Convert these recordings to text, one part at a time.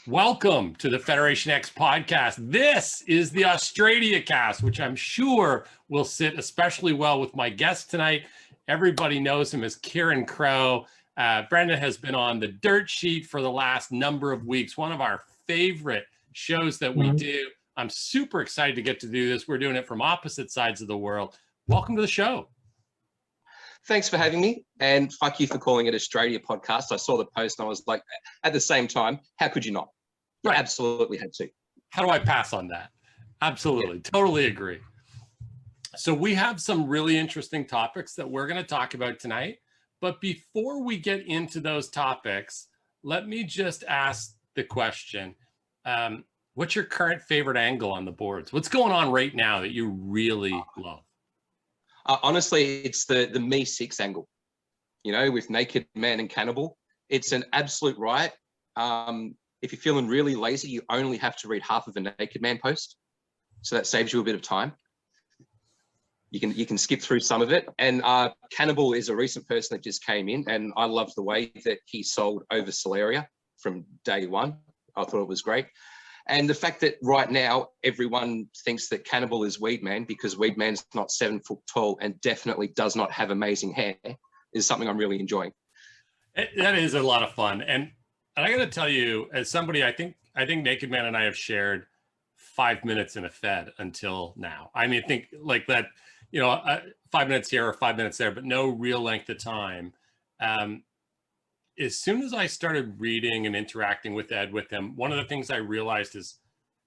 Welcome to the Federation X podcast. This is the Austradiacast, which I'm sure will sit especially well with my guest tonight. Everybody knows him as Kieran Crowe. Brendan has been on the dirt sheet for the last number of weeks, one of our favorite shows that we do. I'm super excited to get to do this. We're doing it from opposite sides of the world. Welcome to the show. Thanks for having me, and fuck you for calling it Australia podcast. I saw the post and I was like, at the same time, how could you not? You absolutely had to. How do I pass on that? Absolutely. Totally agree. So we have some really interesting topics that we're going to talk about tonight. But before we get into those topics, let me just ask the question, what's your current favorite angle on the boards? What's going on right now that you really love? Honestly, it's the Me 6 angle, you know, with Naked Man and Cannibal. It's an absolute riot. If you're feeling really lazy, you only have to read half of a Naked Man post. So that saves you a bit of time. You can skip through some of it. And Cannibal is a recent person that just came in, and I love the way that he sold over Celeria from day one. I thought it was great. And the fact that right now everyone thinks that Cannibal is Weed Man because Weed Man's not 7 foot tall and definitely does not have amazing hair is something I'm really enjoying. That is a lot of fun. And I got to tell you, as somebody, I think Naked Man and I have shared 5 minutes in a Fed until now. I mean, I think like that, you know, 5 minutes here or 5 minutes there, but no real length of time. As soon as I started reading and interacting with Ed with him, one of the things I realized is,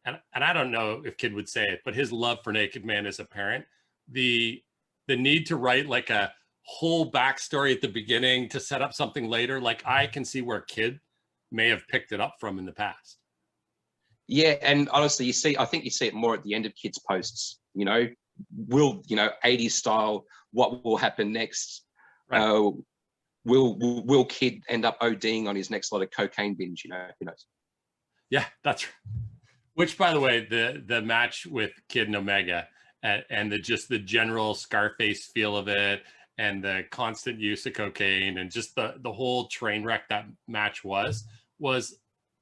and I don't know if Kid would say it, but his love for Naked Man is apparent. The need to write like a whole backstory at the beginning to set up something later, like I can see where Kid may have picked it up from in the past. Yeah, and honestly, I think you see it more at the end of Kid's posts. You know, 80s style, what will happen next? Right. Will Kid end up ODing on his next lot of cocaine binge? You know, who knows? Yeah, that's right. Which, by the way, the match with Kid and Omega and the general Scarface feel of it and the constant use of cocaine and just the whole train wreck that match was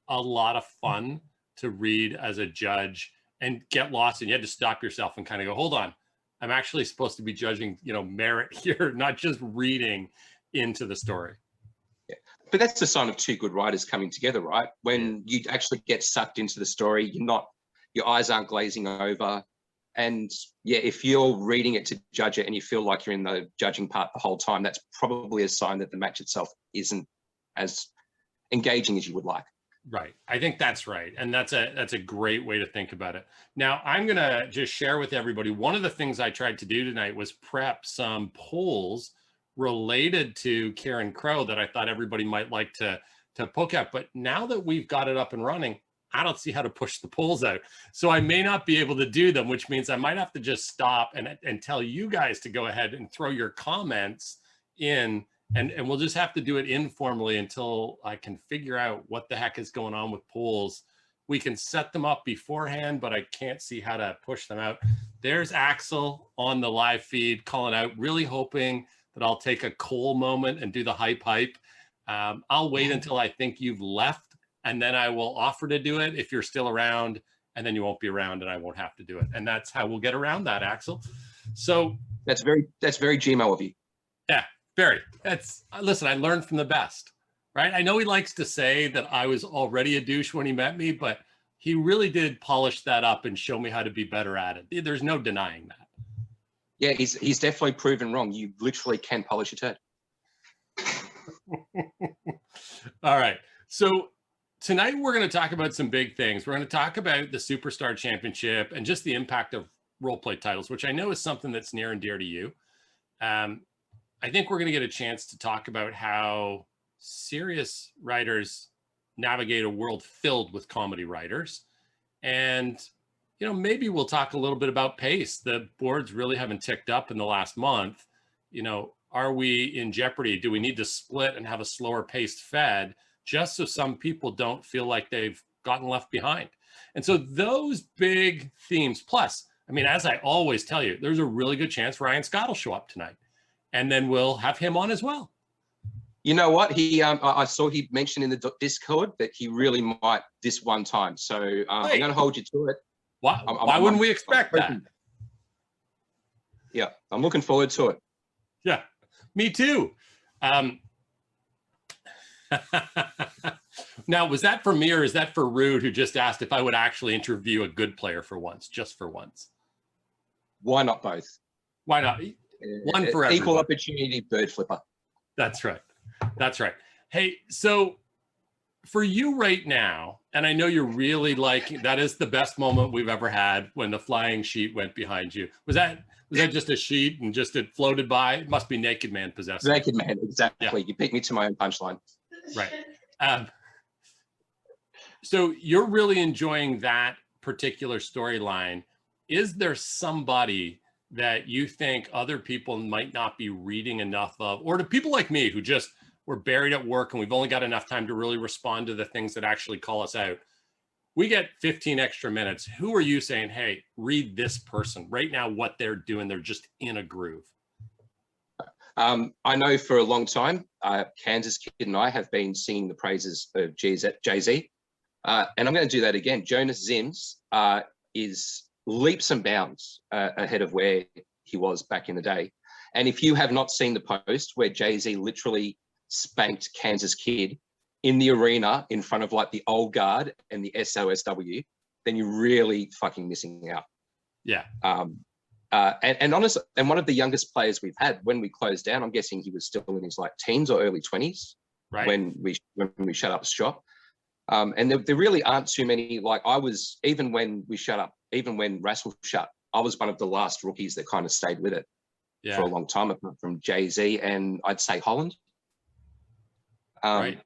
a lot of fun to read as a judge and get lost. And you had to stop yourself and kind of go, hold on, I'm actually supposed to be judging, merit here, not just reading into the story. Yeah. But that's the sign of two good writers coming together, right? When you actually get sucked into the story, your eyes aren't glazing over. And yeah, if you're reading it to judge it and you feel like you're in the judging part the whole time, that's probably a sign that the match itself isn't as engaging as you would like. Right. I think that's right. And that's a great way to think about it. Now, I'm going to just share with everybody, one of the things I tried to do tonight was prep some polls related to Kieran Crowe that I thought everybody might like to poke at. But now that we've got it up and running, I don't see how to push the polls out. So I may not be able to do them, which means I might have to just stop and tell you guys to go ahead and throw your comments in. And we'll just have to do it informally until I can figure out what the heck is going on with polls. We can set them up beforehand, but I can't see how to push them out. There's Axel on the live feed calling out, really hoping that I'll take a Cole moment and do the hype. I'll wait until I think you've left, and then I will offer to do it if you're still around, and then you won't be around and I won't have to do it. And that's how we'll get around that, Axel. So that's very Gmo of you. Yeah. Very. Listen, I learned from the best, right? I know he likes to say that I was already a douche when he met me, but he really did polish that up and show me how to be better at it. There's no denying that. Yeah, he's definitely proven wrong. You literally can polish a turd. All right. So tonight we're going to talk about some big things. We're going to talk about the Superstar Championship and just the impact of role-play titles, which I know is something that's near and dear to you. I think we're going to get a chance to talk about how serious writers navigate a world filled with comedy writers. And, maybe we'll talk a little bit about pace. The boards really haven't ticked up in the last month. Are we in jeopardy? Do we need to split and have a slower paced Fed just so some people don't feel like they've gotten left behind? And so those big themes, plus, as I always tell you, there's a really good chance Ryan Scott will show up tonight. And then we'll have him on as well. You know what? I saw he mentioned in the Discord that he really might this one time. So I'm going to hold you to it. Why wouldn't we expect that? Yeah, I'm looking forward to it. Yeah, me too. Now, was that for me or is that for Rude, who just asked if I would actually interview a good player for once, just for once? Why not both? Why not? One for everyone. Equal opportunity bird flipper. That's right. That's right. Hey, so for you right now, and I know you're really like, that is the best moment we've ever had when the flying sheet went behind you. Was that just a sheet and just it floated by? It must be Naked Man possessed. Naked Man, exactly. Yeah. You beat me to my own punchline. Right. So you're really enjoying that particular storyline. Is there somebody that you think other people might not be reading enough of, or to people like me who just were buried at work and we've only got enough time to really respond to the things that actually call us out? We get 15 extra minutes. Who are you saying, hey, read this person right now, what they're doing? They're just in a groove. I know for a long time, Kansas Kid and I have been singing the praises of Jay-Z. And I'm going to do that again. Jonas Zims is leaps and bounds ahead of where he was back in the day. And if you have not seen the post where Jay-Z literally spanked Kansas Kid in the arena in front of like the old guard and the SOSW, then you're really fucking missing out. Yeah. And honestly, and one of the youngest players we've had when we closed down, I'm guessing he was still in his like teens or early 20s, right, when we shut up shop. And there really aren't too many, like I was, even when we shut up, even when Rassel shut, I was one of the last rookies that kind of stayed with it for a long time, apart from Jay-Z and I'd say Holland. Right.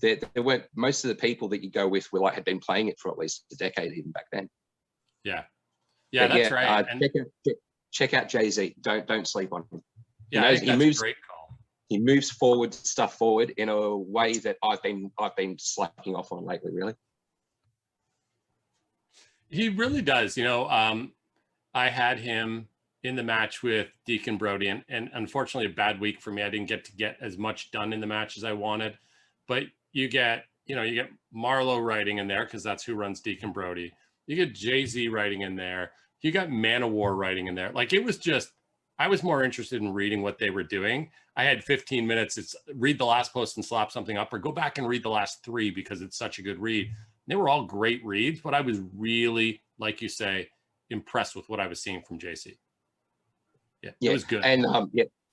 There weren't, most of the people that you go with were like, had been playing it for at least a decade even back then. Yeah. Yeah, that's right. Check out Jay-Z. Don't sleep on him. Yeah, he moves. Great call. He moves stuff forward in a way that I've been slacking off on lately. Really, he really does. You know, I had him in the match with Deacon Brody, and unfortunately, a bad week for me. I didn't get as much done in the match as I wanted. But you get Marlo writing in there because that's who runs Deacon Brody. You get Jay-Z writing in there. You got Man of War writing in there. Like it was just, I was more interested in reading what they were doing. I had 15 minutes. It's read the last post and slap something up, or go back and read the last 3 because it's such a good read. They were all great reads, but I was really, like you say, impressed with what I was seeing from JC. Yeah, it was good. And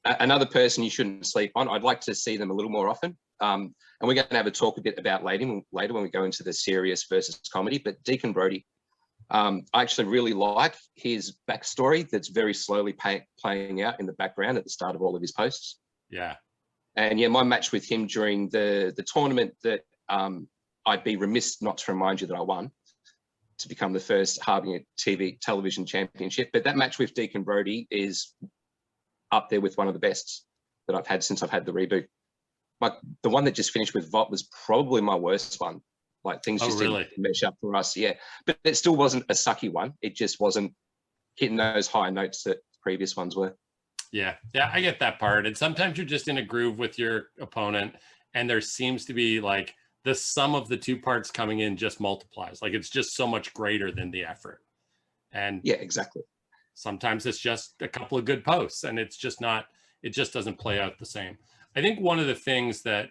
another person you shouldn't sleep on. I'd like to see them a little more often. And we're going to have a talk a bit about later when we go into the serious versus comedy. But Deacon Brody, I actually really like his backstory that's very slowly playing out in the background at the start of all of his posts. Yeah. And yeah, my match with him during the tournament that I'd be remiss not to remind you that I won to become the first Harbinger television championship. But that match with Deacon Brody is up there with one of the best that I've had since I've had the reboot. The one that just finished with VOT was probably my worst one. Like things just didn't mesh up for us. Yeah, but it still wasn't a sucky one. It just wasn't hitting those high notes that previous ones were. Yeah, I get that part. And sometimes you're just in a groove with your opponent and there seems to be like the sum of the 2 parts coming in just multiplies. Like it's just so much greater than the effort. And yeah, exactly. Sometimes it's just a couple of good posts and it's just not, it just doesn't play out the same. I think one of the things that,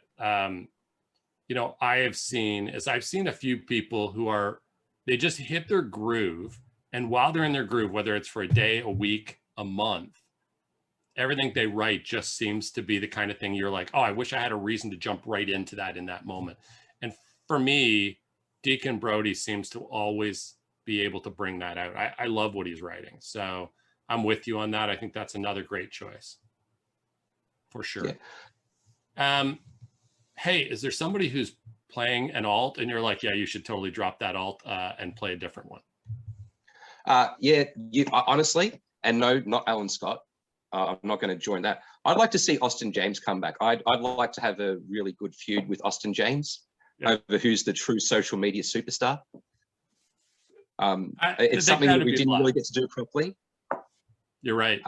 I have seen is I've seen a few people who they just hit their groove. And while they're in their groove, whether it's for a day, a week, a month, everything they write just seems to be the kind of thing you're like, oh, I wish I had a reason to jump right into that in that moment. And for me, Deacon Brody seems to always be able to bring that out. I love what he's writing. So I'm with you on that. I think that's another great choice for sure. Yeah. Hey, is there somebody who's playing an alt and you're like, yeah, you should totally drop that alt and play a different one? Honestly, and no, not Alan Scott. I'm not going to join that. I'd like to see Austin James come back. I'd like to have a really good feud with Austin James over who's the true social media superstar. It's something that we didn't really get to do properly. You're right.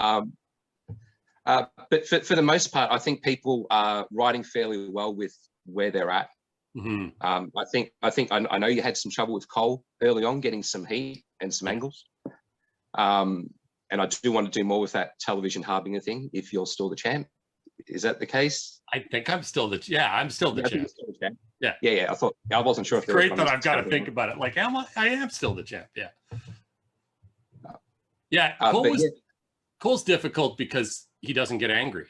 But for the most part, I think people are writing fairly well with where they're at. Mm-hmm. I know you had some trouble with Cole early on, getting some heat and some angles. And I do want to do more with that television harbinger thing. If you're still the champ, is that the case? I think I'm still the I'm still the champ. Yeah. I wasn't sure. It's great that I've got to think about it. Like, I am still the champ. Yeah. Yeah. Cole's difficult because he doesn't get angry,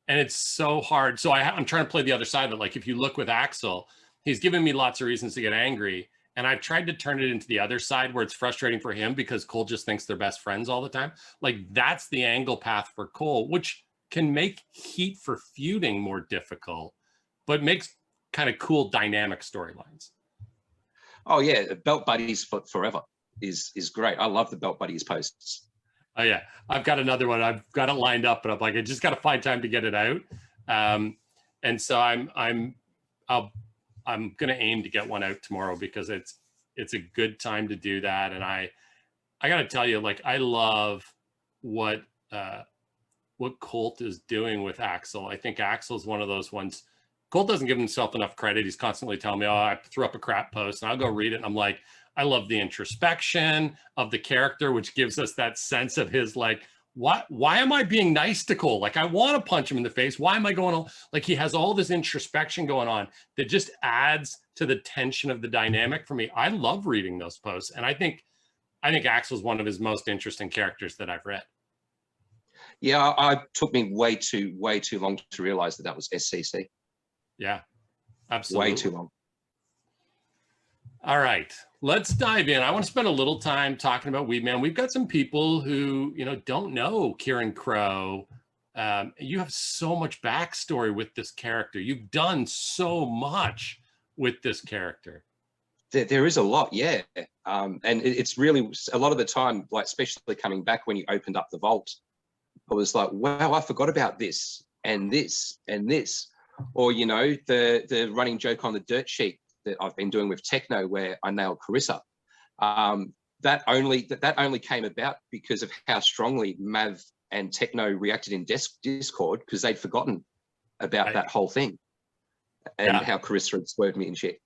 and it's so hard. So I'm trying to play the other side of it. Like, if you look with Axel, he's given me lots of reasons to get angry. And I've tried to turn it into the other side where it's frustrating for him because Cole just thinks they're best friends all the time. Like, that's the angle path for Cole, which can make heat for feuding more difficult, but makes kind of cool dynamic storylines. Oh yeah, belt buddies for forever is great. I love the belt buddies posts. Oh yeah, I've got another one. I've got it lined up, but I'm like, I just got to find time to get it out. And so I'm going to aim to get one out tomorrow because it's a good time to do that. And I got to tell you, like, I love what Colt is doing with Axel. I think Axel's one of those ones. Colt doesn't give himself enough credit. He's constantly telling me, oh, I threw up a crap post, and I'll go read it. And I'm like, I love the introspection of the character, which gives us that sense of his, like, why am I being nice to Cole? Like, I want to punch him in the face. Why am I going on? Like, he has all this introspection going on that just adds to the tension of the dynamic for me. I love reading those posts. And I think Axel's one of his most interesting characters that I've read. Yeah, it took me way too long to realize that was SCC. Yeah, absolutely. Way too long. All right, let's dive in. I want to spend a little time talking about Weedman. We've got some people who, don't know Kieran Crowe. You have so much backstory with this character. You've done so much with this character. There is a lot, yeah. And it's really, a lot of the time, like, especially coming back when you opened up the vault, I was like, wow, I forgot about this and this and this. Or, the running joke on the dirt sheet that I've been doing with Techno where I nailed Carissa. That only came about because of how strongly Mav and Techno reacted in Discord, because they'd forgotten about that whole thing and how Carissa had swerved me and shit.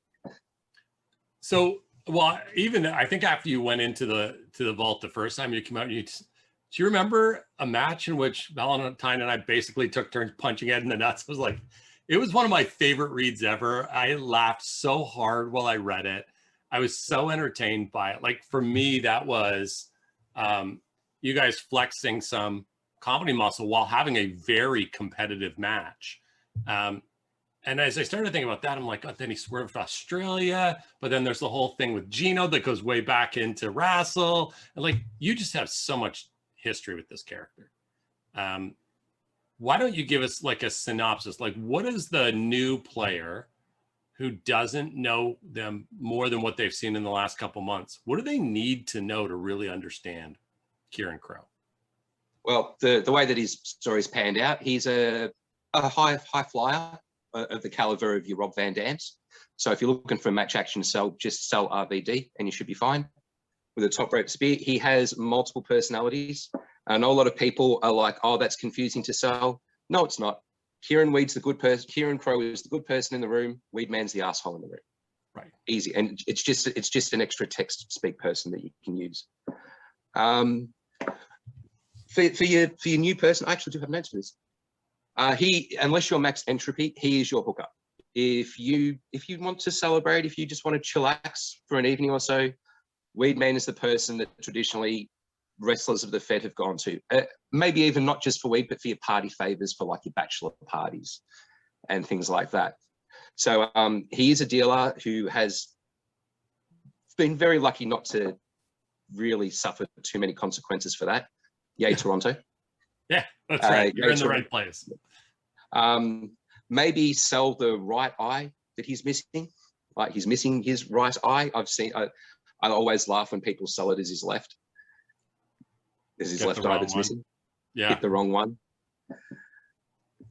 So, well, even I think after you went into the vault the first time you came out, do you remember a match in which Valentine and I basically took turns punching Ed in the nuts? It was one of my favorite reads ever. I laughed so hard while I read it. I was so entertained by it. Like, for me, that was you guys flexing some comedy muscle while having a very competitive match. And as I started thinking about that, I'm like, oh, then he swerved Australia, but then there's the whole thing with Gino that goes way back into Wrestle. And, like, you just have so much history with this character. Why don't you give us, like, a synopsis? Like, what is the new player who doesn't know them more than what they've seen in the last couple months? What do they need to know to really understand Kieran Crowe? Well, the way that his story's panned out, he's a high flyer of the caliber of your Rob Van Dams. So if you're looking for a match action just sell RVD and you should be fine. With a top rope spear, he has multiple personalities. I know a lot of people are like, oh, that's confusing to sell. No, it's not. Kieran Weed's the good person. Kieran Crowe is the good person in the room. Weedman's the asshole in the room. Right. Easy. And it's just an extra text speak person that you can use. For your new person, I actually do have notes for this. Unless you're max entropy, he is your hookup. If you want to celebrate, if you just want to chillax for an evening or so, Weedman is the person that traditionally wrestlers of the Fed have gone to. Maybe even not just for Weed, but for your party favors, for like your bachelor parties and things like that. So he is a dealer who has been very lucky not to really suffer too many consequences for that. Yay, Toronto. Yeah, that's right. You're in the right place. Maybe sell the right eye that he's missing. Like, he's missing his right eye. I always laugh when people sell it as his left. Is his left eye that's missing? Yeah. Get the wrong one.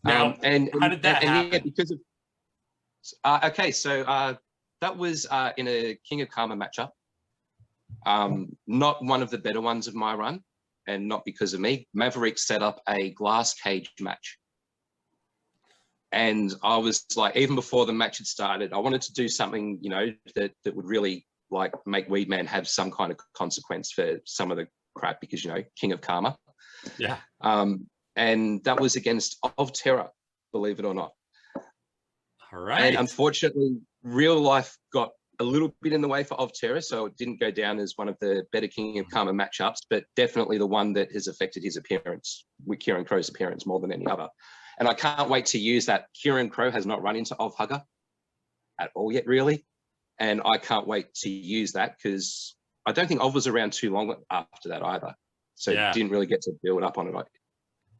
Now, how did that happen? Yeah, because of okay, so that was in a King of Karma matchup. Not one of the better ones of my run. and not because of me, Maverick set up a glass cage match. And I was like, even before the match had started, I wanted to do something, you know, that would really like make Weedman have some kind of consequence for some of the crap, because, you know, King of Karma. Yeah. And that was against Of Terror, believe it or not. All right. And unfortunately, real life got a little bit in the way for Of Terror, so it didn't go down as one of the better King of Karma matchups, but definitely the one that has affected his appearance, with Kieran Crowe's appearance, more than any other. And I can't wait to use that. Kieran Crowe has not run into Of Hugger at all yet, really. And I can't wait to use that, because I don't think Of was around too long after that either. So yeah. Didn't really get to build up on it.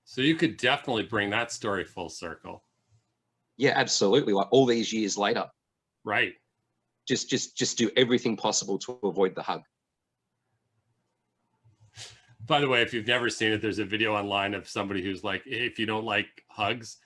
So you could definitely bring that story full circle. Yeah, absolutely. Like all these years later. Right. Just do everything possible to avoid the hug. By the way, if you've never seen it, there's a video online of somebody who's like, if you don't like hugs,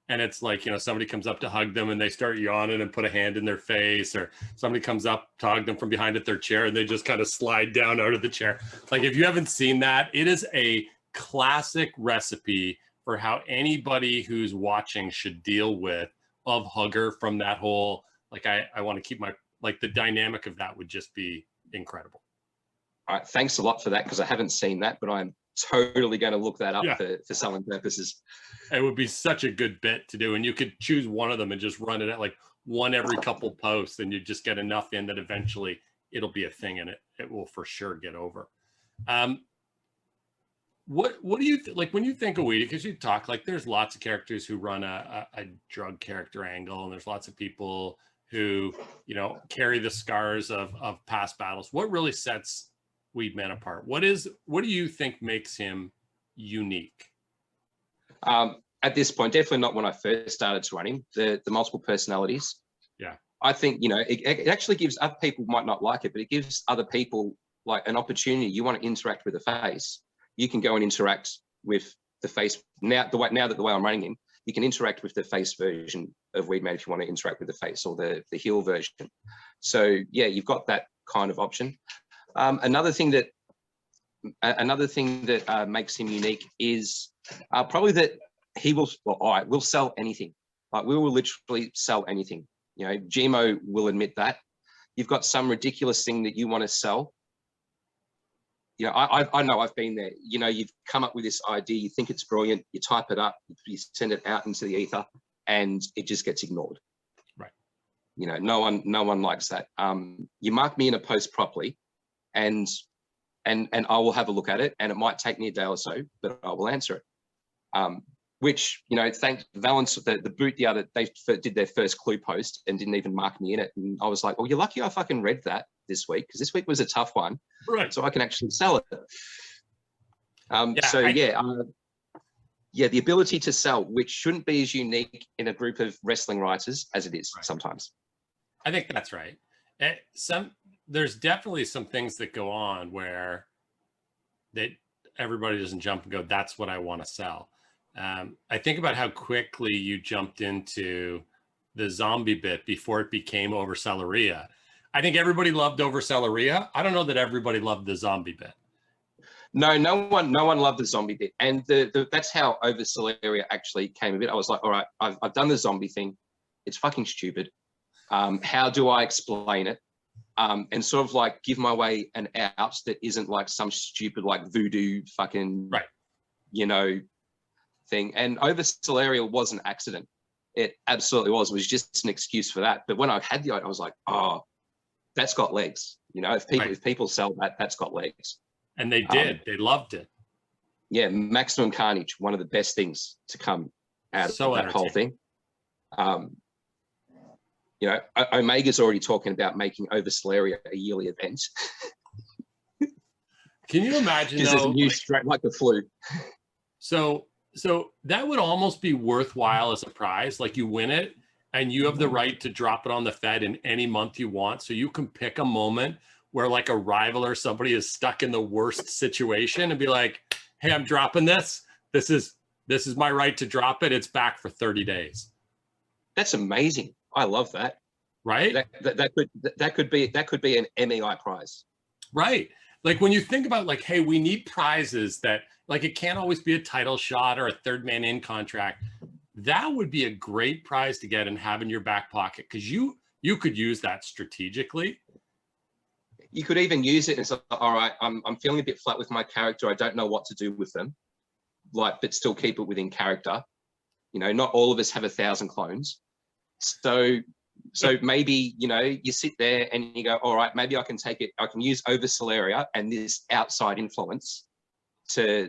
and it's like, you know, somebody comes up to hug them and they start yawning and put a hand in their face, or somebody comes up to hug them from behind at their chair and they just kind of slide down out of the chair. Like, if you haven't seen that, it is a classic recipe for how anybody who's watching should deal with Of Hugger from that whole, like, I want to keep my, like, the dynamic of that would just be incredible. All right, thanks a lot for that, because I haven't seen that, but I'm totally going to look that up for selling purposes. It would be such a good bit to do, and you could choose one of them and just run it at like one every couple posts, and you just get enough in that eventually it'll be a thing, and it will for sure get over. What do you like when you think of Weedy? Because you talk like there's lots of characters who run a drug character angle, and there's lots of people who, you know, carry the scars of past battles. What really sets Weedman apart? What do you think makes him unique? At this point, definitely not when I first started to run him, the multiple personalities. Yeah. I think, you know, it actually gives other people, might not like it, but it gives other people like an opportunity. You want to interact with the face, you can go and interact with the face. Now that the way I'm running him, you can interact with the face version of Weedman if you want to interact with the face, or the heel version. So yeah, you've got that kind of option. Another thing that makes him unique is probably that he will, well, all right, we'll sell anything. Like, we will literally sell anything. You know, Gmo will admit that. You've got some ridiculous thing that you want to sell. You know, I know, I've been there. You know, you've come up with this idea, you think it's brilliant, you type it up, you send it out into the ether, and it just gets ignored. Right. You know, no one likes that. You mark me in a post properly, and I will have a look at it, and it might take me a day or so, but I will answer it. Which, you know, thanks Valence, the boot the other, they did their first clue post and didn't even mark me in it. And I was like, well, you're lucky I fucking read that this week, because this week was a tough one. Right. So I can actually sell it. The ability to sell, which shouldn't be as unique in a group of wrestling writers as it is sometimes. I think that's right. There's definitely some things that go on where everybody doesn't jump and go, that's what I want to sell. I think about how quickly you jumped into the zombie bit before it became Overselleria. I think everybody loved Overselleria. I don't know that everybody loved the zombie bit. No one loved the zombie bit. And that's how Overselleria actually came a bit. I was like, all right, I've done the zombie thing. It's fucking stupid. How do I explain it? And sort of like give my way an out that isn't like some stupid like voodoo fucking, you know, thing. And Overselleria was an accident. It absolutely was. It was just an excuse for that. But when I had the idea, I was like, oh, that's got legs. You know, if people sell that, that's got legs. And they did. They loved it. Yeah, Maximum Carnage, one of the best things to come out of that whole thing. You know, Omega's already talking about making Overselleria a yearly event. Can you imagine? Because there's a new straight like the flu. So that would almost be worthwhile as a prize. Like, you win it and you have the right to drop it on the Fed in any month you want. So you can pick a moment where like a rival or somebody is stuck in the worst situation and be like, hey, I'm dropping this. This is my right to drop it. It's back for 30 days. That's amazing. I love that. Right? That could be an MEI prize. Right. Like when you think about like, hey, we need prizes that like it can't always be a title shot or a third man in contract. That would be a great prize to get and have in your back pocket because you could use that strategically. You could even use it as, all right, I'm feeling a bit flat with my character. I don't know what to do with them, like, but still keep it within character. You know, not all of us have 1,000 clones. So maybe, you know, you sit there and you go, all right, maybe I can take it. I can use over Celeria and this outside influence to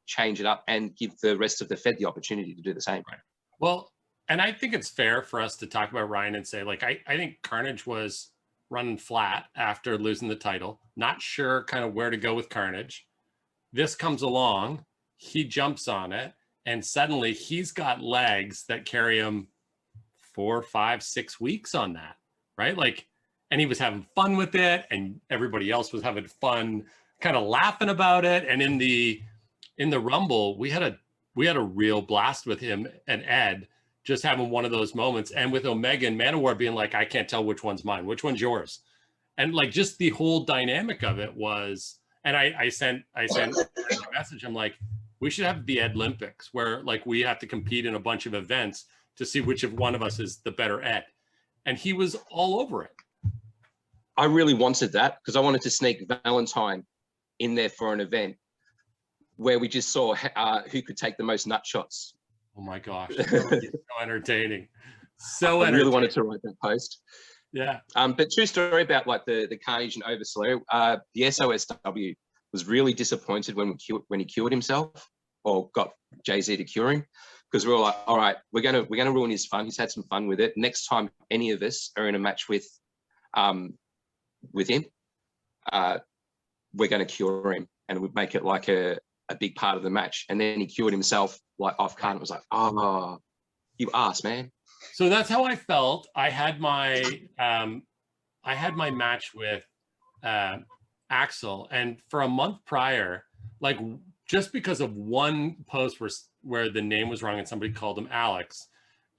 change it up and give the rest of the Fed the opportunity to do the same. Right. Well, and I think it's fair for us to talk about Ryan and say, like, I think Carnage was running flat after losing the title, not sure kind of where to go with Carnage. This comes along, he jumps on it, and suddenly he's got legs that carry him 4, 5, 6 weeks on that, right? Like, and he was having fun with it, and everybody else was having fun kind of laughing about it. And in the Rumble, we had a real blast with him and Ed just having one of those moments, and with Omega and Manowar being like, I can't tell which one's mine, which one's yours. And like just the whole dynamic of it was, and I sent a message. I'm like, we should have the Ed Olympics where like we have to compete in a bunch of events to see which of one of us is the better Ed. And he was all over it. I really wanted that because I wanted to sneak Valentine in there for an event where we just saw who could take the most nut shots. Oh my gosh, so entertaining. So I really wanted to write that post. Yeah. But true story about like the Carnage and over Celeria. The SOSW was really disappointed when he cured himself or got Jay-Z to cure him, because we were like, all right, we're gonna ruin his fun. He's had some fun with it. Next time any of us are in a match with him, we're gonna cure him and we'd make it like a big part of the match. And then he cured himself like off card. It was like, oh, you ass, man. So that's how I felt. I had my match with Axel, and for a month prior, like just because of one post where the name was wrong and somebody called him Alex,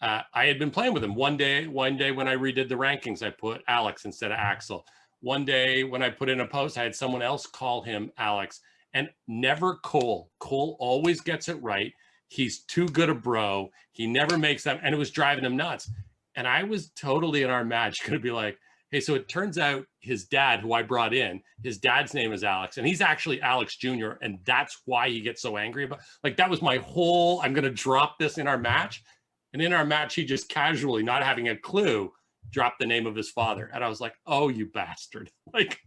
I had been playing with him. One day when I redid the rankings, I put Alex instead of Axel. One day when I put in a post, I had someone else call him Alex, and never Cole. Cole always gets it right. He's too good a bro. He never makes them, and it was driving him nuts. And I was totally in our match going to be like, hey, so it turns out his dad, who I brought in, his dad's name is Alex, and he's actually Alex Jr., and that's why he gets so angry about. Like, that was my whole, I'm going to drop this in our match. And in our match, he just casually, not having a clue, dropped the name of his father. And I was like, oh, you bastard. Like,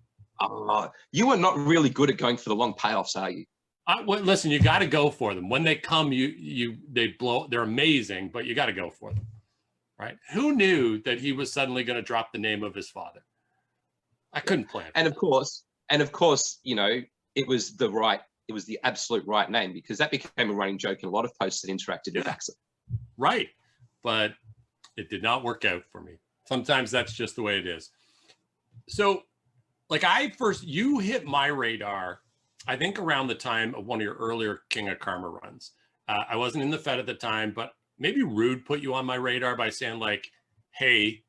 you are not really good at going for the long payoffs, are you? Well, listen, you got to go for them. When they come, they blow. They're amazing, but you got to go for them, right? Who knew that he was suddenly going to drop the name of his father? I couldn't plan. And of course, you know, it was the absolute right name, because that became a running joke in a lot of posts that interacted with Axel. Right, but it did not work out for me. Sometimes that's just the way it is. So, like you hit my radar, I think around the time of one of your earlier King of Karma runs. I wasn't in the Fed at the time, but maybe Rude put you on my radar by saying like, hey,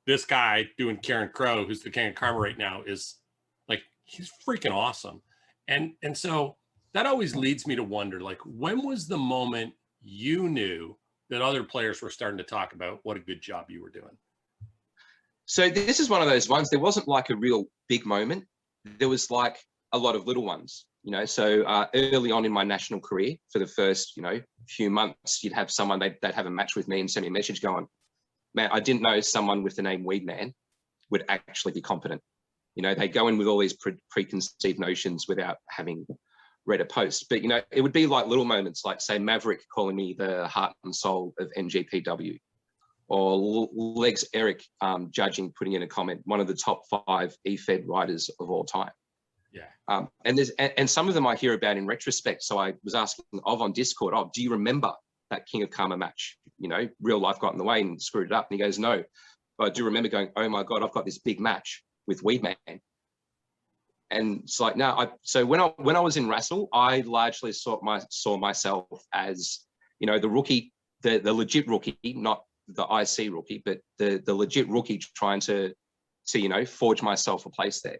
this guy doing Kieran Crowe, who's the King of Karma right now, is like, he's freaking awesome. And so that always leads me to wonder, like, when was the moment you knew that other players were starting to talk about what a good job you were doing? So this is one of those ones. There wasn't like a real big moment. There was like a lot of little ones, you know. So early on in my national career, for the first, you know, few months, you'd have someone, they'd have a match with me and send me a message going, man, I didn't know someone with the name Weedman would actually be competent. You know, they go in with all these preconceived notions without having read a post. But, you know, it would be like little moments, like say Maverick calling me the heart and soul of NGPW, or Legs Eric judging, putting in a comment, one of the top 5 EFED writers of all time. Yeah. And some of them I hear about in retrospect. So I was asking on Discord, do you remember that King of Karma match? You know, real life got in the way and screwed it up. And he goes, no. But I do remember going, oh my God, I've got this big match with Weedman. And it's like, no, so when I was in Wrestle, I largely saw myself as, you know, the rookie, the legit rookie, not the IC rookie, but the legit rookie, trying to, you know, forge myself a place there.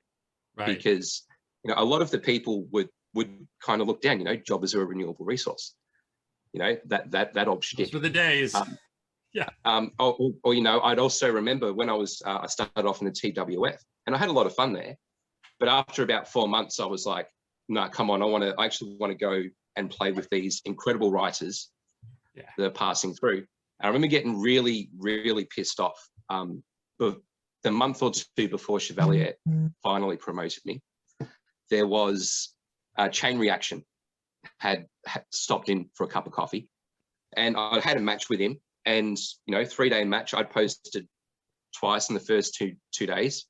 Right. Because you know, a lot of the people would kind of look down, you know, jobbers are a renewable resource. You know, that old shtick. Those were the days. Yeah. Or, you know, I'd also remember when I started off in the TWF, and I had a lot of fun there. But after about 4 months, I was like, no, come on, I actually want to go and play with these incredible writers that are passing through. And I remember getting really, really pissed off. But the month or two before Chevalier finally promoted me, there was a Chain Reaction had stopped in for a cup of coffee, and I had a match with him. And, you know, 3-day match, I'd posted twice in the first two days.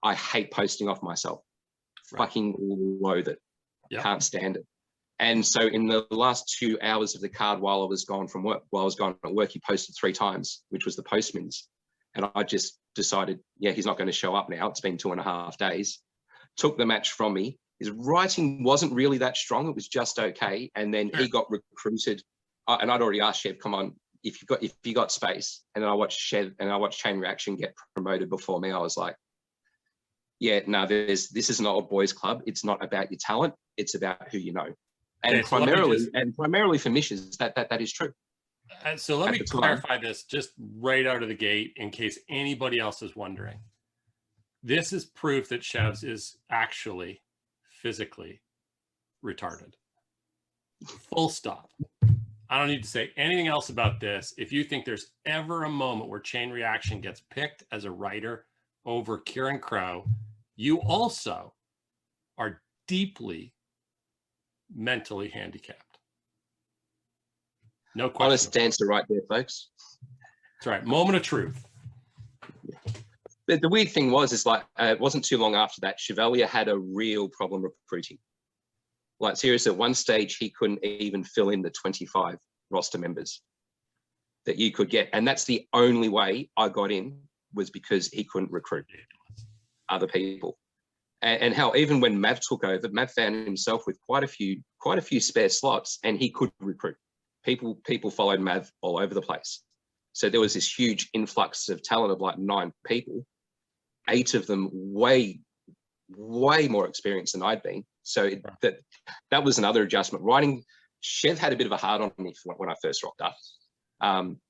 I hate posting off myself. Right. Fucking loathe it. Yep. Can't stand it. And so in the last 2 hours of the card while I was gone at work, he posted 3 times, which was the postman's. And I just decided, yeah, he's not going to show up now. It's been 2.5 days. Took the match from me. His writing wasn't really that strong. It was just okay. And then he got recruited. And I'd already asked Chev, come on, if you got space. And then I watched Chev and I watched Chain Reaction get promoted before me. I was like, yeah, no, this is not a boys club. It's not about your talent. It's about who you know. And primarily for Mishes, that is true. So let me clarify this just right out of the gate in case anybody else is wondering. This is proof that Chevs is actually physically retarded. Full stop. I don't need to say anything else about this. If you think there's ever a moment where Chain Reaction gets picked as a writer over Kieran Crowe, you also are deeply mentally handicapped. No question. Honest answer right there, folks. That's right. Moment of truth. The weird thing was, like, it wasn't too long after that, Chevalier had a real problem recruiting. Like, seriously, at one stage, he couldn't even fill in the 25 roster members that you could get. And that's the only way I got in, was because he couldn't recruit other people. And hell, even when Mav took over, Mav found himself with quite a few spare slots, and he could recruit. People followed Mav all over the place. So there was this huge influx of talent of like 9 people, 8 of them way more experienced than I'd been. So that was another adjustment. Writing, Chev had a bit of a hard on me when I first rocked up.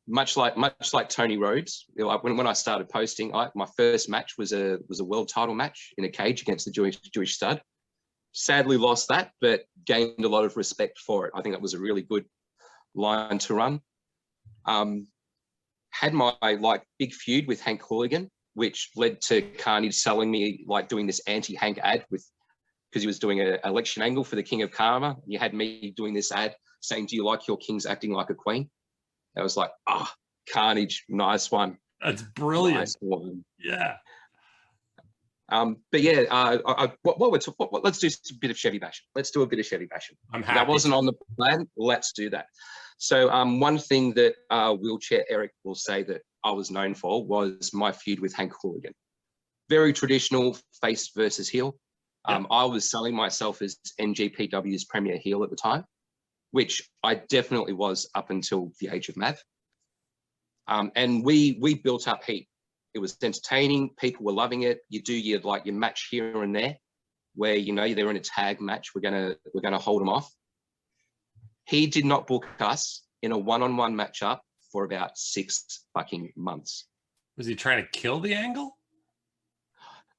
Much like Tony Rhodes, like when I started posting, my first match was a world title match in a cage against the Jewish stud. Sadly lost that, but gained a lot of respect for it. I think that was a really good line to run. Had my like big feud with Hank Hooligan, which led to Carnage selling me like doing this anti-Hank ad because he was doing an election angle for the King of Karma. You had me doing this ad saying, "Do you like your kings acting like a queen?" I was like, Carnage, nice one. That's brilliant. Nice one. Yeah. But yeah, let's do a bit of Chevy bashing. Let's do a bit of Chevy bashing. I'm happy. That wasn't on the plan. Let's do that. So one thing that Wheelchair Eric will say that I was known for was my feud with Hank Hooligan. Very traditional face versus heel. I was selling myself as NGPW's premier heel at the time, which I definitely was up until the age of Mav. And we built up heat. It was entertaining. People were loving it. You do your match here and there, where you know they're in a tag match. We're gonna hold them off. He did not book us in a one-on-one matchup for about 6 fucking months. Was he trying to kill the angle?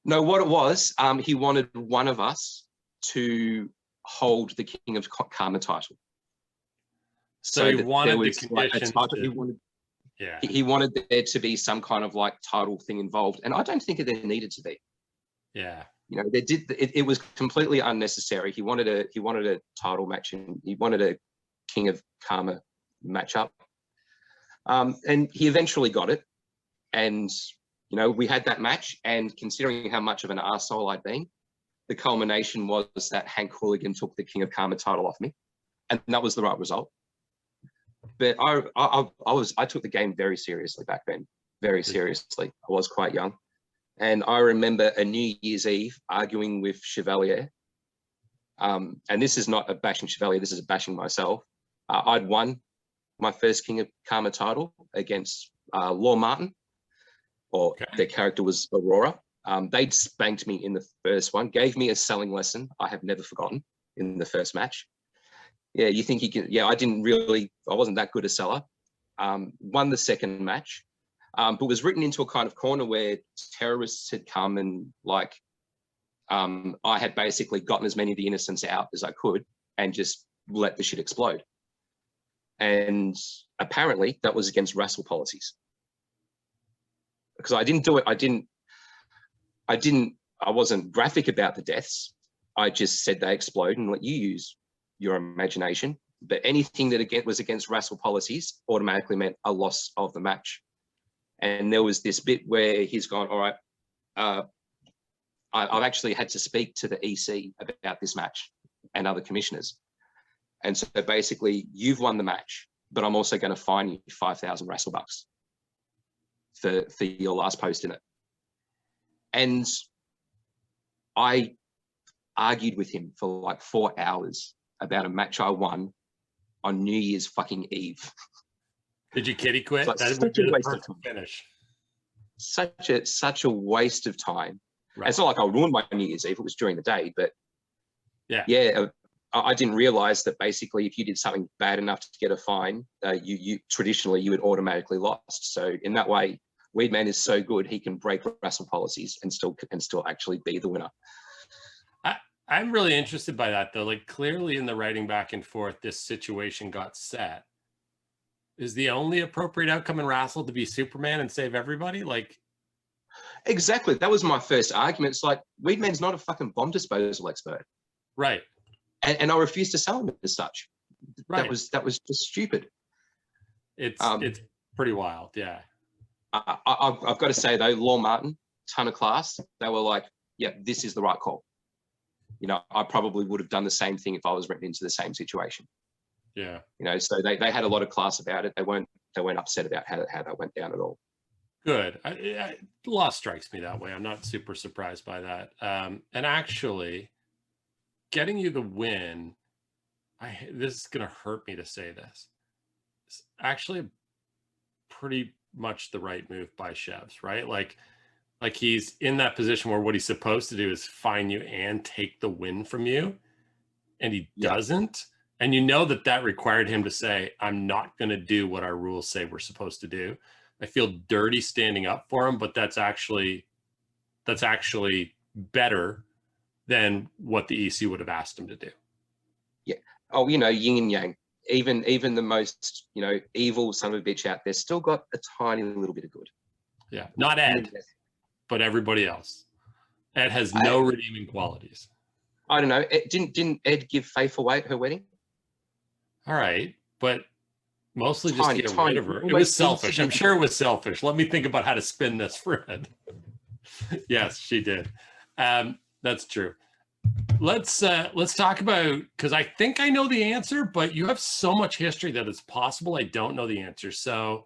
No, what it was, he wanted one of us to hold the King of Karma title. So he wanted the conditions. He wanted there to be some kind of like title thing involved, and I don't think there needed to be. Yeah, you know, it was completely unnecessary. He wanted a title match, and he wanted a King of Karma matchup, and he eventually got it. And you know, we had that match, and considering how much of an arsehole I'd been, the culmination was that Hank Hooligan took the King of Karma title off me, and that was the right result. But I took the game very seriously back then, very seriously. I was quite young. And I remember a New Year's Eve arguing with Chevalier. And this is not a bashing Chevalier, this is a bashing myself. I'd won my first King of Karma title against Law Martin, or their character was Aurora. They'd spanked me in the first one, gave me a selling lesson I have never forgotten in the first match. Yeah, you think you can, yeah, I wasn't that good a seller. Won the second match, but was written into a kind of corner where terrorists had come and like, I had basically gotten as many of the innocents out as I could and just let the shit explode. And apparently that was against racial policies. Because I didn't do it, I wasn't graphic about the deaths. I just said they explode and let you use your imagination. But anything that was against racial policies automatically meant a loss of the match. And there was this bit where he's gone, all right, I've actually had to speak to the EC about this match and other commissioners. And so basically you've won the match, but I'm also going to fine you 5,000 wrestle bucks for your last post in it. And I argued with him for like 4 hours about a match I won on New Year's fucking Eve. Did you kitty quit? Like That would be the perfect finish. Such a waste of time. Right. It's not like I ruined my New Year's Eve. It was during the day, but yeah, I didn't realize that basically if you did something bad enough to get a fine, you traditionally you would automatically lost. So in that way, Weedman is so good he can break wrestle policies and still actually be the winner. I'm really interested by that though. Like clearly in the writing back and forth, this situation got set. Is the only appropriate outcome in wrestle to be Superman and save everybody? Like exactly. That was my first argument. It's like Weedman's not a fucking bomb disposal expert. Right. And I refused to sell him as such. Right. That was just stupid. It's pretty wild. Yeah. I've got to say though, Law Martin, ton of class. They were like, yeah, this is the right call. You know, I probably would have done the same thing if I was written into the same situation. Yeah. You know, so they had a lot of class about it. They weren't upset about how that went down at all. Good. The law strikes me that way. I'm not super surprised by that. And actually, getting you the win, this is going to hurt me to say this. It's actually pretty much the right move by Chevs, right? Like he's in that position where what he's supposed to do is fine you and take the win from you, and he doesn't. And you know that required him to say, I'm not going to do what our rules say we're supposed to do. I feel dirty standing up for him, but that's actually better than what the EC would have asked him to do. Yeah. Oh, you know, yin and yang. Even the most, you know, evil son of a bitch out there still got a tiny little bit of good. Yeah. Not Ed, but everybody else. Ed has no redeeming qualities. I don't know. Didn't Ed give Faith away at her wedding? All right. But mostly just to get rid of her. It was selfish. I'm sure it was selfish. Let me think about how to spin this for Ed. Yes, she did. That's true. Let's talk about, because I think I know the answer, but you have so much history that it's possible I don't know the answer. So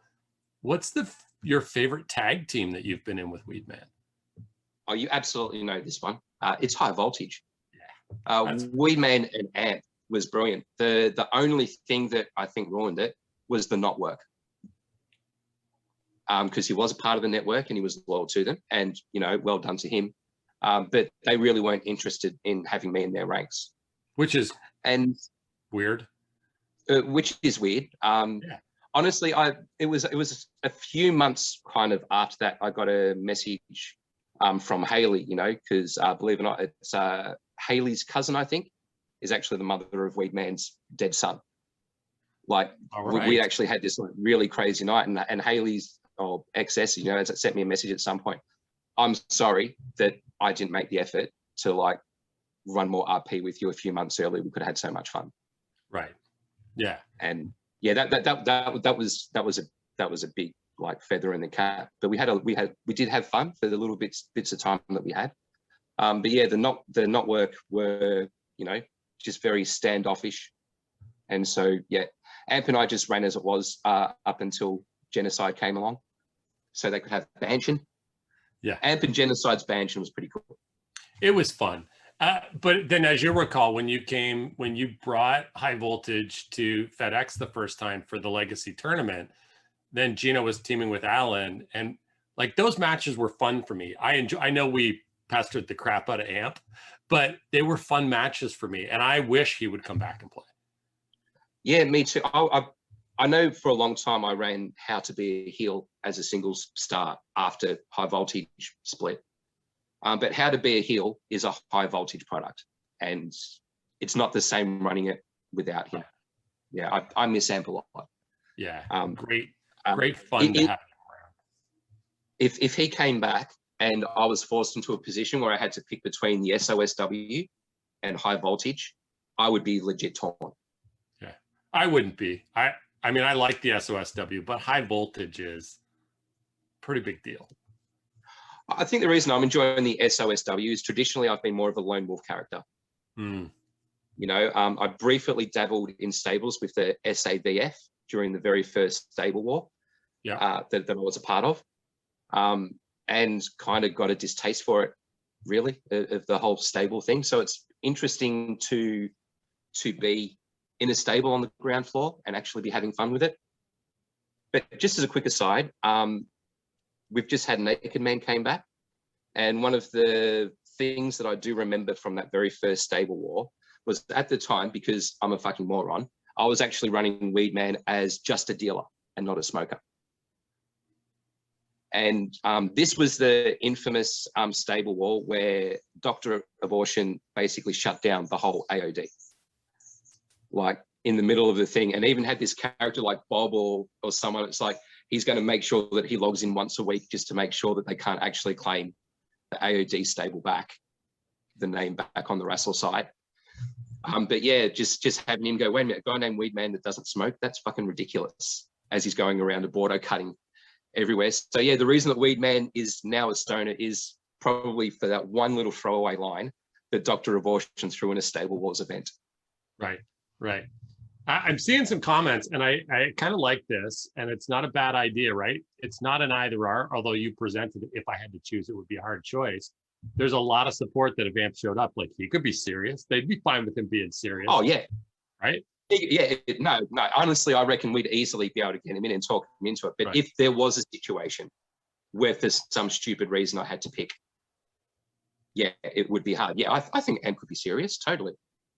what's your favorite tag team that you've been in with Weedman? Oh, you absolutely know this one. It's High Voltage. Yeah. Weedman and Amp was brilliant. The only thing that I think ruined it was the not work. Because he was a part of the network and he was loyal to them, and you know, well done to him. But they really weren't interested in having me in their ranks, which is weird. Which is weird. Honestly, it was a few months kind of after that I got a message from Haley. You know, because believe it or not, it's Haley's cousin, I think, is actually the mother of Weedman's dead son. Like we actually had this like really crazy night, and Haley's XS, you know, has sent me a message at some point. I'm sorry that I didn't make the effort to like run more RP with you a few months earlier. We could have had so much fun. Right. Yeah. And yeah, that was a big like feather in the cap. But we did have fun for the little bits of time that we had. But yeah, the not work were, you know, just very standoffish. And so yeah, Amp and I just ran as it was up until Genocide came along, so they could have Banshin. Yeah, Amp and Genocide's Banshin was pretty cool. It was fun. But then, as you recall, when you brought High Voltage to FedEx the first time for the Legacy tournament, then Gino was teaming with Alan, and Like those matches were fun for me. I know we pestered the crap out of Amp, but they were fun matches for me, and I wish he would come back and play. Yeah, me too. I know for a long time I ran How to Be a Heel as a singles star after High Voltage split. But How to Be a Heel is a high voltage product, and it's not the same running it without him. Yeah, I miss Amp a lot. Yeah, great fun to have him around. If he came back and I was forced into a position where I had to pick between the SOSW and High Voltage, I would be legit torn. Yeah, I wouldn't be. I mean, I like the SOSW, but High Voltage is a pretty big deal. I think the reason I'm enjoying the SOSW is traditionally I've been more of a lone wolf character. Mm. You know, I briefly dabbled in stables with the SAVF during the very first stable war that I was a part of, and kind of got a distaste for it, really, of the whole stable thing. So it's interesting to be in a stable on the ground floor and actually be having fun with it. But just as a quick aside, we've just had Naked Man came back, and one of the things that I do remember from that very first stable war was at the time, because I'm a fucking moron, I was actually running Weedman as just a dealer and not a smoker. And this was the infamous stable war where Dr. Abortion basically shut down the whole AOD. Like in the middle of the thing, and even had this character like Bob or someone. It's like he's going to make sure that he logs in once a week just to make sure that they can't actually claim the AOD stable back, the name back on the wrestle site. But yeah, just having him go, wait a minute, a guy named Weedman that doesn't smoke, that's fucking ridiculous, as he's going around a Bordeaux cutting everywhere. So yeah, the reason that Weedman is now a stoner is probably for that one little throwaway line that Dr. Abortion threw in a Stable Wars event. Right. I'm seeing some comments, and I kind of like this, and it's not a bad idea, right? It's not an either or, although you presented it, if I had to choose, it would be a hard choice. There's a lot of support that if Amp showed up, like he could be serious. They'd be fine with him being serious. Oh, yeah. Right? Yeah, no. Honestly, I reckon we'd easily be able to get him in and talk him into it. But if there was a situation where for some stupid reason I had to pick, yeah, it would be hard. Yeah, I think Amp could be serious, totally.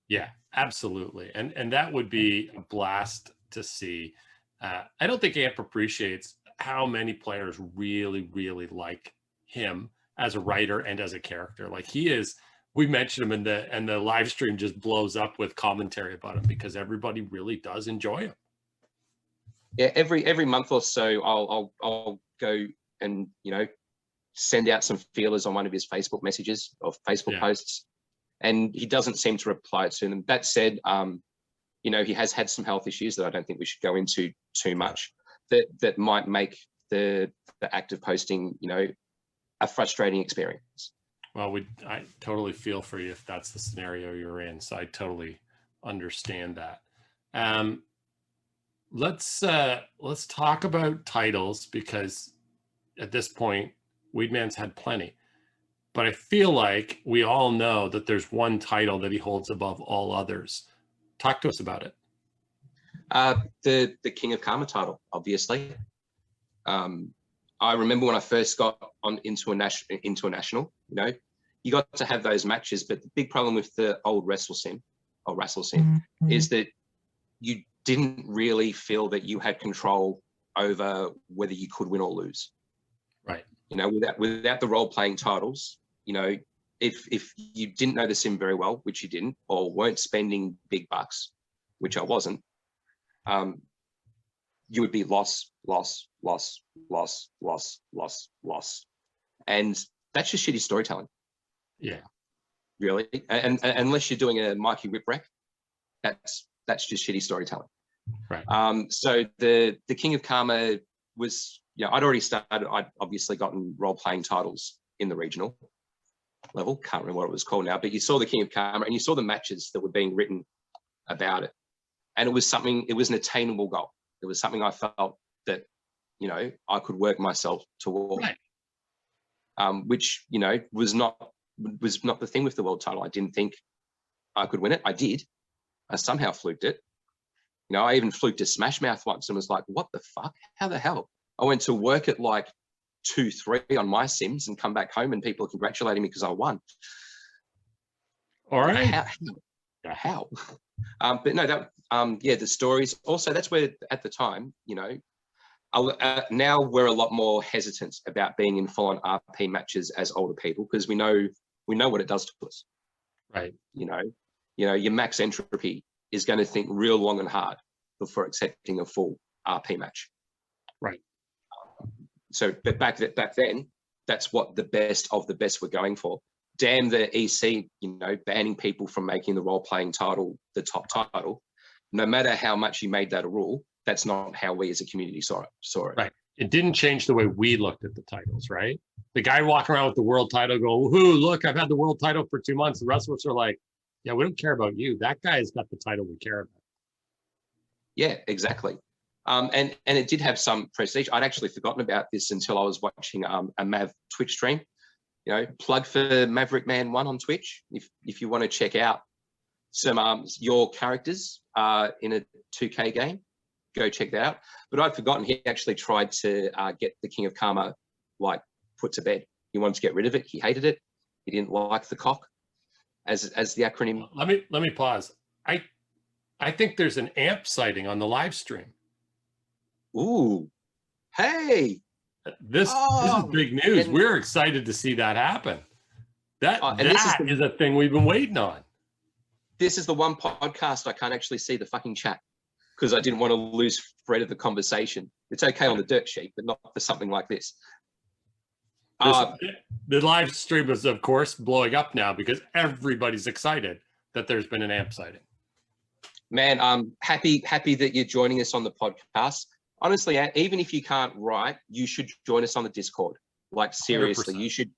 Yeah, absolutely. And that would be a blast to see. I don't think Amp appreciates how many players really, really like him as a writer and as a character. Like he is, we mentioned him and the live stream just blows up with commentary about him because everybody really does enjoy him. Yeah, every month or so I'll go and, you know, send out some feelers on one of his Facebook messages or Facebook posts, and he doesn't seem to reply to them. That said, you know, he has had some health issues that I don't think we should go into too much, that might make the act of posting, you know, a frustrating experience. Well, I totally feel for you if that's the scenario you're in. So I totally understand that. Let's talk about titles, because at this point, Weedman's had plenty. But I feel like we all know that there's one title that he holds above all others. Talk to us about it. The King of Karma title, obviously. I remember when I first got on into a national, you know, you got to have those matches, but the big problem with the old Wrestle Sim is that you didn't really feel that you had control over whether you could win or lose. Right. You know, without the role-playing titles, you know, if you didn't know the sim very well, which you didn't, or weren't spending big bucks, which I wasn't, you would be loss. And that's just shitty storytelling. Yeah. Really. And unless you're doing a Mikey Whipwreck, that's just shitty storytelling. Right. So the King of Karma was, you know, I'd already started, I'd obviously gotten role-playing titles in the regional level. Can't remember what it was called now, but you saw the King of Karma and you saw the matches that were being written about it. And it was an attainable goal. It was something I felt that, you know, I could work myself toward. Right. Which, you know, was not the thing with the world title. I didn't think I could win it. I did. I somehow fluked it. You know, I even fluked a Smash Mouth once and was like, what the fuck? How the hell? I went to work at like 2, 3 on my Sims and come back home and people are congratulating me because I won. All right. How? But no, that yeah, the stories. Also, that's where at the time, you know, now we're a lot more hesitant about being in full-on RP matches as older people because we know what it does to us. Right. You know, your max entropy is going to think real long and hard before accepting a full RP match. Right. So, but back then, that's what the best of the best were going for. Damn the EC, you know, banning people from making the role-playing title the top title. No matter how much you made that a rule, that's not how we as a community saw it. Right. It didn't change the way we looked at the titles, right? The guy walking around with the world title go, woohoo, look, I've had the world title for 2 months. The rest of us are like, yeah, we don't care about you. That guy's got the title we care about. Yeah, exactly. And it did have some prestige. I'd actually forgotten about this until I was watching a Mav Twitch stream. You know, plug for Maverick Man 1 on Twitch if you want to check out some your characters in a 2K game. Go check that out. But I'd forgotten he actually tried to get the King of Karma like put to bed. He wanted to get rid of it. He hated it. He didn't like the cock as the acronym. Let me pause. I think there's an AMP sighting on the live stream. Ooh, hey. This is big news. We're excited to see that happen. That is a thing we've been waiting on. This is the one podcast I can't actually see the fucking chat because I didn't want to lose thread of the conversation. It's okay on the dirt sheet, but not for something like this. The live stream is, of course, blowing up now because everybody's excited that there's been an AMP sighting. Man, I'm happy that you're joining us on the podcast. Honestly, even if you can't write, you should join us on the Discord. Like, seriously, 100%. You should.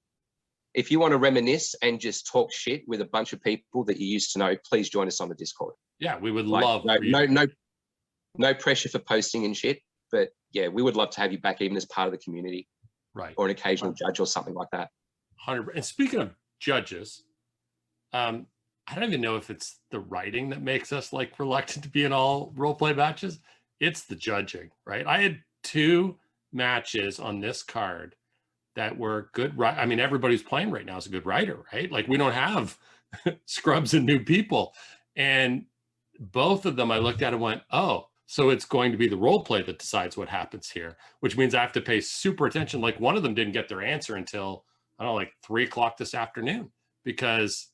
If you want to reminisce and just talk shit with a bunch of people that you used to know, please join us on the Discord. Yeah, we would love. No pressure for posting and shit, but yeah, we would love to have you back, even as part of the community, right? Or an occasional judge or something like that. 100%. And speaking of judges, I don't even know if it's the writing that makes us like reluctant to be in all role play matches. It's the judging, right? I had 2 matches on this card that were good. I mean, everybody who's playing right now is a good writer, right? Like, we don't have scrubs and new people. And both of them I looked at and went, oh, so it's going to be the role play that decides what happens here, which means I have to pay super attention. Like, one of them didn't get their answer until, I don't know, like 3 o'clock this afternoon because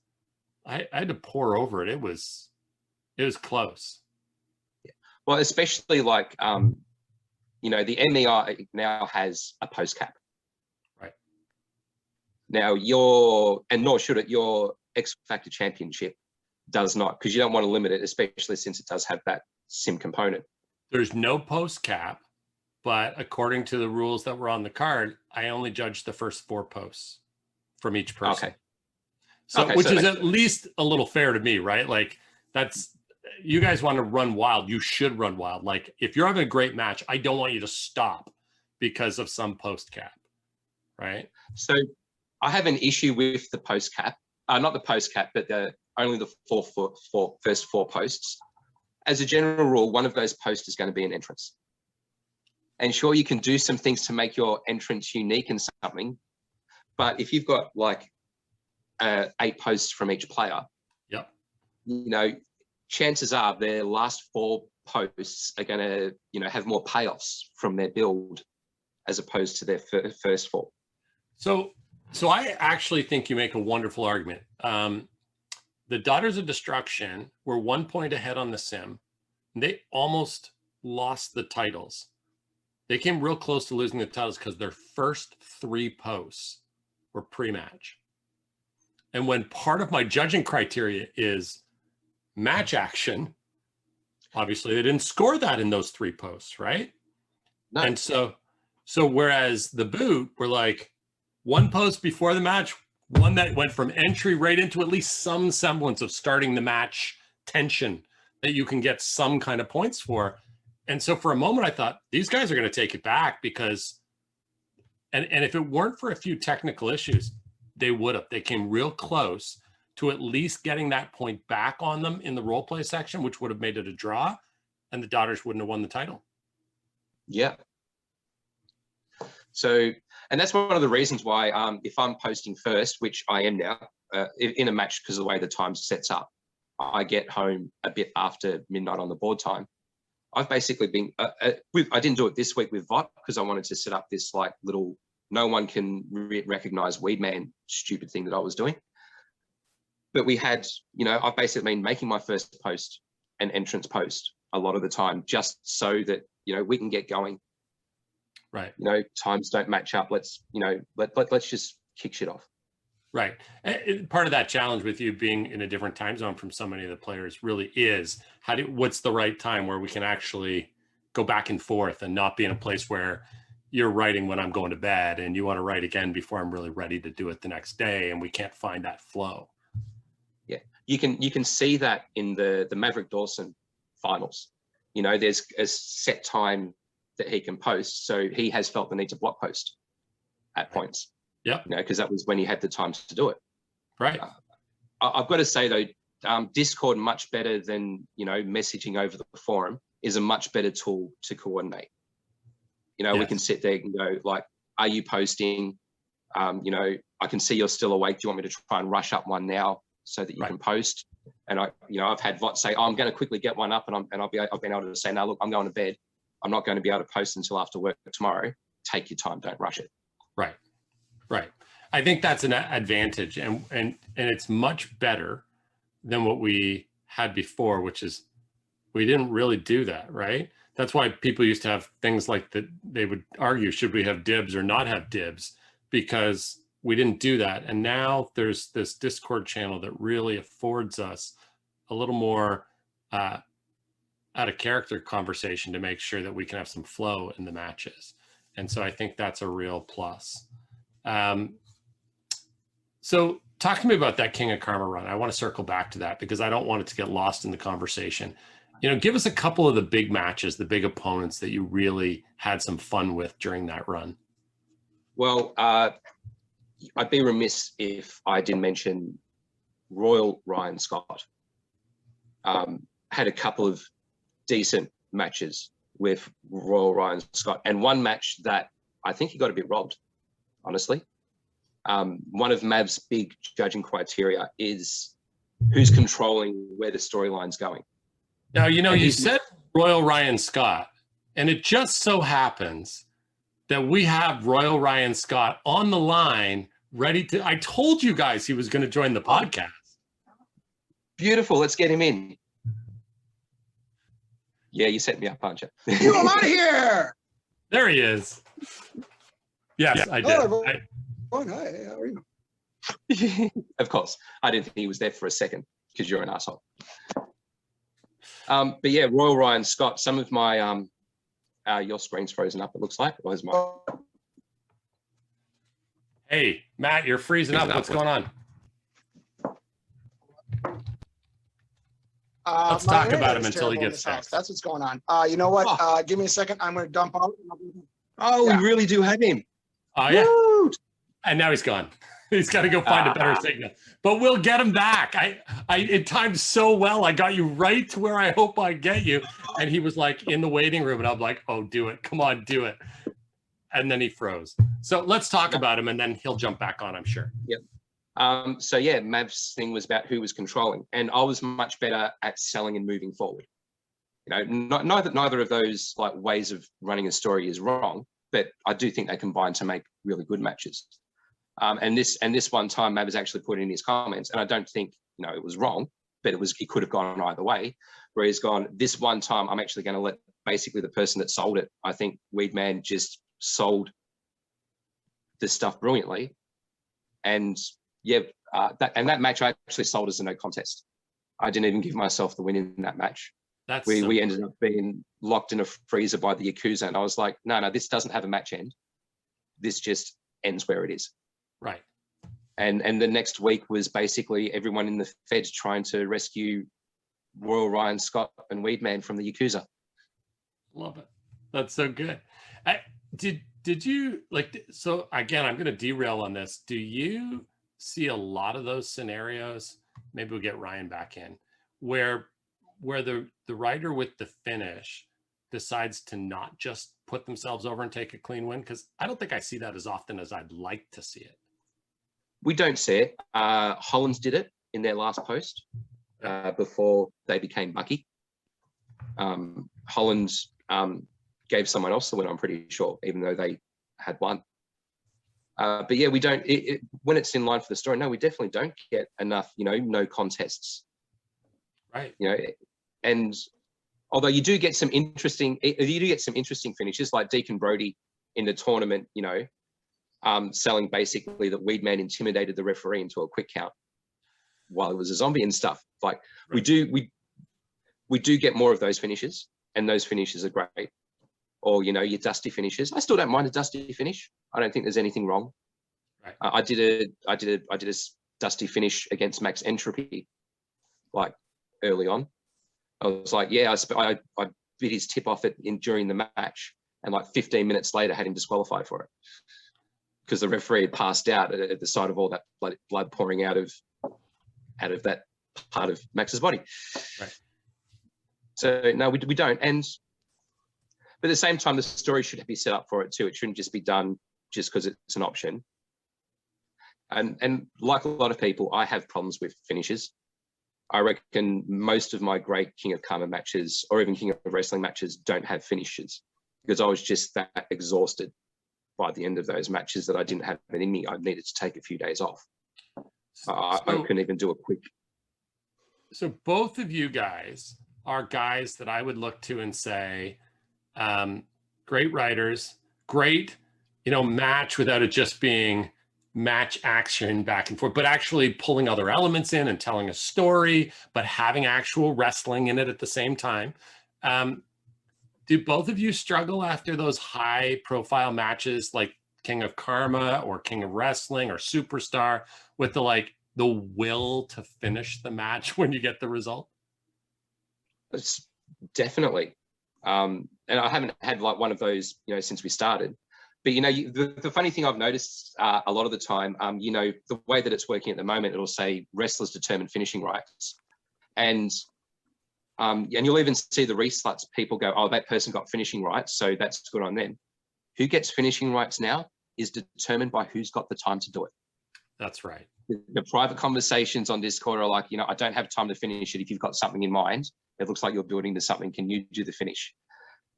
I had to pore over it. It was close. Well, especially like, you know, the MEI now has a post cap. Right. Now nor should it, your X Factor Championship does not, because you don't want to limit it, especially since it does have that sim component. There's no post cap, but according to the rules that were on the card, I only judged the first 4 posts from each person. Okay. So, which is at least a little fair to me, right? Like, that's, you guys want to run wild, you should run wild. Like, if you're having a great match, I don't want you to stop because of some post cap, right? So I have an issue with the post cap, not the post cap, but only the first 4 posts. As a general rule, one of those posts is going to be an entrance. And sure, you can do some things to make your entrance unique and something, but if you've got like 8 posts from each player, yep, you know, chances are their last 4 posts are going to, you know, have more payoffs from their build as opposed to their first 4. So I actually think you make a wonderful argument. The Daughters of Destruction were 1 point ahead on the sim. And they almost lost the titles. They came real close to losing the titles because their first 3 posts were pre-match. And when part of my judging criteria is match action, obviously they didn't score that in those 3 posts, right? No. And so whereas the boot were like 1 post before the match, one that went from entry right into at least some semblance of starting the match tension that you can get some kind of points for. And so for a moment I thought these guys are going to take it back because, and if it weren't for a few technical issues, they would have. They came real close to at least getting that point back on them in the role play section, which would have made it a draw, and the Daughters wouldn't have won the title. Yeah. So, And that's one of the reasons why if I'm posting first, which I am now, in a match because of the way the time sets up, I get home a bit after midnight on the board time. I've basically been, I didn't do it this week with VOT because I wanted to set up this like little, no one can recognize Weedman stupid thing that I was doing. But we had, you know, I've basically been making my first post an entrance post a lot of the time, just so that, you know, we can get going. Right. You know, times don't match up. Let's, you know, let's just kick shit off. Right. Part of that challenge with you being in a different time zone from so many of the players really is what's the right time where we can actually go back and forth and not be in a place where you're writing when I'm going to bed and you want to write again before I'm really ready to do it the next day, and we can't find that flow. Yeah, you can see that in the Maverick Dawson finals. You know, there's a set time that he can post, so he has felt the need to block post at points. Yeah, you know, because that was when he had the time to do it. Right. I've got to say though, Discord, much better than, you know, messaging over the forum, is a much better tool to coordinate. You know, yes. We can sit there and go like, are you posting? You know, I can see you're still awake. Do you want me to try and rush up one now so that you can post? And I've had VOT say, oh, I'm going to quickly get one up, and I've been able to say, no, look, I'm going to bed. I'm not going to be able to post until after work tomorrow. Take your time. Don't rush it. Right. Right. I think that's an advantage, and it's much better than what we had before, which is we didn't really do that, right? That's why people used to have things like that. They would argue, should we have dibs or not have dibs? Because we didn't do that. And now there's this Discord channel that really affords us a little more out of character conversation to make sure that we can have some flow in the matches. And so I think that's a real plus. So talk to me about that King of Karma run. I want to circle back to that because I don't want it to get lost in the conversation. You know, give us a couple of the big matches, the big opponents that you really had some fun with during that run. Well, I'd be remiss if I didn't mention Royal Ryan Scott. Had a couple of decent matches with Royal Ryan Scott, and one match that I think he got a bit robbed, honestly. One of Mav's big judging criteria is who's controlling where the storyline's going. Now, you know, you said Royal Ryan Scott, and it just so happens that we have Royal Ryan Scott on the line ready to, I told you guys he was going to join the podcast. Beautiful. Let's get him in. Yeah, you set me up, aren't you? You, I'm out of here. There he is. Yes, I did. Hello, everyone. Hi, how are you? Of course. I didn't think he was there for a second because you're an asshole. But yeah, Royal Ryan Scott, some of my, your screen's frozen up, it looks like. Or is my... Hey, Matt, you're freezing up. What's going on? Let's talk about him until he gets fixed. That's what's going on. You know what? Give me a second. I'm going to dump out. Oh, yeah. We really do have him. Oh, yeah. Woo! And now he's gone. He's got to go find a better signal. But we'll get him back. It timed so well. I got you right to where I hope I get you. And he was like in the waiting room, and I'm like, oh, do it. Come on, do it. And then he froze. So let's talk about him, and then he'll jump back on, I'm sure. Yep. So yeah, Mav's thing was about who was controlling, and I was much better at selling and moving forward. You know, neither of those like ways of running a story is wrong, but I do think they combine to make really good matches. And this one time, Mav has actually put in his comments, and I don't think, you know, it was wrong, but it could have gone either way. Where he's gone, this one time, I'm actually going to let basically the person that sold it. I think Weedman just sold the stuff brilliantly, and yeah, that match I actually sold as a no contest. I didn't even give myself the win in that match. We ended up being locked in a freezer by the Yakuza, and I was like, no, this doesn't have a match end. This just ends where it is. Right. And the next week was basically everyone in the feds trying to rescue Royal Ryan Scott and Weedman from the Yakuza. Love it. That's so good. Did you like, so again, I'm going to derail on this. Do you see a lot of those scenarios? Maybe we'll get Ryan back in where the writer with the finish decides to not just put themselves over and take a clean win? Because I don't think I see that as often as I'd like to see it. We don't see it. Hollands did it in their last post before they became Bucky. Hollands gave someone else the win, I'm pretty sure, even though they had won. But yeah, we don't, when it's in line for the story, no, we definitely don't get enough, no contests. Right. And although you do get some interesting finishes like Deacon Brody in the tournament, selling basically that Weedman intimidated the referee into a quick count while it was a zombie and stuff. Like right. we do get more of those finishes, and those finishes are great. Or, your dusty finishes. I still don't mind a dusty finish. I don't think there's anything wrong. Right. I did a dusty finish against Max Entropy, like early on. I was like, yeah, I bit his tip off it during the match, and like 15 minutes later had him disqualified for it because the referee had passed out at the sight of all that blood pouring out of that part of Max's body. Right. So no, we don't. But at the same time, the story should be set up for it too. It shouldn't just be done just because it's an option. And like a lot of people, I have problems with finishes. I reckon most of my great King of Karma matches, or even King of Wrestling matches, don't have finishes because I was just that exhausted by the end of those matches that I didn't have it in me. I needed to take a few days off. I couldn't even do a quick. So both of you guys are guys that I would look to and say, great writers, great, match without it just being match action back and forth, but actually pulling other elements in and telling a story, but having actual wrestling in it at the same time. Do both of you struggle after those high profile matches like King of Karma or King of Wrestling or Superstar with the will to finish the match when you get the result? It's definitely. And I haven't had like one of those, since we started. But, the funny thing I've noticed a lot of the time, the way that it's working at the moment, it'll say wrestlers determine finishing rights. And you'll even see the resluts. People go, oh, that person got finishing rights, so that's good on them. Who gets finishing rights now is determined by who's got the time to do it. That's right. The private conversations on Discord are like, I don't have time to finish it. If you've got something in mind, it looks like you're building to something. Can you do the finish?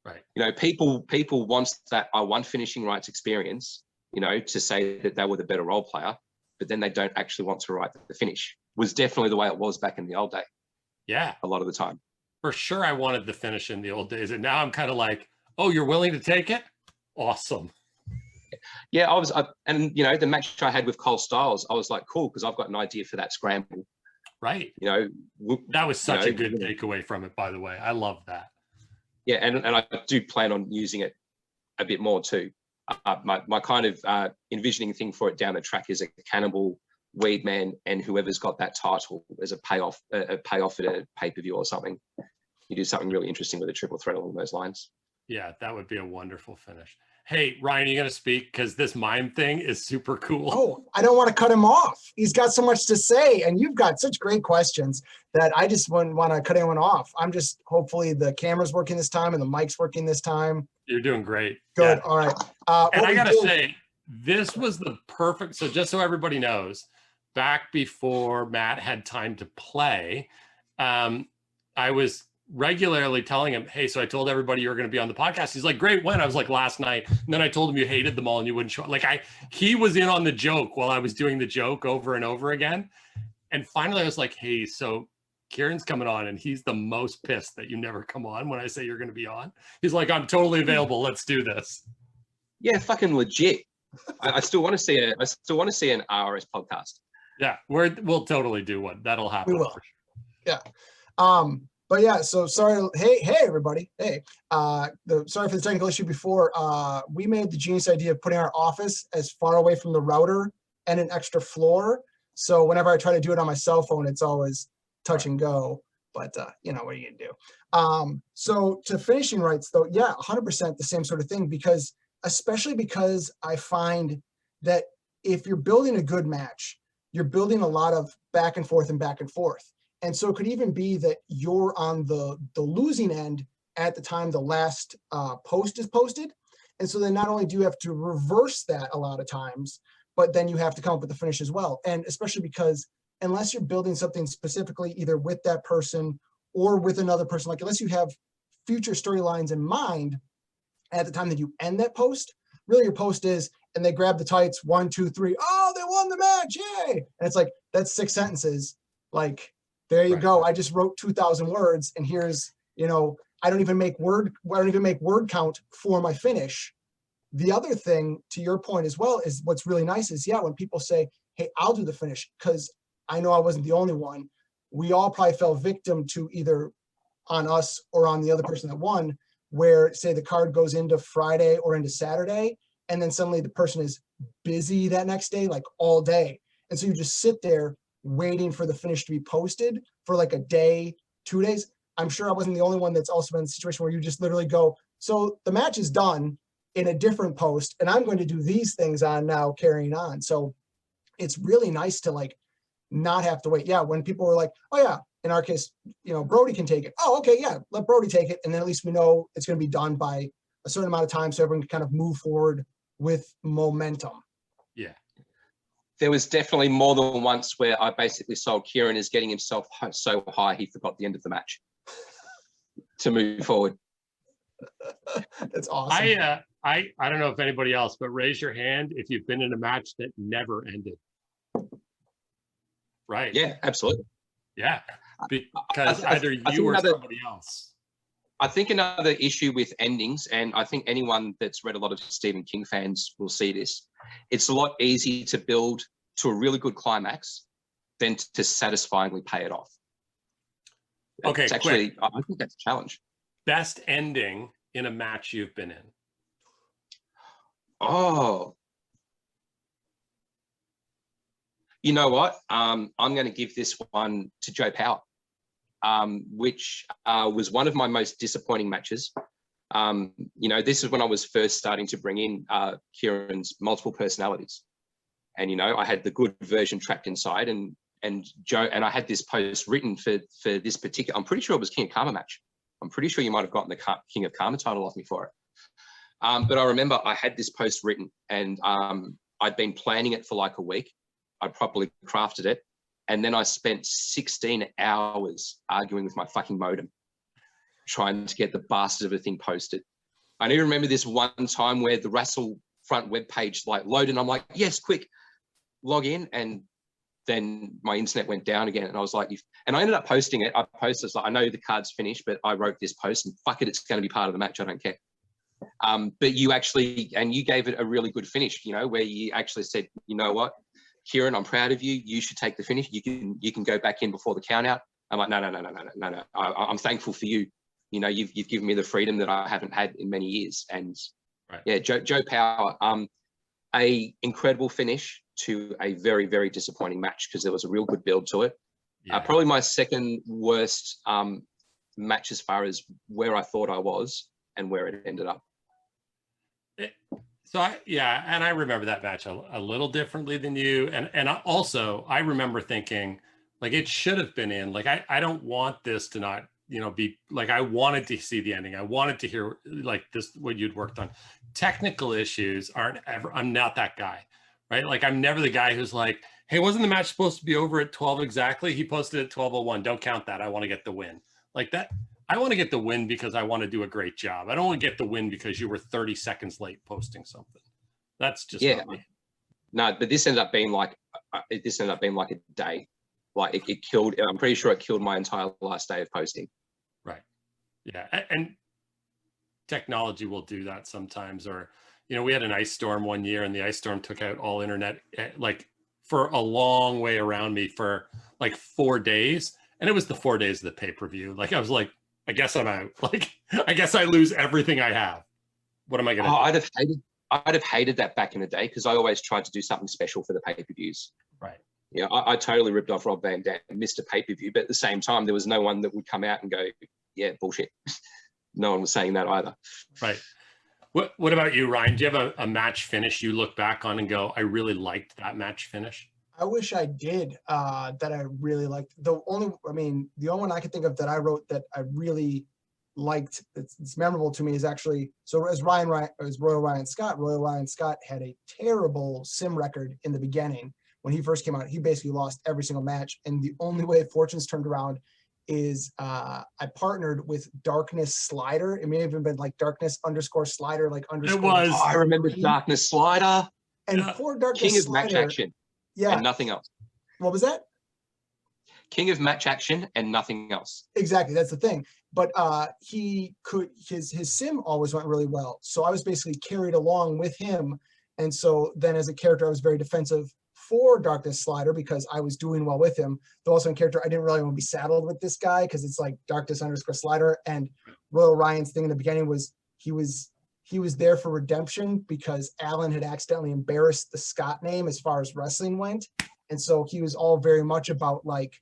Right. People want that I want finishing rights experience, to say that they were the better role player, but then they don't actually want to write the finish. Was definitely the way it was back in the old day. Yeah. A lot of the time. For sure. I wanted the finish in the old days. And now I'm kind of like, oh, you're willing to take it? Awesome. Yeah, the match I had with Cole Styles, I was like, cool, because I've got an idea for that scramble. Right. That was such a good takeaway from it, by the way. I love that. Yeah, and I do plan on using it a bit more too. My kind of envisioning thing for it down the track is a Cannibal, Weedman, and whoever's got that title as a payoff at a pay-per-view or something. You do something really interesting with a triple threat along those lines. Yeah, that would be a wonderful finish. Hey, Ryan, you going to speak? Because this mime thing is super cool. Oh, I don't want to cut him off. He's got so much to say, and you've got such great questions that I just wouldn't want to cut anyone off. I'm just, hopefully the camera's working this time and the mic's working this time. You're doing great. Good, yeah. All right. And I got to say, this was the perfect, so just so everybody knows, back before Matt had time to play, I was regularly telling him, hey, so I told everybody you were going to be on the podcast. He's like, great, when? I was like, last night. And then I told him you hated them all and you wouldn't show up. He was in on the joke while I was doing the joke over and over again. And finally I was like, hey, so Kieran's coming on and he's the most pissed that you never come on when I say you're going to be on. He's like, I'm totally available. Let's do this. Yeah, fucking legit. I still want to see an RS podcast. Yeah, we'll totally do one. That'll happen. We will. For sure. Yeah. But yeah, so sorry. Hey, everybody. Hey, sorry for the technical issue before. We made the genius idea of putting our office as far away from the router and an extra floor. So whenever I try to do it on my cell phone, it's always touch and go. But what are you gonna do? So to finishing rights though, yeah, 100% the same sort of thing, especially because I find that if you're building a good match, you're building a lot of back and forth and back and forth. And so it could even be that you're on the losing end at the time the last post is posted. And so then not only do you have to reverse that a lot of times, but then you have to come up with the finish as well. And especially because unless you're building something specifically either with that person or with another person, like unless you have future storylines in mind at the time that you end that post, really your post is, and they grab the tights, 1, 2, 3, oh, they won the match, yay! And it's like, that's 6 sentences. Like, there you go. I just wrote 2,000 words, and here's, you know, I don't even make word count for my finish. The other thing, to your point as well, is what's really nice is, yeah, when people say, hey, I'll do the finish, because I know I wasn't the only one. We all probably fell victim to either on us or on the other person that won, where say the card goes into Friday or into Saturday, and then suddenly the person is busy that next day, like all day. And so you just sit there waiting for the finish to be posted for like a day, 2 days. I'm sure I wasn't the only one that's also been in a situation where you just literally go, so the match is done in a different post, and I'm going to do these things on now carrying on. So it's really nice to like not have to wait. Yeah, when people were like, oh yeah, in our case, you know, Brody can take it. Oh, okay, yeah, let Brody take it. And then at least we know it's going to be done by a certain amount of time so everyone can kind of move forward with momentum. Yeah. There was definitely more than once where I basically sold Kieran as getting himself so high he forgot the end of the match to move forward. That's awesome. I don't know if anybody else, but raise your hand if you've been in a match that never ended. Right. Yeah, absolutely. Yeah, because either you or somebody else. I think another issue with endings, and I think anyone that's read a lot of Stephen King fans will see this, it's a lot easier to build to a really good climax than to satisfyingly pay it off. Okay, it's actually, I think that's a challenge. Best ending in a match you've been in? Oh. You know what? I'm going to give this one to Joe Power, which was one of my most disappointing matches. You know, this is when I was first starting to bring in Kieran's multiple personalities. And, you know, I had the good version trapped inside, and Joe, and I had this post written for this particular, I'm pretty sure it was King of Karma match. I'm pretty sure you might have gotten the King of Karma title off me for it. But I remember I had this post written, and I'd been planning it for like a week. I properly crafted it. And then I spent 16 hours arguing with my fucking modem, trying to get the bastard of a thing posted. I even remember this one time where the Wrestle front webpage like loaded, and I'm like, yes, quick, log in. And then my internet went down again. And I was like, and I ended up posting it. I posted, like, I know the card's finished, but I wrote this post, and fuck it, it's going to be part of the match. I don't care. But you actually, and you gave it a really good finish, you know, where you actually said, you know what, Kieran, I'm proud of you. You should take the finish. You can go back in before the count out. I'm like, no. I'm thankful for you. You know, you've given me the freedom that I haven't had in many years. And right. Yeah, Joe Power, a incredible finish to a very, very disappointing match, because there was a real good build to it. Yeah. Probably my second worst match as far as where I thought I was and where it ended up. So I remember that match a little differently than you. And I remember thinking, like, it should have been in. Like, I don't want this to not, you know, be like, I wanted to see the ending. I wanted to hear like this, what you'd worked on. Technical issues aren't ever, I'm not that guy, right? Like, I'm never the guy who's like, hey, wasn't the match supposed to be over at 12 exactly? He posted at 12:01. Don't count that. I want to get the win. Like that. I want to get the win because I want to do a great job. I don't want to get the win because you were 30 seconds late posting something. That's just not me. No, but this ended up being like a day. Like it killed. I'm pretty sure it killed my entire last day of posting. Right. Yeah, and technology will do that sometimes. Or, you know, we had an ice storm one year, and the ice storm took out all internet like for a long way around me for like 4 days, and it was the 4 days of the pay-per-view. Like I was like, I guess I'm out. Like, I guess I lose everything I have. What am I going to do? I'd have hated that back in the day, because I always tried to do something special for the pay-per-views. Right. Yeah, I totally ripped off Rob Van Dam and missed a pay-per-view, but at the same time, there was no one that would come out and go, yeah, bullshit. No one was saying that either. Right. What about you, Ryan? Do you have a match finish you look back on and go, I really liked that match finish? I wish I did, that I really liked. The only one I could think of that I wrote that I really liked, it's memorable to me, is actually, so as Royal Ryan Scott had a terrible sim record in the beginning. When he first came out, he basically lost every single match. And the only way fortunes turned around is I partnered with Darkness Slider. It may have even been like Darkness_Slider, like underscore. It was. Oh, I remember Darkness Slider. And poor Darkness King of Slider, match action. Yeah. And nothing else. What was that? King of match action and nothing else. Exactly, that's the thing. But his sim always went really well. So I was basically carried along with him. And so then as a character, I was very defensive for Darkness Slider because I was doing well with him. Though also in character, I didn't really want to be saddled with this guy because it's like Darkness_Slider. And Royal Ryan's thing in the beginning was he was there for redemption because Alan had accidentally embarrassed the Scott name as far as wrestling went. And so he was all very much about like,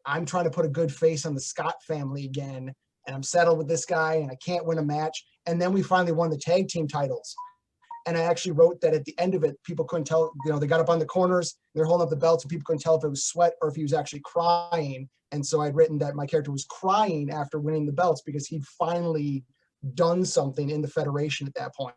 I'm trying to put a good face on the Scott family again, and I'm settled with this guy and I can't win a match. And then we finally won the tag team titles. And I actually wrote that at the end of it, people couldn't tell, they got up on the corners, they're holding up the belts, and people couldn't tell if it was sweat or if he was actually crying. And so I'd written that my character was crying after winning the belts because he'd finally done something in the Federation at that point.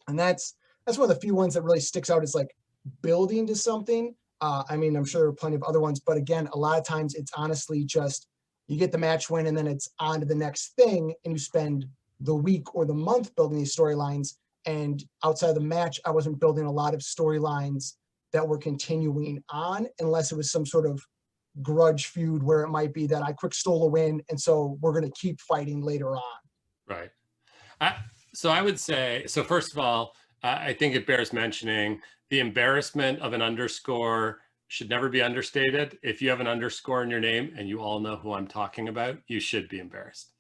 And that's one of the few ones that really sticks out, is like building to something. I mean, I'm sure there are plenty of other ones, but again, a lot of times it's honestly just you get the match win and then it's on to the next thing, and you spend the week or the month building these storylines. And outside of the match, I wasn't building a lot of storylines that were continuing on unless it was some sort of grudge feud where it might be that I quick stole a win, and so we're going to keep fighting later on. Right. So I would say, so first of all, I think it bears mentioning the embarrassment of an underscore should never be understated. If you have an underscore in your name, and you all know who I'm talking about, you should be embarrassed.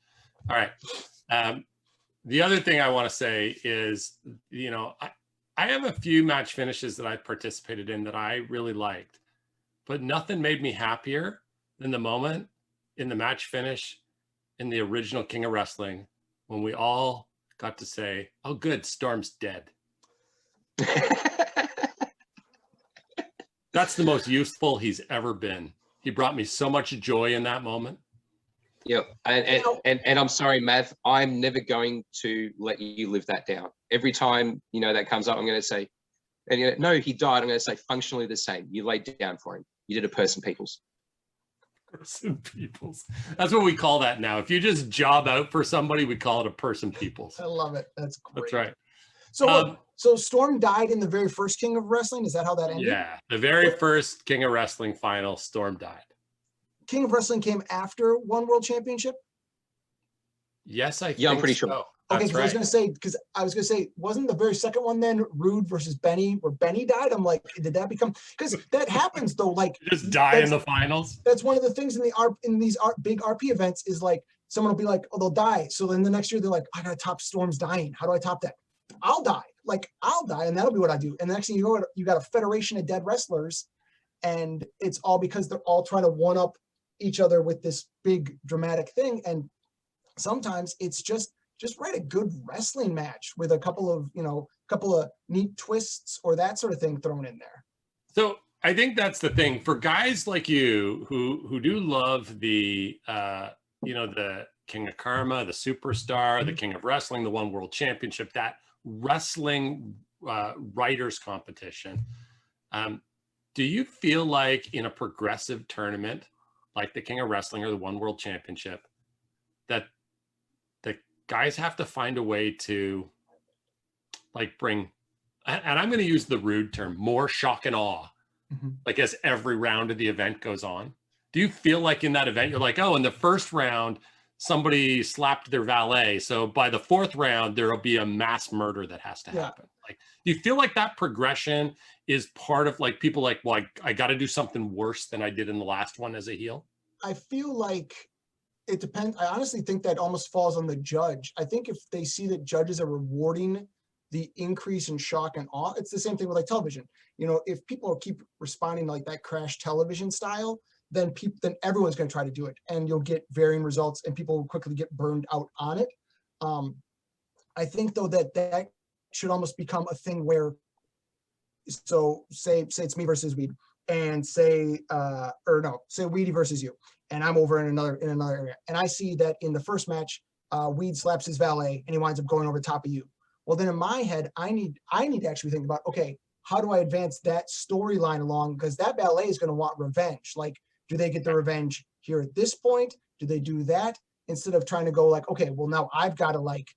All right. The other thing I want to say is, I have a few match finishes that I participated in that I really liked, but nothing made me happier than the moment in the match finish in the original King of Wrestling when we all got to say, oh, good, Storm's dead. That's the most useful he's ever been. He brought me so much joy in that moment. Yeah, and I'm sorry, Mav, I'm never going to let you live that down. Every time, that comes up, I'm going to say, no, he died. I'm going to say functionally the same. You laid down for him. You did a person peoples. Person peoples. That's what we call that now. If you just job out for somebody, we call it a person peoples. I love it. That's great. That's right. So Storm died in the very first King of Wrestling. Is that how that ended? Yeah, the very first King of Wrestling final, Storm died. King of Wrestling came after one World Championship? Yes, I think I'm pretty so. sure. Okay, That's right. I was gonna say, wasn't the very second one then Rude versus Benny, where Benny died? I'm like, did that become, because that happens though, like You just die in the finals. That's one of the things in these big RP events is like someone will be like, oh, they'll die. So then the next year they're like, I gotta top Storm's dying. How do I top that? I'll die. And that'll be what I do. And the next thing you know, you got a federation of dead wrestlers, and it's all because they're all trying to one up each other with this big dramatic thing. And sometimes it's just write a good wrestling match with a couple of neat twists or that sort of thing thrown in there. So I think that's the thing for guys like you who do love the the King of Karma, the Superstar, the King of Wrestling, the One World Championship, that wrestling writers competition. Do you feel like in a progressive tournament like the King of Wrestling or the One World Championship that the guys have to find a way to bring, and I'm going to use the rude term, more shock and awe, as every round of the event goes on? Do you feel like in that event, you're like, oh, in the first round, somebody slapped their valet, so by the fourth round, there'll be a mass murder that has to happen? Do you feel like that progression is part of people well, I got to do something worse than I did in the last one as a heel? I feel like it depends. I honestly think that almost falls on the judge. I think if they see that judges are rewarding the increase in shock and awe, it's the same thing with television. If people keep responding like that crash television style, then everyone's going to try to do it, and you'll get varying results, and people will quickly get burned out on it. I think though that should almost become a thing where, so say it's me versus Weed, and say Weedy versus you, and I'm over in another area, and I see that in the first match, Weed slaps his valet and he winds up going over top of you. Well, then in my head, I need to actually think about, okay, how do I advance that storyline along? Because that valet is going to want revenge. Like, do they get the revenge here at this point? Do they do that? Instead of trying to go like, okay, well, now I've got to like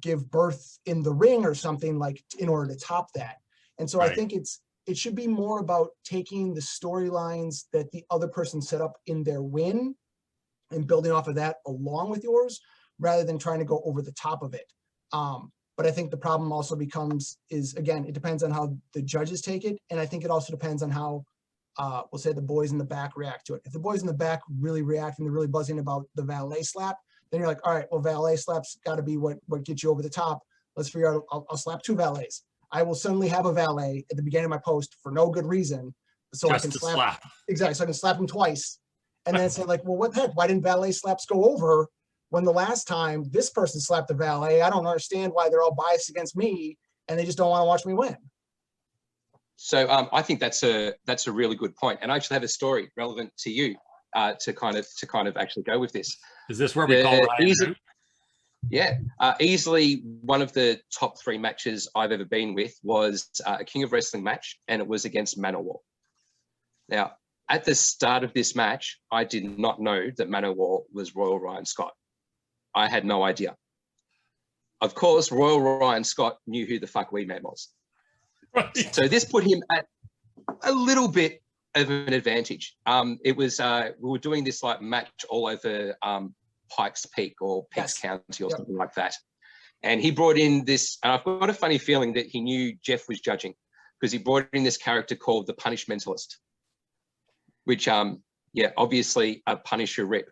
give birth in the ring or something like in order to top that. And so Right. I think it should be more about taking the storylines that the other person set up in their win and building off of that along with yours, rather than trying to go over the top of it. But I think the problem also is again, it depends on how the judges take it. And I think it also depends on how, we'll say the boys in the back react to it. If the boys in the back really react and they're really buzzing about the valet slap, then you're like, all right, well, valet slaps got to be what gets you over the top. Let's figure out, I'll slap 2 valets. I will suddenly have a valet at the beginning of my post for no good reason. So Just I can to slap. Exactly. So I can slap him twice. And then say like, well, what the heck? Why didn't valet slaps go over when the last time this person slapped the valet? I don't understand why they're all biased against me and they just don't want to watch me win. So I think that's a really good point. And I actually have a story relevant to you to kind of actually go with this. Is this where we call Ryan? Yeah, easily one of the top 3 matches I've ever been with was a King of Wrestling match, and it was against Manowar. Now, at the start of this match, I did not know that Manowar was Royal Ryan Scott. I had no idea. Of course, Royal Ryan Scott knew who the fuck Weedman was. Right. So this put him at a little bit of an advantage. It was we were doing this like match all over Pikes Peak or Peaks County or something like that. And he brought in this, and I've got a funny feeling that he knew Jeff was judging, because he brought in this character called the Punishmentalist, which, obviously a Punisher rip.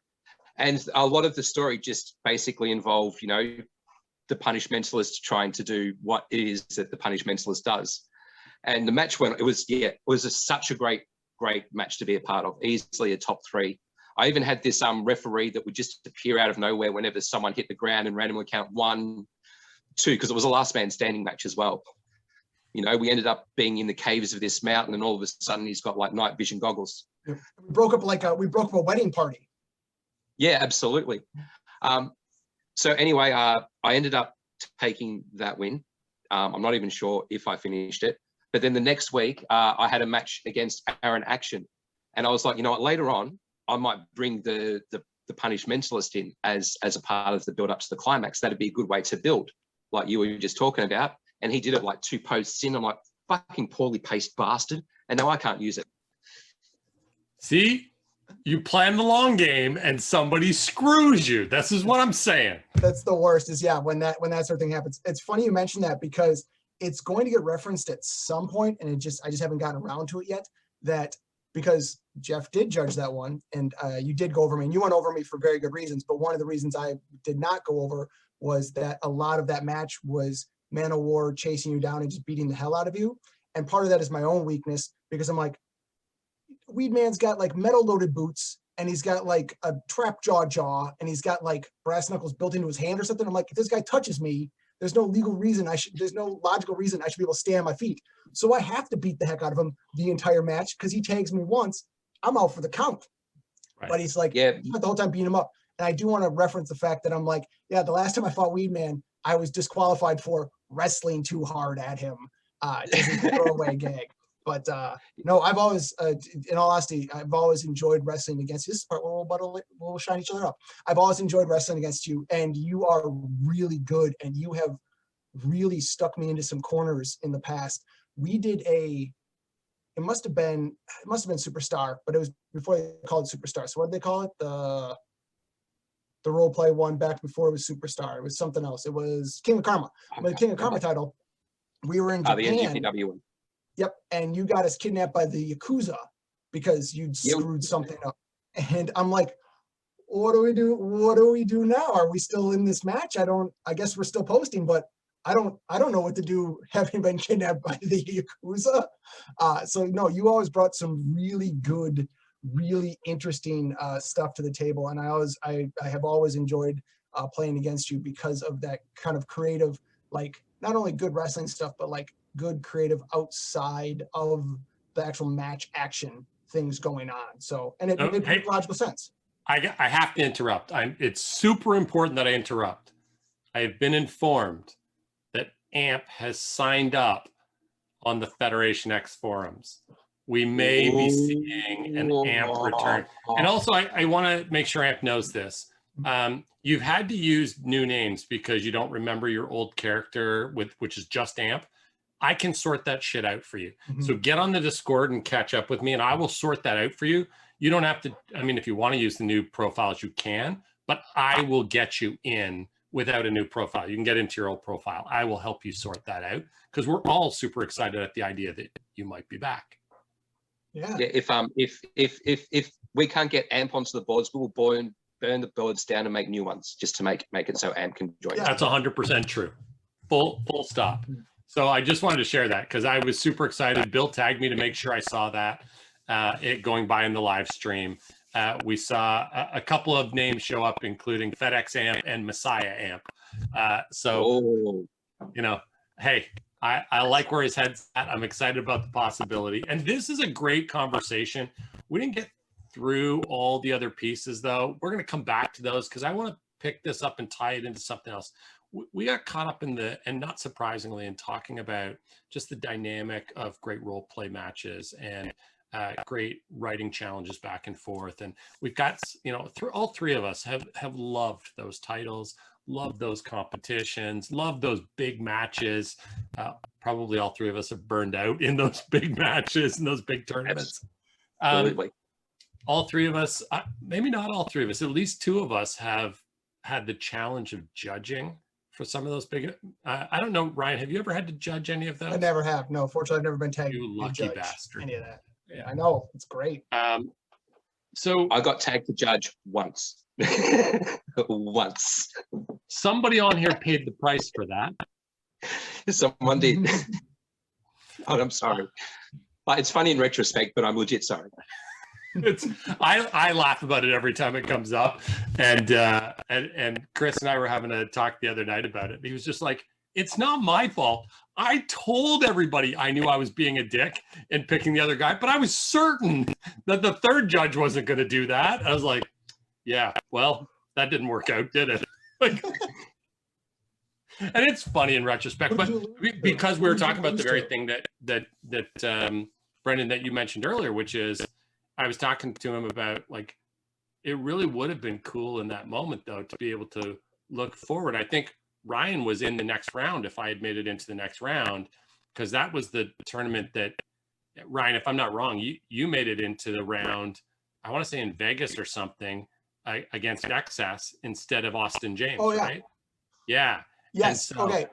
And a lot of the story just basically involved, the Punishmentalist trying to do what it is that the Punishmentalist does. And the match went, it was such a great match to be a part of, easily a top 3. I even had this referee that would just appear out of nowhere whenever someone hit the ground and randomly count 1, 2, because it was a last man standing match as well. We ended up being in the caves of this mountain, and all of a sudden he's got like night vision goggles. We broke up a wedding party. Yeah, absolutely. So anyway, I ended up taking that win. I'm not even sure if I finished it. But then the next week, I had a match against Aaron Action. And I was like, you know what, later on, I might bring the Punishmentalist in as a part of the build up to the climax. That'd be a good way to build, like you were just talking about. And he did it like 2 posts in. I'm like, fucking poorly paced bastard. And now I can't use it. See, you plan the long game and somebody screws you. This is what I'm saying. That's the worst is when that sort of thing happens. It's funny you mentioned that, because it's going to get referenced at some point, and I just haven't gotten around to it yet. That because Jeff did judge that one, and you did go over me, and you went over me for very good reasons. But one of the reasons I did not go over was that a lot of that match was Manowar chasing you down and just beating the hell out of you. And part of that is my own weakness, because I'm like, Weedman's got like metal loaded boots, and he's got like a trap jaw, and he's got like brass knuckles built into his hand or something. I'm like, if this guy touches me, there's no logical reason I should be able to stay on my feet. So I have to beat the heck out of him the entire match, because he tags me once, I'm out for the count. Right. But he's like, the whole time beating him up. And I do want to reference the fact that I'm like, the last time I fought Weedman, I was disqualified for wrestling too hard at him. Just a throwaway gag. But no, I've always, in all honesty, I've always enjoyed wrestling against you. This is part where we'll shine each other up. I've always enjoyed wrestling against you, and you are really good, and you have really stuck me into some corners in the past. We did it must have been Superstar, but it was before they called it Superstar. So what did they call it? The role play one back before it was Superstar. It was something else. It was King of Karma. But the King of Karma title, we were in Japan. The NGPW one. Yep, and you got us kidnapped by the Yakuza because you'd screwed something up. And I'm like, what do we do? What do we do now? Are we still in this match? I guess we're still posting, but I don't know what to do having been kidnapped by the Yakuza. So no, you always brought some really good, really interesting stuff to the table. And I have always enjoyed playing against you because of that kind of creative, like not only good wrestling stuff, but like good creative outside of the actual match action things going on. So, and it makes logical sense. I have to interrupt. It's super important that I interrupt. I have been informed that AMP has signed up on the Federation X forums. We may be seeing an AMP return. And also, I want to make sure AMP knows this. You've had to use new names because you don't remember your old character, which is just AMP. I can sort that shit out for you. So get on the Discord and catch up with me, and I will sort that out for you. You don't have to, I mean, if you want to use the new profiles, you can, but I will get you in without a new profile. You can get into your old profile. I will help you sort that out because we're all super excited at the idea that you might be back. Yeah. If we can't get AMP onto the boards, we will burn the boards down and make new ones just to make it so AMP can join. Yeah. That's 100% true. Full stop. So I just wanted to share that because I was super excited. Bill tagged me to make sure I saw that it going by in the live stream. We saw a couple of names show up, including FedEx AMP and Messiah AMP. You know, hey, I like where his head's at. I'm excited about the possibility. And this is a great conversation. We didn't get through all the other pieces, though. We're going to come back to those because I want to pick this up and tie it into something else. We got caught up in and not surprisingly, in talking about just the dynamic of great role play matches and great writing challenges back and forth. And we've got, you know, all three of us have loved those titles, loved those competitions, loved those big matches. Probably all three of us have burned out in those big matches and those big tournaments. Absolutely. All three of us, maybe not all three of us, at least two of us have had the challenge of judging for some of those big, I don't know, Ryan, have you ever had to judge any of those? I never have. No, fortunately, I've never been tagged. You lucky bastard. Any of that. Yeah. I know. It's great. So I got tagged to judge once. Once. Somebody on here paid the price for that. Someone did. Oh, I'm sorry. But it's funny in retrospect, but I'm legit sorry. I laugh about it every time it comes up, and Chris and I were having a talk the other night about it. He was just like, "It's not my fault. I told everybody I knew I was being a dick and picking the other guy, but I was certain that the third judge wasn't going to do that." I was like, "Yeah, well, that didn't work out, did it?" Like, and it's funny in retrospect, but because we were talking about the very thing that Brendan, that you mentioned earlier, which is, I was talking to him about, like, it really would have been cool in that moment, though, to be able to look forward. I think Ryan was in the next round if I had made it into the next round, because that was the tournament that, Ryan, if I'm not wrong, you made it into the round, I want to say in Vegas or something, against XS instead of Austin James, right? Yeah. Yes. So, okay.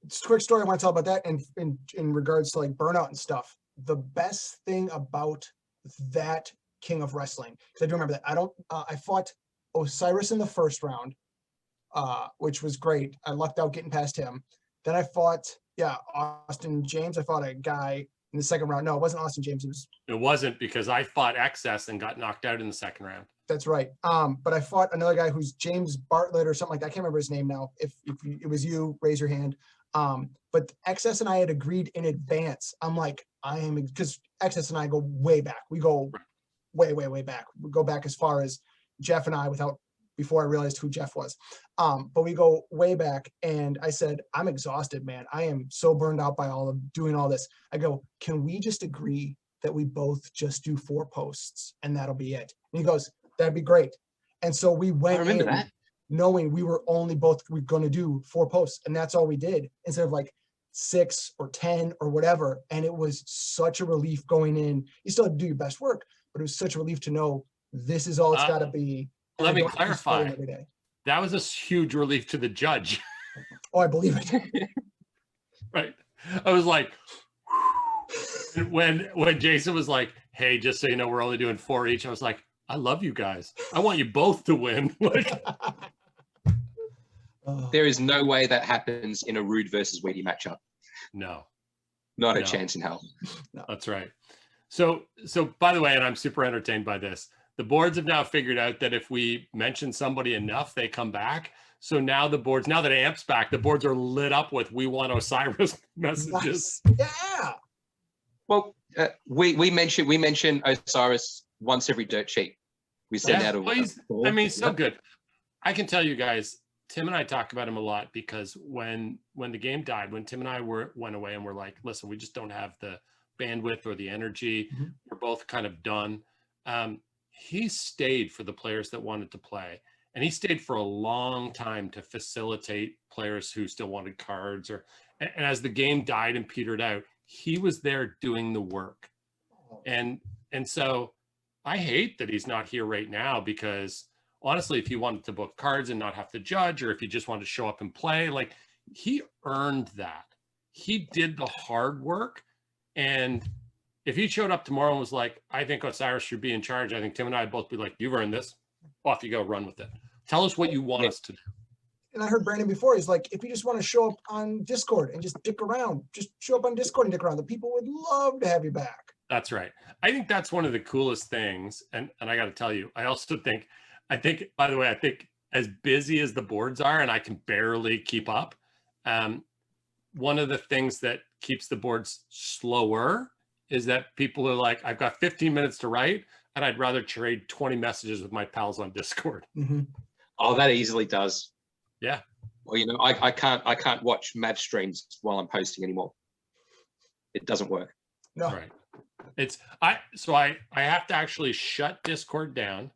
Just a quick story I want to tell about that, and in regards to like burnout and stuff. The best thing about that King of Wrestling, because I do remember that, I fought Osiris in the first round, which was great. I lucked out getting past him. Then I fought, Austin James. I fought a guy in the second round. No, it wasn't Austin James. it wasn't, because I fought XS and got knocked out in the second round. That's right. But I fought another guy who's James Bartlett or something like that. I can't remember his name now. If it was you, raise your hand. But XS and I had agreed in advance. I'm like, because XS and I go way back. We go way, way, way back. We go back as far as Jeff and I before I realized who Jeff was. But we go way back, and I said, I'm exhausted, man. I am so burned out by all of doing all this. I go, can we just agree that we both just do 4 posts and that'll be it? And he goes, that'd be great. And so we went in that, knowing we were only we're going to do 4 posts, and that's all we did, instead of like 6 or 10 or whatever. And it was such a relief going in. You still have to do your best work, but it was such a relief to know this is all it's got to be. Let me clarify. That was a huge relief to the judge. Oh, I believe it. Right. I was like, when Jason was like, "Hey, just so you know, we're only doing 4 each," I was like, I love you guys. I want you both to win. Like, there is no way that happens in a Rude versus Weedy matchup. No. Not a chance in hell. No. That's right. So by the way, and I'm super entertained by this, the boards have now figured out that if we mention somebody enough, they come back. So now now that AMP's back, the boards are lit up with "We want Osiris" messages. Nice. Yeah. Well, we mentioned Osiris once every dirt sheet. We send out a. I mean, so good. I can tell you guys, Tim and I talk about him a lot because when the game died, when Tim and I went away and we're like, listen, we just don't have the bandwidth or the energy. We're both kind of done. He stayed for the players that wanted to play. And he stayed for a long time to facilitate players who still wanted cards. And as the game died and petered out, he was there doing the work. And so I hate that he's not here right now, because honestly, if he wanted to book cards and not have to judge, or if he just wanted to show up and play, like, he earned that. He did the hard work. And if he showed up tomorrow and was like, I think Osiris should be in charge, I think Tim and I would both be like, you've earned this. Off you go, run with it. Tell us what you want us to do. And I heard Brandon before, he's like, if you just want to show up on Discord and just dick around, just show up on Discord and dick around. The people would love to have you back. That's right. I think that's one of the coolest things. And I got to tell you, I think, by the way, I think as busy as the boards are, and I can barely keep up, one of the things that keeps the boards slower is that people are like, I've got 15 minutes to write, and I'd rather trade 20 messages with my pals on Discord. Oh, that easily does. Yeah. Well, you know, I can't watch match streams while I'm posting anymore. It doesn't work. No. Right. I have to actually shut Discord down.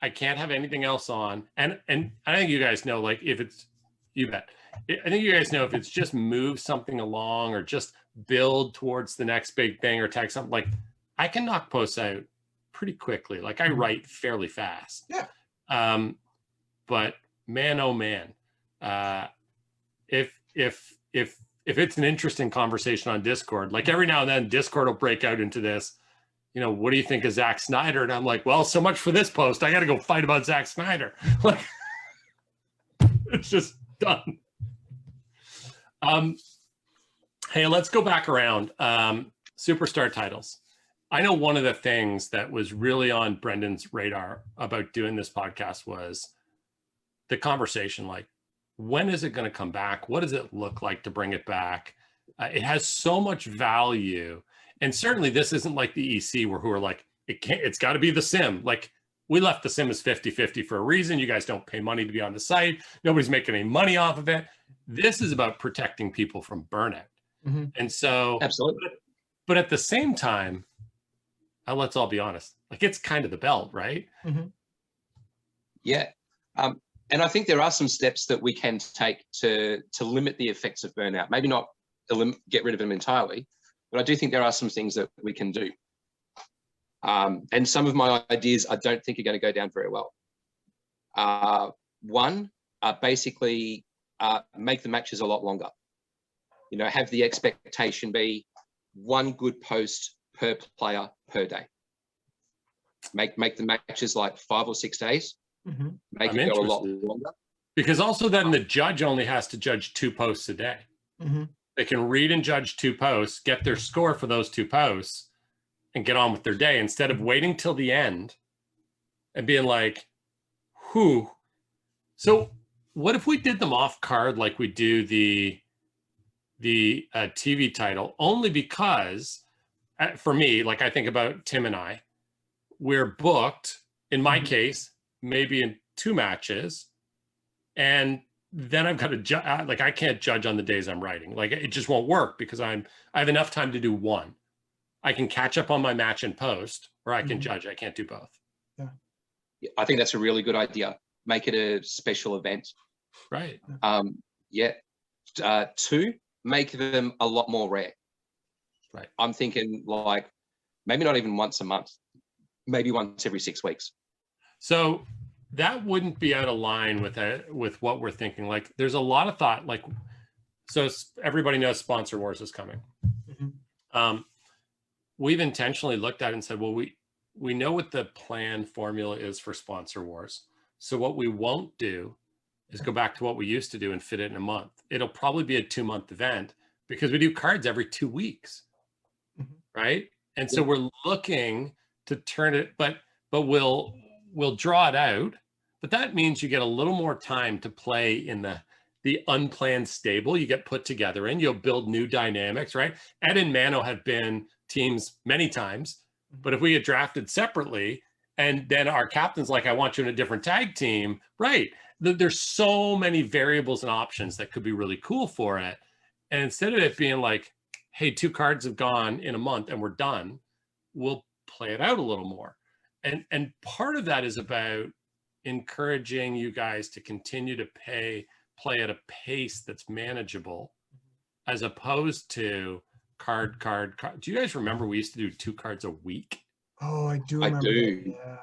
I can't have anything else on. And I think you guys know, like, if it's, you bet. I think you guys know if it's just move something along or just build towards the next big thing or tag something, like, I can knock posts out pretty quickly. Like, I write fairly fast. Yeah. But man, oh man, if it's an interesting conversation on Discord, like every now and then Discord will break out into this, you know, what do you think of Zack Snyder? And I'm like, well, so much for this post. I got to go fight about Zack Snyder. Like, it's just done. Hey, let's go back around. Superstar titles. I know one of the things that was really on Brendan's radar about doing this podcast was the conversation, like, when is it going to come back? What does it look like to bring it back? It has so much value. And certainly this isn't like the EC who are like, it's got to be the sim. Like, we left the sim as 50-50 for a reason. You guys don't pay money to be on the site. Nobody's making any money off of it. This is about protecting people from burnout. And so, absolutely. But at the same time, let's all be honest, like, it's kind of the belt, right? Yeah. And I think there are some steps that we can take to limit the effects of burnout. Maybe not get rid of them entirely, but I do think there are some things that we can do. And some of my ideas I don't think are going to go down very well. One, basically make the matches a lot longer. You know, have the expectation be one good post per player per day. Make the matches like 5 or 6 days. Make it go a lot longer. Because also then the judge only has to judge 2 posts a day. They can read and judge 2 posts, get their score for those 2 posts, and get on with their day instead of waiting till the end and being like, whew. So what if we did them off card like we do the TV title? Only because, for me, like, I think about Tim and I, we're booked, in my case, maybe in 2 matches, and then I've got to judge. Like, I can't judge on the days I'm writing. Like, it just won't work because I have enough time to do 1. I can catch up on my match and post, or I can judge. I can't do both. Yeah, I think that's a really good idea. Make it a special event. Right. 2, make them a lot more rare. Right. I'm thinking, like, maybe not even once a month, maybe once every 6 weeks. So that wouldn't be out of line with what we're thinking. Like, there's a lot of thought, like, so everybody knows Sponsor Wars is coming. We've intentionally looked at it and said, well, we know what the plan formula is for Sponsor Wars. So what we won't do is go back to what we used to do and fit it in a month. It'll probably be a 2-month event because we do cards every 2 weeks, right? And so we're looking to turn it, but we'll draw it out. But that means you get a little more time to play in the unplanned stable you get put together in. You'll build new dynamics, right? Ed and Mano have been teams many times. But if we get drafted separately, and then our captain's like, I want you in a different tag team, right? There's so many variables and options that could be really cool for it. And instead of it being like, hey, 2 cards have gone in a month and we're done, we'll play it out a little more. And part of that is about encouraging you guys to continue to play at a pace that's manageable, as opposed to card. Do you guys remember we used to do 2 cards a week? Oh, I do I remember. do. That, yeah.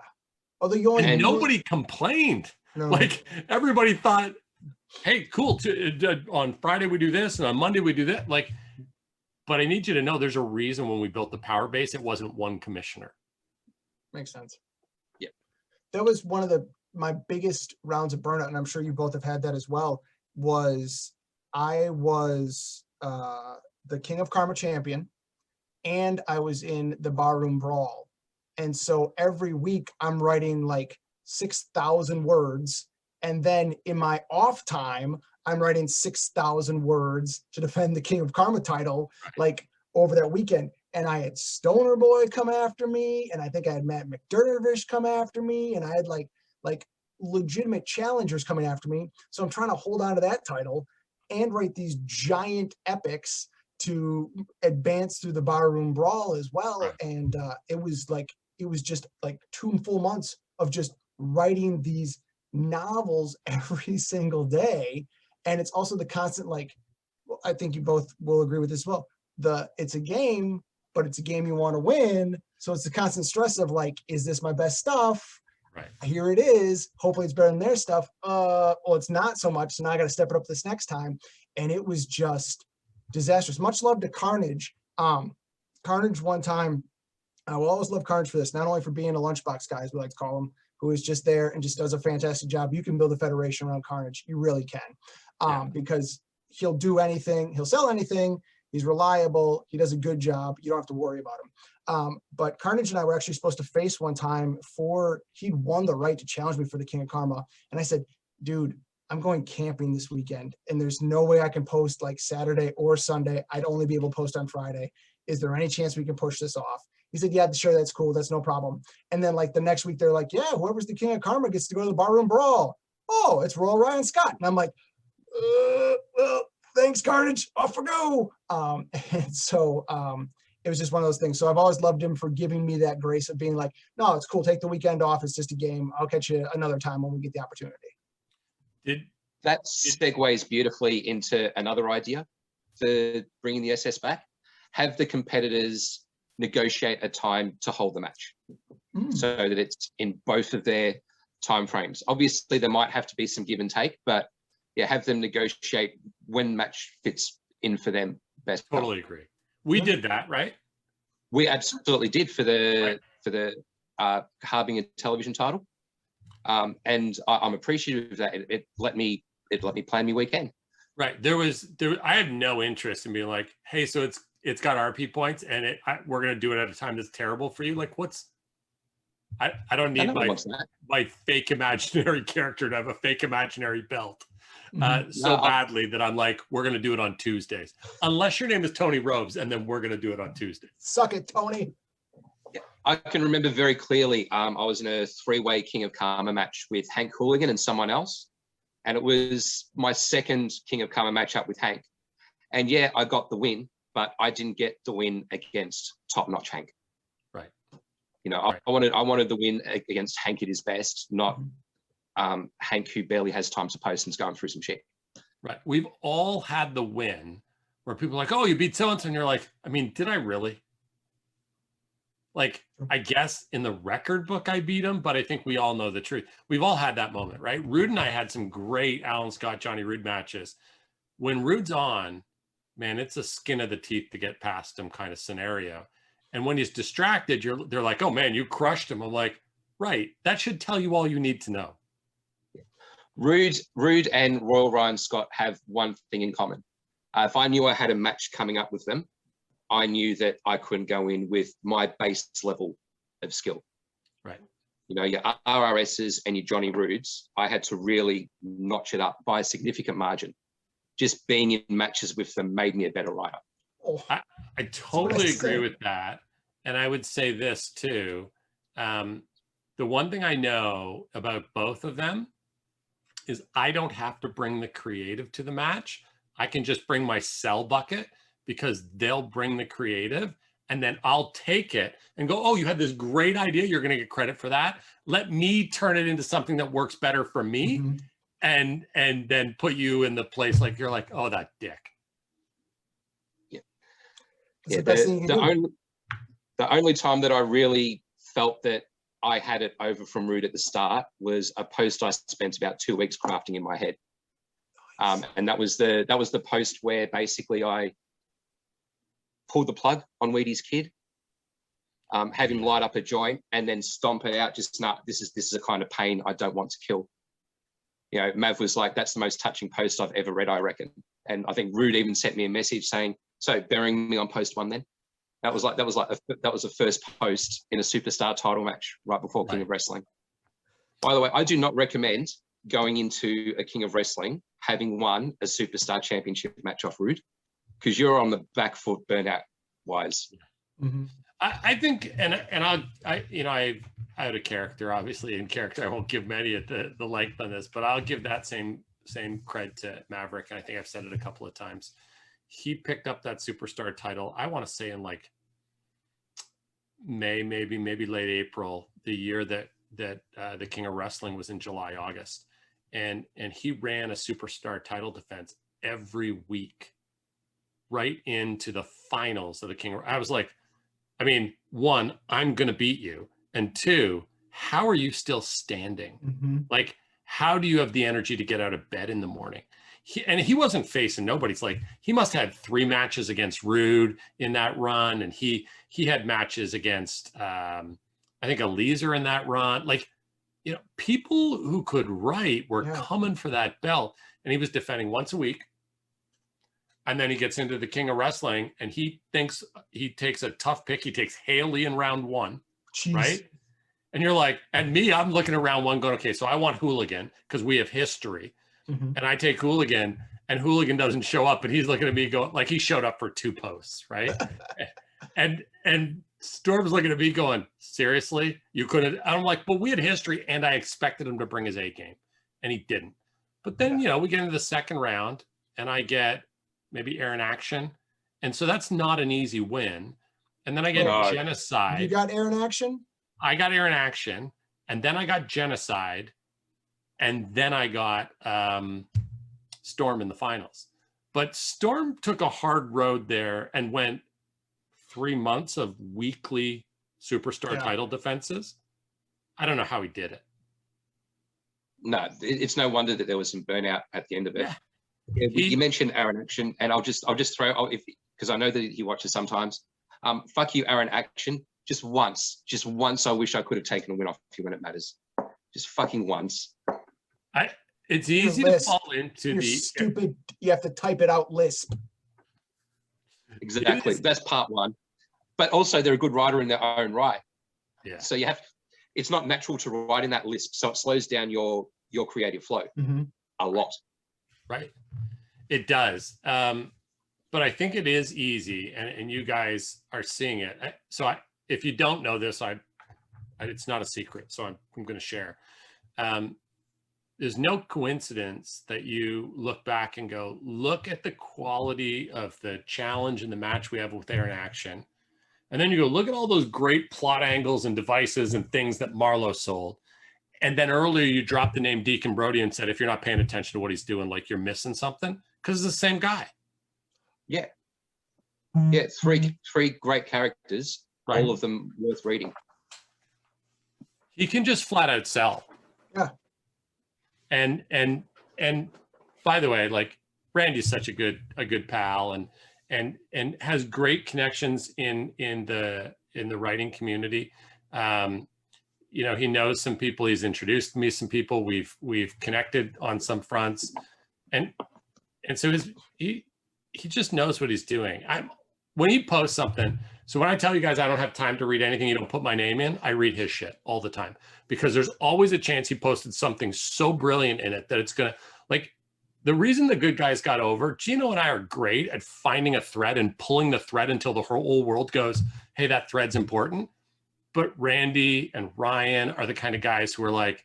Although you only And nobody complained. No. Like everybody thought, hey, cool. On Friday we do this, and on Monday we do that. Like, but I need you to know there's a reason when we built the power base, it wasn't one commissioner. Makes sense. Yeah. That was one of my biggest rounds of burnout, and I'm sure you both have had that as well, was I was the King of Karma champion, and I was in the Barroom Brawl. And so every week I'm writing like 6,000 words. And then in my off time, I'm writing 6,000 words to defend the King of Karma title, like over that weekend. And I had Stoner Boy come after me. And I think I had Matt McDervish come after me. And I had like legitimate challengers coming after me. So I'm trying to hold on to that title and write these giant epics to advance through the Barroom Brawl as well. Right. And it was just like 2 full months of just writing these novels every single day. And it's also the constant, like, I think you both will agree with this as well. It's a game, but it's a game you want to win. So it's the constant stress of like, is this my best stuff? Right. Here it is. Hopefully it's better than their stuff. Well, it's not so much. So now I got to step it up this next time. And it was just disastrous. Much love to Carnage. Carnage one time, I will always love Carnage for this, not only for being a lunchbox guy, as we like to call him, who is just there and just does a fantastic job. You can build a federation around Carnage. You really can. Because he'll do anything. He'll sell anything. He's reliable. He does a good job. You don't have to worry about him. But Carnage and I were actually supposed to face one time he'd won the right to challenge me for the King of Karma. And I said, dude, I'm going camping this weekend and there's no way I can post like Saturday or Sunday. I'd only be able to post on Friday. Is there any chance we can push this off? He said, yeah, sure, that's cool. That's no problem. And then like the next week, they're like, yeah, whoever's the King of Karma gets to go to the Barroom Brawl. Oh, it's Royal Ryan Scott. And I'm like, well, thanks, Carnage. Off we go. And so it was just one of those things. So I've always loved him for giving me that grace of being like, no, it's cool. Take the weekend off. It's just a game. I'll catch you another time when we get the opportunity. That segues beautifully into another idea for bringing the SS back. Have the competitors negotiate a time to hold the match so that it's in both of their time frames. Obviously, there might have to be some give and take, but yeah, have them negotiate when match fits in for them best. Totally agree. We did that, right? We absolutely did for the Harbinger television title, and I'm appreciative of that. It let me plan my weekend. Right. I had no interest in being like, hey, so it's got RP points and we're going to do it at a time that's terrible for you. Like I don't need my fake imaginary character to have a fake imaginary belt badly that I'm like, we're going to do it on Tuesdays. Unless your name is Tony Robes, and then we're going to do it on Tuesdays. Suck it, Tony. Yeah, I can remember very clearly, I was in a 3-way King of Karma match with Hank Hooligan and someone else. And it was my second King of Karma matchup with Hank. And yeah, I got the win, but I didn't get the win against top-notch Hank. Right. You know, right. I wanted the win against Hank at his best, not Hank who barely has time to post and's going through some shit. Right. We've all had the win where people are like, oh, you beat so-and-so, and you're like, I mean, did I really? Like, I guess in the record book I beat him, but I think we all know the truth. We've all had that moment, right? Rude and I had some great Alan Scott, Johnny Rude matches. When Rude's on, man, it's a skin of the teeth to get past him kind of scenario. And when he's distracted, they're like, oh man, you crushed him. I'm like, right. That should tell you all you need to know. Rude and Royal Ryan Scott have one thing in common. If I knew I had a match coming up with them, I knew that I couldn't go in with my base level of skill. Right. You know, your RRSs and your Johnny Rudes, I had to really notch it up by a significant margin. Just being in matches with them made me a better writer. I totally agree with that. And I would say this too. The one thing I know about both of them is I don't have to bring the creative to the match. I can just bring my sell bucket because they'll bring the creative, and then I'll take it and go, oh, you had this great idea. You're going to get credit for that. Let me turn it into something that works better for me. Mm-hmm. And then put you in the place like you're like, oh, that dick. Yeah. That's the best thing you can do. The only time that I really felt that I had it over from Rude at the start was a post I spent about 2 weeks crafting in my head. And that was the post where basically I pulled the plug on Weedy's kid, have him light up a joint and then stomp it out. Just, nah, this is a kind of pain I don't want to kill. You know, Mav was like, that's the most touching post I've ever read, I reckon. And I think Rude even sent me a message saying, so burying me on post 1 then. That was the first post in a superstar title match right before King of Wrestling. By the way, I do not recommend going into a King of Wrestling having won a superstar championship match off Rude, because you're on the back foot burnout wise. Mm-hmm. I think, and I had a character, obviously in character. I won't give many at the length on this, but I'll give that same cred to Maverick. And I think I've said it a couple of times. He picked up that superstar title, I want to say in like May, maybe late April, the year that the King of Wrestling was in July, August. And he ran a superstar title defense every week right into the finals of the King of, I was like, I mean, 1, I'm going to beat you. And 2, how are you still standing? Mm-hmm. Like, how do you have the energy to get out of bed in the morning? He wasn't facing nobody's, like, he must have had 3 matches against Rude in that run. And he had matches against, I think, Eliezer in that run. Like, you know, people who could write were coming for that belt, and he was defending once a week. And then he gets into the King of Wrestling and he thinks he takes a tough pick. He takes Haley in round 1, Jeez. Right? And you're like, and me, I'm looking at round 1 going, okay, so I want Hooligan because we have history. Mm-hmm. And I take Hooligan and Hooligan doesn't show up. And he's looking at me going, like he showed up for 2 posts, right? and Storm's looking at me going, seriously? You couldn't? I'm like, well, we had history and I expected him to bring his A game and he didn't. But then, you know, we get into the second round and I get maybe Aaron Action. And so that's not an easy win. And then I get Genocide. You got Aaron Action? I got Aaron Action. And then I got Genocide. And then I got Storm in the finals. But Storm took a hard road there and went 3 months of weekly superstar title defenses. I don't know how he did it. No, it's no wonder that there was some burnout at the end of it. Yeah. You mentioned Aaron Action, and I'll just throw, because I know that he watches sometimes. Fuck you, Aaron Action. Just once, I wish I could have taken a win off you when it matters. Just fucking once. It's easy to fall into You're stupid. You have to type it out lisp. Exactly. That's part 1. But also, they're a good writer in their own right. Yeah. So you have. It's not natural to write in that lisp, so it slows down your creative flow a lot. Right. It does. But I think it is easy, and you guys are seeing it. So if you don't know this, it's not a secret, so I'm going to share. There's no coincidence that you look back and go, look at the quality of the challenge and the match we have with Aaron Action. And then you go, look at all those great plot angles and devices and things that Marlowe sold. And then earlier you dropped the name Deacon Brody and said, if you're not paying attention to what he's doing, like you're missing something, because it's the same guy. Yeah. Yeah, three great characters, right. All of them worth reading. He can just flat out sell. Yeah. And by the way, like Randy's such a good pal and has great connections in the writing community. You know, he knows some people. He's introduced me some people. We've connected on some fronts, and so he just knows what he's doing. When he posts something. So when I tell you guys I don't have time to read anything, you don't put my name in, I read his shit all the time because there's always a chance he posted something so brilliant in it that it's gonna, like, the reason the good guys got over, Gino and I are great at finding a thread and pulling the thread until the whole world goes, hey, that thread's important. But Randy and Ryan are the kind of guys who are like,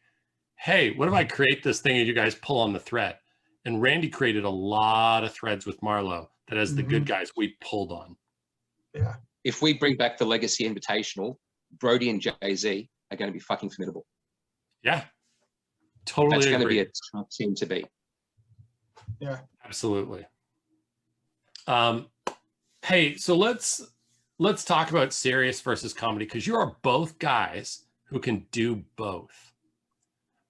hey, what if I create this thing and you guys pull on the thread? And Randy created a lot of threads with Marlo that as the good guys, we pulled on. Yeah. If we bring back the Legacy Invitational, Brody and Jay-Z are going to be fucking formidable. Yeah, totally. That's going to be a tough team to beat. Yeah, absolutely. Hey, so let's talk about serious versus comedy, because you are both guys who can do both,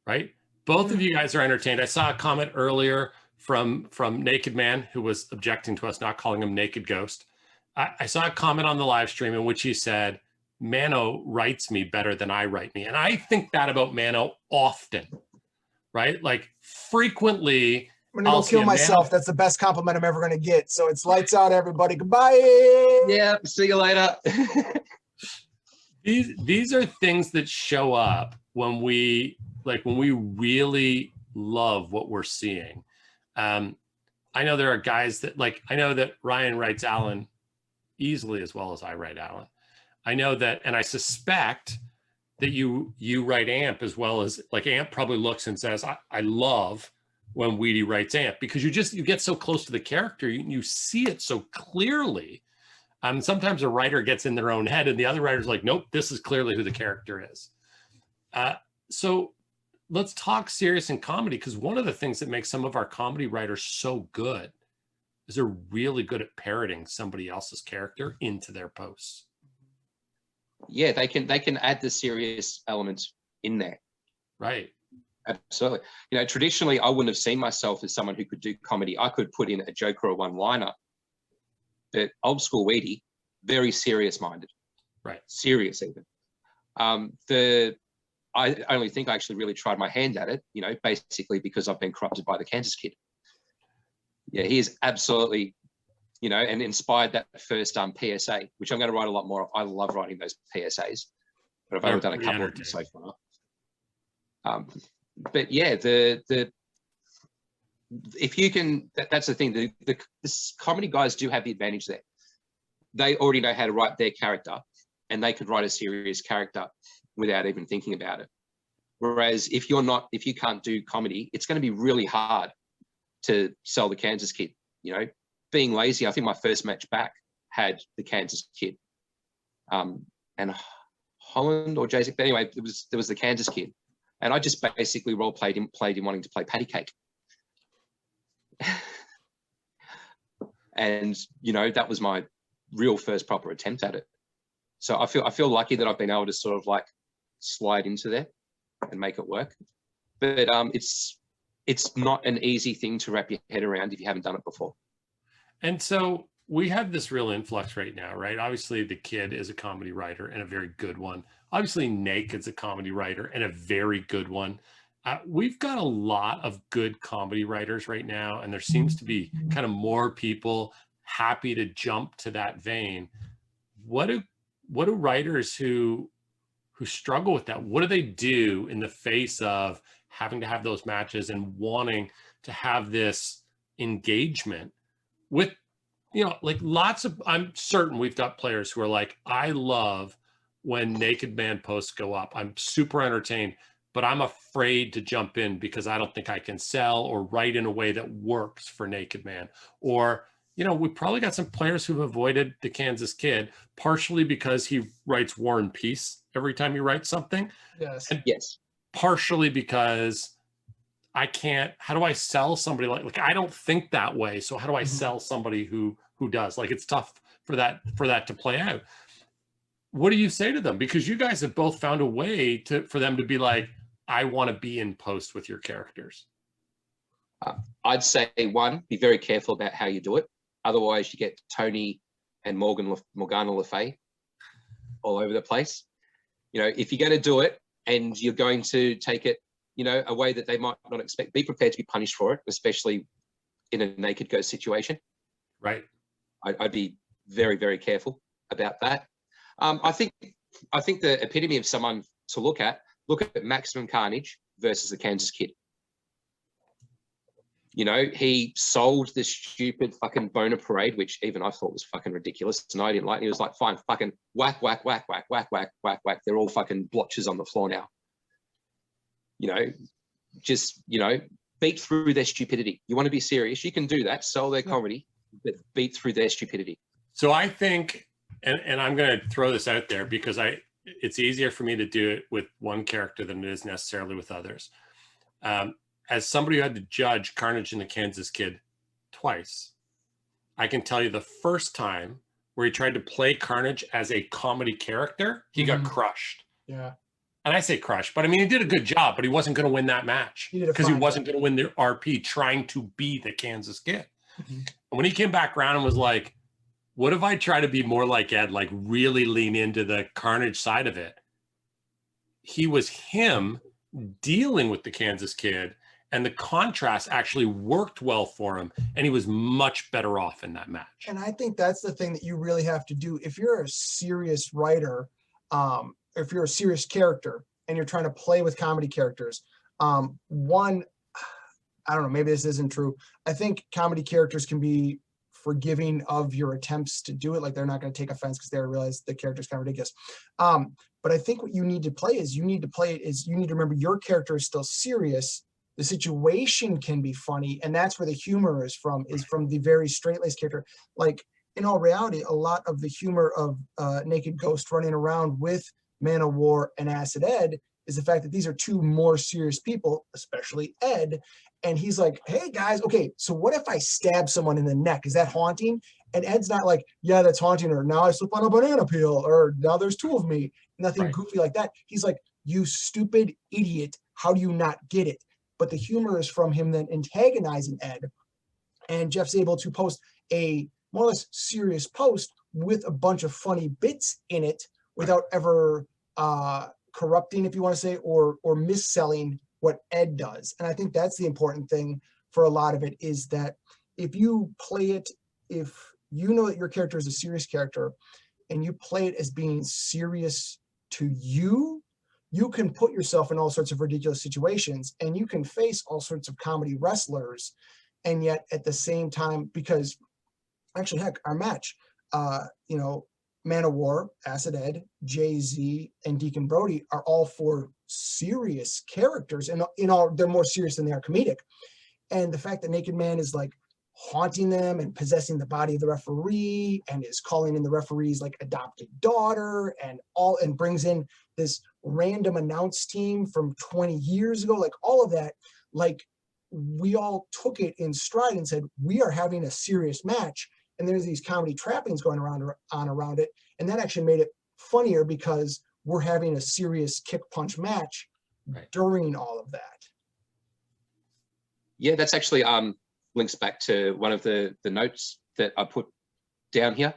right? Both of you guys are entertained. I saw a comment earlier from Naked Man, who was objecting to us not calling him Naked Ghost. I saw a comment on the live stream in which he said, Mano writes me better than I write me. And I think that about Mano often, right? Like frequently. I'm gonna go kill myself. That's the best compliment I'm ever gonna get. So it's lights out, everybody. Goodbye. Yeah, see you later. These are things that show up when we really love what we're seeing. I know there are guys that I know that Ryan writes Alan easily as well as I write Alan. I know that, and I suspect that you write Amp as well as Amp probably looks and says, I love when Weedy writes Amp, because you get so close to the character, you see it so clearly. Sometimes a writer gets in their own head and the other writer's like, nope, this is clearly who the character is. So let's talk serious and comedy, because one of the things that makes some of our comedy writers so good is they're really good at parroting somebody else's character into their posts. Yeah, they can add the serious elements in there. Right. Absolutely. You know, traditionally, I wouldn't have seen myself as someone who could do comedy. I could put in a joke or a one-liner. But old school Weedy, very serious-minded. Right. Serious even. I only think I actually really tried my hand at it, you know, basically because I've been corrupted by the Kansas Kid. Yeah, he is absolutely, you know, and inspired that first PSA, which I'm going to write a lot more of. I love writing those PSAs, but I've only done a couple of them so far. But yeah, if you can, that's the thing. The comedy guys do have the advantage there. They already know how to write their character, and they could write a serious character without even thinking about it. Whereas if you can't do comedy, it's going to be really hard to sell the Kansas Kid. You know, being lazy. I think my first match back had the Kansas Kid, and Holland or Jay-Z. But anyway, there was the Kansas Kid. And I just basically played him wanting to play patty cake. And, you know, that was my real first proper attempt at it. So I feel lucky that I've been able to sort of slide into there and make it work. But it's not an easy thing to wrap your head around if you haven't done it before. And so we have this real influx right now, right? Obviously, the Kid is a comedy writer and a very good one. Obviously, Naked's a comedy writer and a very good one. We've got a lot of good comedy writers right now, and there seems to be kind of more people happy to jump to that vein. What do writers who struggle with that, what do they do in the face of having to have those matches and wanting to have this engagement with, you know, I'm certain we've got players who are like, I love when Naked Man posts go up. I'm super entertained, but I'm afraid to jump in because I don't think I can sell or write in a way that works for Naked Man. Or, you know, we probably got some players who've avoided the Kansas Kid, partially because he writes War and Peace every time he writes something. Yes. And yes. Partially because how do I sell somebody like I don't think that way. So how do I sell somebody who does? It's tough for that to play out. What do you say to them? Because you guys have both found a way for them to be like, I want to be in post with your characters. I'd say, one, be very careful about how you do it. Otherwise, you get Tony and Morgana Le Fay all over the place. You know, if you're going to do it and you're going to take it, you know, a way that they might not expect, be prepared to be punished for it, especially in a Naked Ghost situation. Right. I'd be very, very careful about that. I think the epitome of someone to look at Maximum Carnage versus the Kansas Kid. You know, he sold this stupid fucking boner parade, which even I thought was fucking ridiculous. And I didn't like it. He was like, fine, fucking whack, whack, whack, whack, whack, whack, whack, whack. They're all fucking blotches on the floor now. You know, just, you know, beat through their stupidity. You want to be serious, you can do that, sell their comedy, but beat through their stupidity. So I think, and I'm going to throw this out there because it's easier for me to do it with one character than it is necessarily with others. As somebody who had to judge Carnage and the Kansas Kid twice, I can tell you the first time where he tried to play Carnage as a comedy character, he got crushed. Yeah. And I say crushed, but I mean, he did a good job, but he wasn't going to win that match because he wasn't going to win the RP trying to be the Kansas Kid. And when he came back around and was like, what if I try to be more like Ed, like really lean into the Carnage side of it? He was him dealing with the Kansas Kid, and the contrast actually worked well for him, and he was much better off in that match. And I think that's the thing that you really have to do. If you're a serious writer, if you're a serious character and you're trying to play with comedy characters, one, I don't know, maybe this isn't true. I think comedy characters can be forgiving of your attempts to do it. Like, they're not going to take offense because they realize the character's kind of ridiculous. But I think what you need to play is you need to remember your character is still serious. The situation can be funny, and that's where the humor is from the very straight-laced character. Like, in all reality, a lot of the humor of Naked Ghost running around with Man of War and Acid Ed is the fact that these are two more serious people, especially Ed. And he's like, hey guys, okay, so what if I stab someone in the neck? Is that haunting? And Ed's not like, yeah, that's haunting, or now I slip on a banana peel, or now there's two of me. Nothing goofy like that. He's like, you stupid idiot, how do you not get it? But the humor is from him then antagonizing Ed. And Jeff's able to post a more or less serious post with a bunch of funny bits in it without ever corrupting, if you want to say, or mis-selling what Ed does. And I think that's the important thing for a lot of it, is that if you play it, if you know that your character is a serious character and you play it as being serious to you, you can put yourself in all sorts of ridiculous situations, and you can face all sorts of comedy wrestlers. And yet at the same time, because actually, heck, our match, you know, Man of War, Acid Ed, Jay-Z, and Deacon Brody are all four serious characters, and in all, they're more serious than they are comedic. And the fact that Naked Man is like haunting them and possessing the body of the referee, and is calling in the referee's like adopted daughter, and brings in this random announce team from 20 years ago, like all of that, like we all took it in stride and said, we are having a serious match. And there's these comedy trappings going around it. And that actually made it funnier because we're having a serious kick punch match during all of that. Yeah, that's actually links back to one of the notes that I put down here.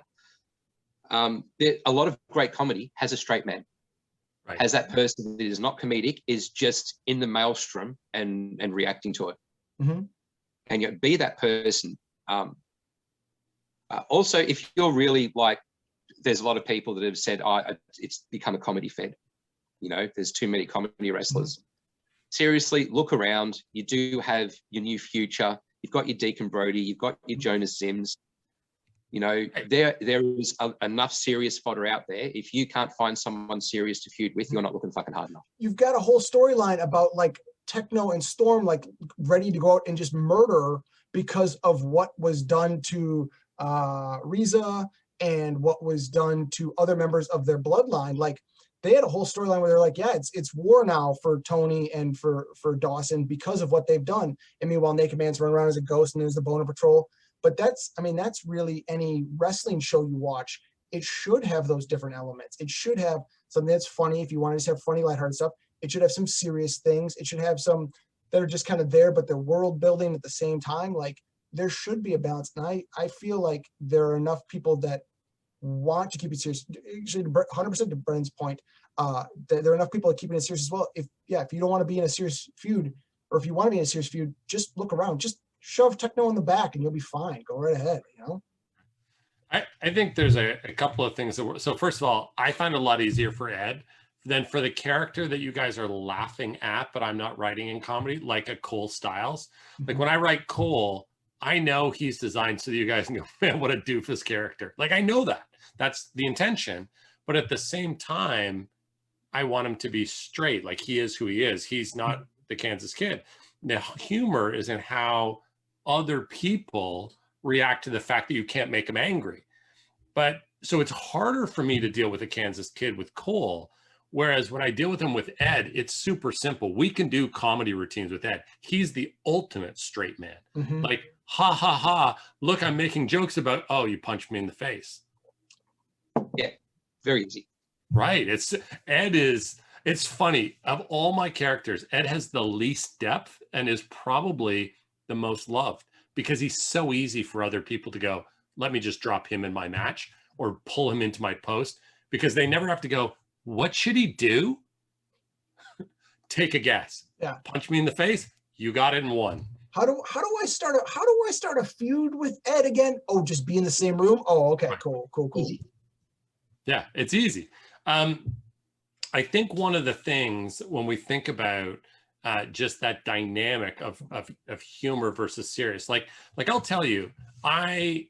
A lot of great comedy has a straight man. Has that person that is not comedic, is just in the maelstrom and reacting to it. And you be that person. Also, if you're really like, there's a lot of people that have said, it's become a comedy fed. You know, there's too many comedy wrestlers. Seriously, look around. You do have your New Future. You've got your Deacon Brody. You've got your Jonas Sims. You know, there is enough serious fodder out there. If you can't find someone serious to feud with, you're not looking fucking hard enough. You've got a whole storyline about like Techno and Storm, like ready to go out and just murder because of what was done to Riza and what was done to other members of their bloodline. Like, they had a whole storyline where they're like, yeah, it's war now for Tony and for Dawson because of what they've done. And meanwhile, Naked Man's running around as a ghost, and there's the Boner Patrol. But that's really any wrestling show you watch. It should have those different elements. It should have something that's funny. If you want to just have funny, lighthearted stuff, it should have some serious things. It should have some that are just kind of there, but they're world building at the same time. Like, there should be a balance. And I feel like there are enough people that want to keep it serious. Actually, 100% to Brennan's point, there are enough people that keep it serious as well. If you don't want to be in a serious feud, or if you want to be in a serious feud, just look around. Just shove Techno in the back and you'll be fine. Go right ahead, you know? I think there's a couple of things so first of all, I find it a lot easier for Ed then for the character that you guys are laughing at, but I'm not writing in comedy, like a Cole Styles, like when I write Cole, I know he's designed so that you guys can go, man, what a doofus character. Like, I know that. That's the intention. But at the same time, I want him to be straight. Like, he is who he is. He's not the Kansas Kid. The humor is in how other people react to the fact that you can't make him angry. But so it's harder for me to deal with a Kansas Kid with Cole. Whereas when I deal with him with Ed, it's super simple. We can do comedy routines with Ed. He's the ultimate straight man. Like, ha, ha, ha. Look, I'm making jokes about, oh, you punched me in the face. Yeah, very easy. Right. It's funny. Of all my characters, Ed has the least depth and is probably the most loved because he's so easy for other people to go, let me just drop him in my match or pull him into my post, because they never have to go, what should he do? Take a guess. Yeah. Punch me in the face. You got it in one. How do I start a feud with Ed again? Oh, just be in the same room. Oh, okay, Right. cool. Easy. Yeah, it's easy. I think one of the things when we think about just that dynamic of humor versus serious, like I'll tell you, I've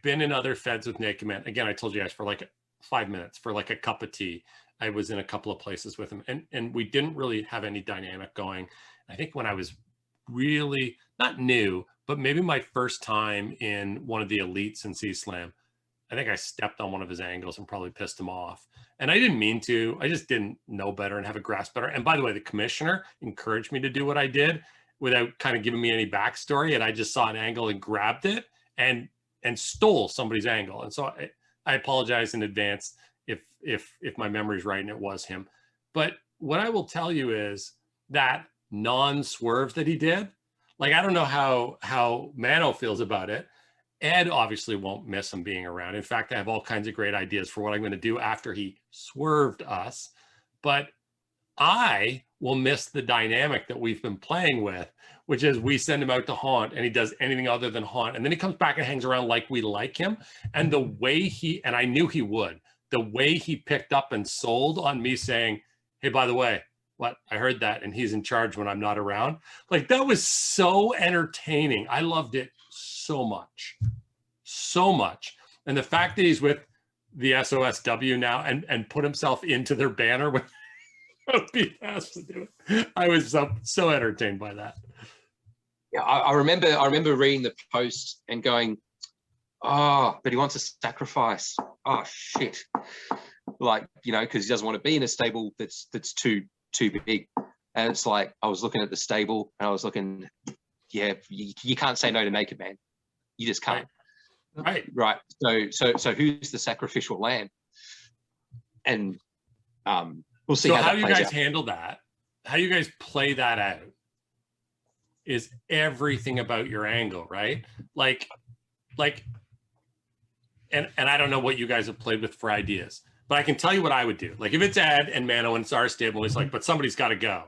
been in other feds with Naked Man. Again, I told you guys for like 5 minutes for like a cup of tea. I was in a couple of places with him, and we didn't really have any dynamic going. I think when I was really not new, but maybe my first time in one of the elites in C-Slam, I think I stepped on one of his angles and probably pissed him off. And I didn't mean to. I just didn't know better and have a grasp better. And by the way, the commissioner encouraged me to do what I did without kind of giving me any backstory. And I just saw an angle and grabbed it and stole somebody's angle. And so I apologize in advance if my memory's right and it was him. But what I will tell you is that non-swerve that he did, like, I don't know how Mano feels about it. Ed obviously won't miss him being around. In fact, I have all kinds of great ideas for what I'm going to do after he swerved us. But I will miss the dynamic that we've been playing with, which is we send him out to haunt and he does anything other than haunt. And then he comes back and hangs around like we like him. And the way and I knew he would, the way he picked up and sold on me saying, hey, by the way, what? I heard that and he's in charge when I'm not around. Like, that was so entertaining. I loved it so much. And the fact that he's with the SOSW now and put himself into their banner with be fast to do it. I was so entertained by that. Yeah, I remember reading the post and going, oh, but he wants a sacrifice. Oh shit. Like, because he doesn't want to be in a stable that's too big. And it's like, I was looking at the stable and I was looking, yeah, you can't say no to Naked Man. You just can't. Right. So who's the sacrificial lamb? And we'll see. So how you plays guys out. handle that, how you guys play that out is everything about your angle, right? Like, and I don't know what you guys have played with for ideas, but I can tell you what I would do. Like, if it's Ed and Mano and it's our stable, it's like, but somebody's got to go.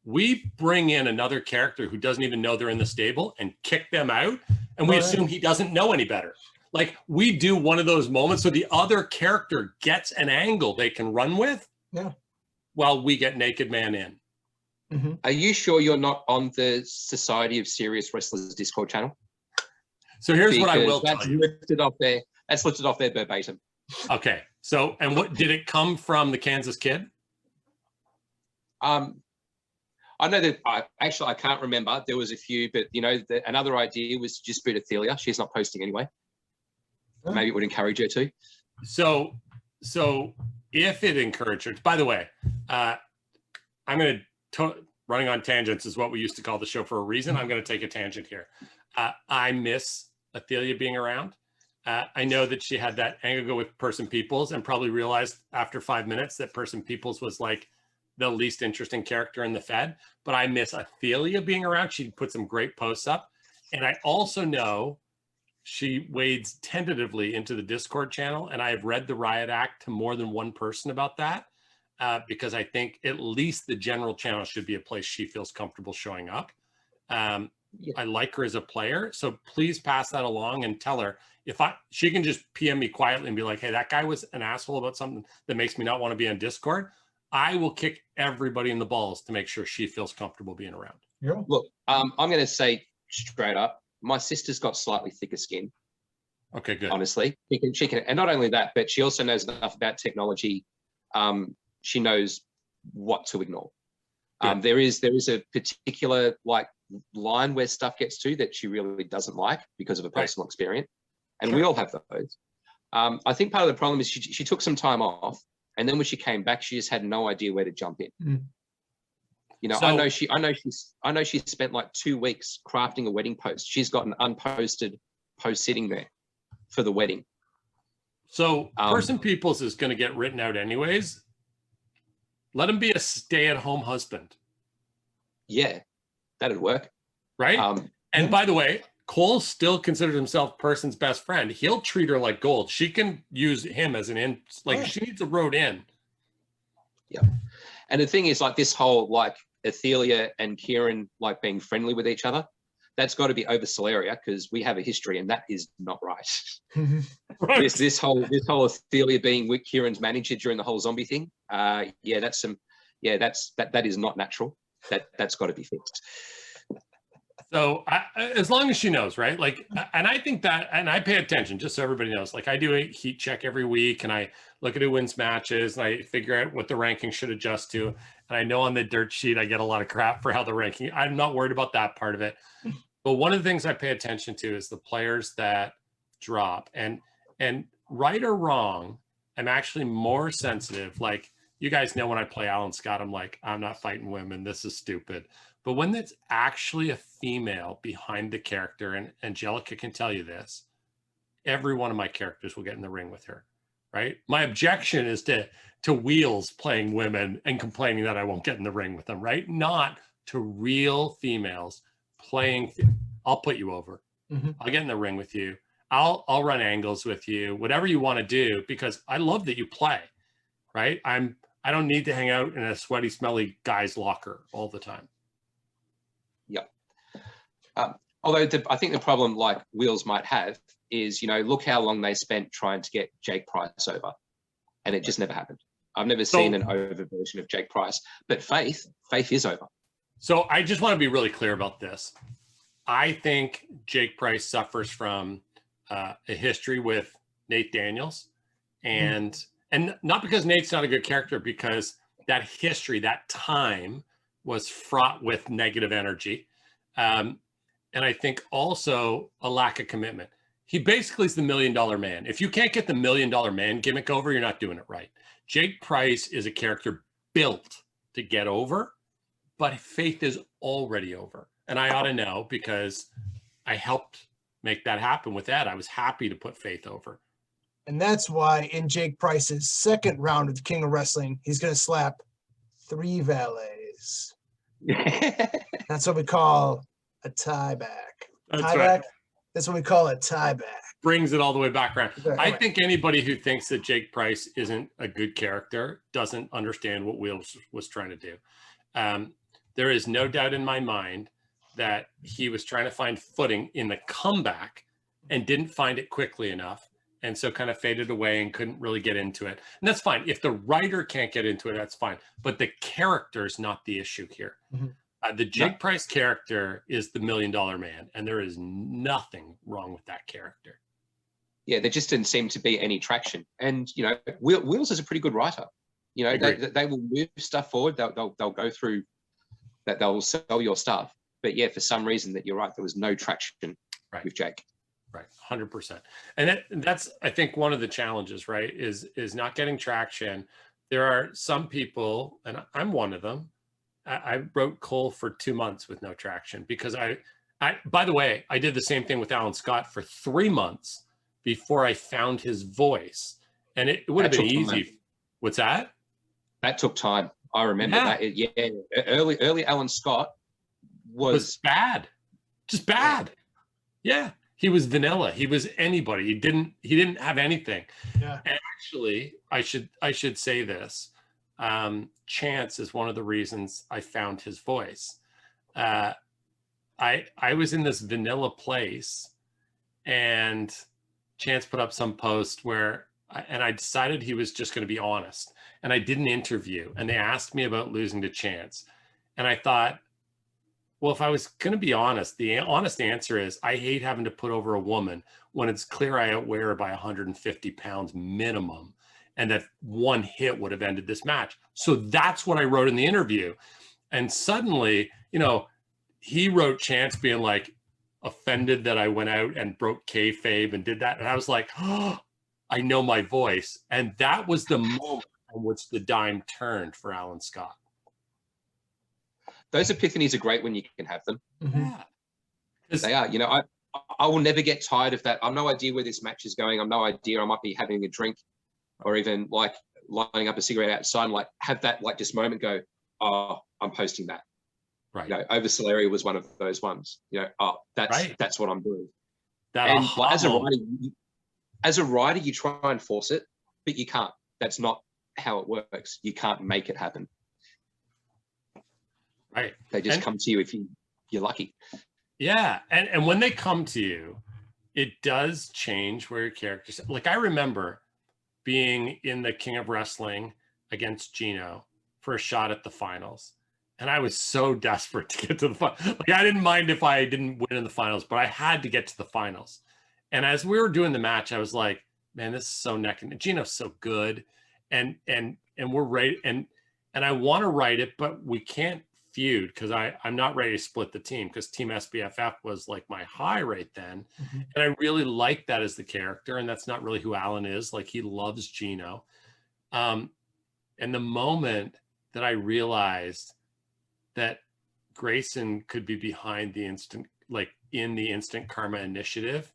We bring in another character who doesn't even know they're in the stable and kick them out. And we assume he doesn't know any better. Like, we do one of those moments so the other character gets an angle they can run with. Yeah. While we get Naked Man in. Mm-hmm. Are you sure you're not on the Society of Serious Wrestlers Discord channel? So here's what I will tell you. That's lifted off there verbatim. Okay. So, and what did it come from the Kansas Kid? I know that I can't remember. There was a few, but another idea was to just boot Athelia. She's not posting anyway. Oh. Maybe it would encourage her to. So if it encouraged her, by the way, I'm going to, running on tangents is what we used to call the show for a reason. I'm going to take a tangent here. I miss Athelia being around. I know that she had that angle with Person Peoples and probably realized after 5 minutes that Person Peoples was like the least interesting character in the Fed, but I miss Athelia being around. She put some great posts up. And I also know she wades tentatively into the Discord channel. And I have read the Riot Act to more than one person about that, because I think at least the general channel should be a place she feels comfortable showing up. I like her as a player. So please pass that along and tell her she can just PM me quietly and be like, hey, that guy was an asshole about something that makes me not want to be on Discord. I will kick everybody in the balls to make sure she feels comfortable being around. Yeah. Look, I'm going to say straight up, my sister's got slightly thicker skin. Okay, good. Honestly, she can, and not only that, but she also knows enough about technology. She knows what to ignore. There is a particular like line where stuff gets to that she really doesn't like because of a personal experience, and we all have those. I think part of the problem is she took some time off, and then when she came back, she just had no idea where to jump in. You know, so, I know she spent like 2 weeks crafting a wedding post. She's got an unposted post sitting there for the wedding. So Person Peoples is going to get written out anyways. Let him be a stay-at-home husband. Yeah, that'd work. Right? And by the way, Cole still considers himself Person's best friend. He'll treat her like gold. She can use him as an in, like she needs a road in. Yeah. And the thing is, like, this whole like Athelia and Kieran like being friendly with each other, that's got to be over Celeria because we have a history, and that is not right. Right. This whole Athelia being with Kieran's manager during the whole zombie thing, that is not natural. That's got to be fixed. So as long as she knows, right? Like, and I think that, and I pay attention just so everybody knows, like I do a heat check every week and I look at who wins matches and I figure out what the ranking should adjust to. And I know on the dirt sheet, I get a lot of crap for how the ranking, I'm not worried about that part of it. But one of the things I pay attention to is the players that drop, and right or wrong, I'm actually more sensitive. Like you guys know when I play Alan Scott, I'm like, I'm not fighting women. This is stupid. But when it's actually a female behind the character, and Angelica can tell you this, every one of my characters will get in the ring with her, right? My objection is to Wheels playing women and complaining that I won't get in the ring with them, right? Not to real females playing. I'll put you over. I'll get in the ring with you. I'll run angles with you, whatever you want to do, because I love that you play, right? I don't need to hang out in a sweaty, smelly guy's locker all the time. Yeah. Although I think the problem like Wheels might have is, you know, look how long they spent trying to get Jake Price over, and it just never happened. I've never seen an over version of Jake Price, but Faith is over. So I just want to be really clear about this. I think Jake Price suffers from a history with Nate Daniels, and not because Nate's not a good character, because that history, that time was fraught with negative energy. And I think also a lack of commitment. He basically is the $1 million man. If you can't get the $1 million man gimmick over, you're not doing it right. Jake Price is a character built to get over, but Faith is already over. And I ought to know because I helped make that happen with Ed. I was happy to put Faith over. And that's why in Jake Price's second round of the King of Wrestling, he's going to slap 3 valets. That's what we call a tie back. That's right. That's what we call a tie back. Brings it all the way back around. Right. I think anybody who thinks that Jake Price isn't a good character doesn't understand what Wheels was trying to do. There is no doubt in my mind that he was trying to find footing in the comeback and didn't find it quickly enough. And so kind of faded away and couldn't really get into it. And that's fine. If the writer can't get into it, that's fine. But the character is not the issue here. The Jake Price character is the $1 million man, and there is nothing wrong with that character. Yeah, there just didn't seem to be any traction. And, you know, Wheels is a pretty good writer. You know, they will move stuff forward. They'll go through that. They'll sell your stuff. But yeah, for some reason that you're right, there was no traction with Jake. Right, 100%. And that's, I think, one of the challenges, right, is not getting traction. There are some people, and I'm one of them, I wrote Cole for 2 months with no traction because I, by the way, I did the same thing with Alan Scott for 3 months before I found his voice. And it would have been easy. Time. What's that? That took time. I remember that. Early Alan Scott was bad. Just bad. Yeah. He was vanilla. He was anybody. He didn't have anything. Yeah. And actually, I should say this. Chance is one of the reasons I found his voice. I was in this vanilla place, and Chance put up some post where I decided he was just going to be honest, and I did an interview, and they asked me about losing to Chance, and I thought, well, if I was going to be honest, the honest answer is I hate having to put over a woman when it's clear I outweigh her by 150 pounds minimum, and that one hit would have ended this match. So that's what I wrote in the interview. And suddenly, he wrote Chance being like offended that I went out and broke kayfabe and did that. And I was like, oh, I know my voice. And that was the moment in which the dime turned for Alan Scott. Those epiphanies are great when you can have them. Yeah. They are. I will never get tired of that. I've no idea where this match is going. I've no idea. I might be having a drink or even like lining up a cigarette outside and like have that like just moment go, oh, I'm posting that. Right. Over Celeria was one of those ones. That's what I'm doing. And like, as a writer, you try and force it, but you can't. That's not how it works. You can't make it happen. Right. They just come to you if you're lucky. Yeah. And when they come to you, it does change where your characters. Like I remember being in the King of Wrestling against Gino for a shot at the finals. And I was so desperate to get to the final. Like I didn't mind if I didn't win in the finals, but I had to get to the finals. And as we were doing the match, I was like, man, this is so neck and Gino's so good. And we're right. And I want to write it, but we can't feud because I'm not ready to split the team because Team SBFF was like my high right then. Mm-hmm. And I really like that as the character. And that's not really who Alan is. Like he loves Gino. And the moment that I realized that Grayson could be behind the instant, like in the Instant Karma initiative,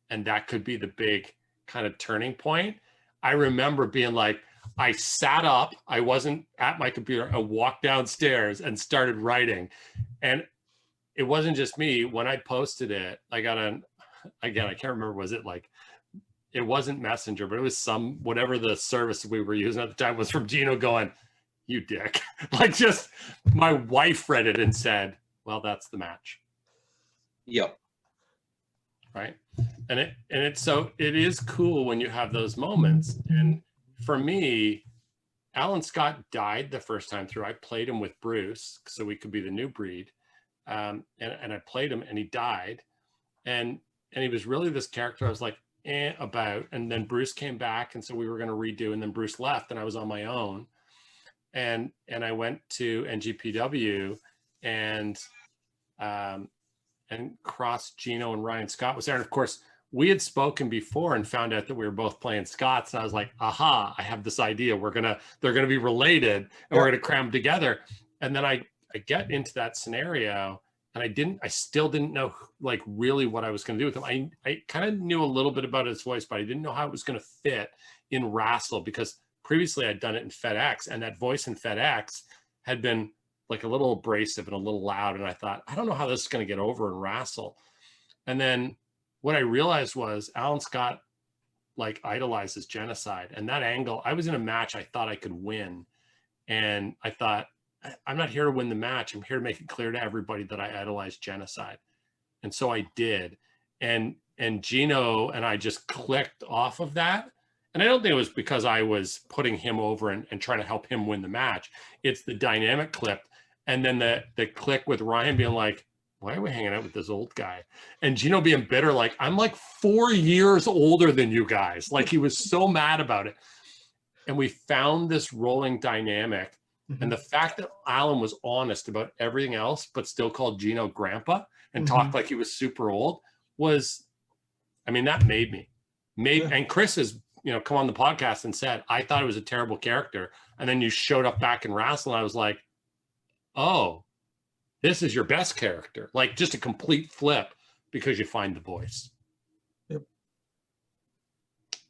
and that could be the big kind of turning point. I remember being like, I sat up, I wasn't at my computer, I walked downstairs and started writing. And it wasn't just me. When I posted it, I got again, I can't remember, was it like, it wasn't Messenger, but it was whatever the service we were using at the time was from Gino going, you dick. Like just my wife read it and said, well, that's the match. Yep. Right. And it is cool when you have those moments. And for me, Alan Scott died the first time through. I played him with Bruce so we could be the new breed. And I played him and he died. And he was really this character I was like, about. And then Bruce came back. And so we were going to redo. And then Bruce left and I was on my own. And I went to NGPW and crossed Gino and Ryan Scott was there. And of course, we had spoken before and found out that we were both playing Scots. And I was like, aha, I have this idea. They're going to be related and we're going to cram together. And then I get into that scenario and I still didn't know like really what I was going to do with him. I kind of knew a little bit about his voice, but I didn't know how it was going to fit in Wrestle because previously I'd done it in FedEx and that voice in FedEx had been like a little abrasive and a little loud. And I thought, I don't know how this is going to get over in Wrestle. And then what I realized was Alan Scott like idolizes genocide. And that angle, I was in a match I thought I could win. And I thought, I'm not here to win the match. I'm here to make it clear to everybody that I idolize genocide. And so I did. And Gino and I just clicked off of that. And I don't think it was because I was putting him over and trying to help him win the match. It's the dynamic clip. And then the click with Ryan being like, why are we hanging out with this old guy? And Gino being bitter, like, I'm like 4 years older than you guys. Like he was so mad about it. And we found this rolling dynamic. Mm-hmm. And the fact that Alan was honest about everything else, but still called Gino grandpa and talked like he was super old was, I mean, that made me. And Chris has, come on the podcast and said, I thought it was a terrible character. And then you showed up back in Wrestle and I was like, oh, this is your best character. Like just a complete flip because you find the voice. Yep.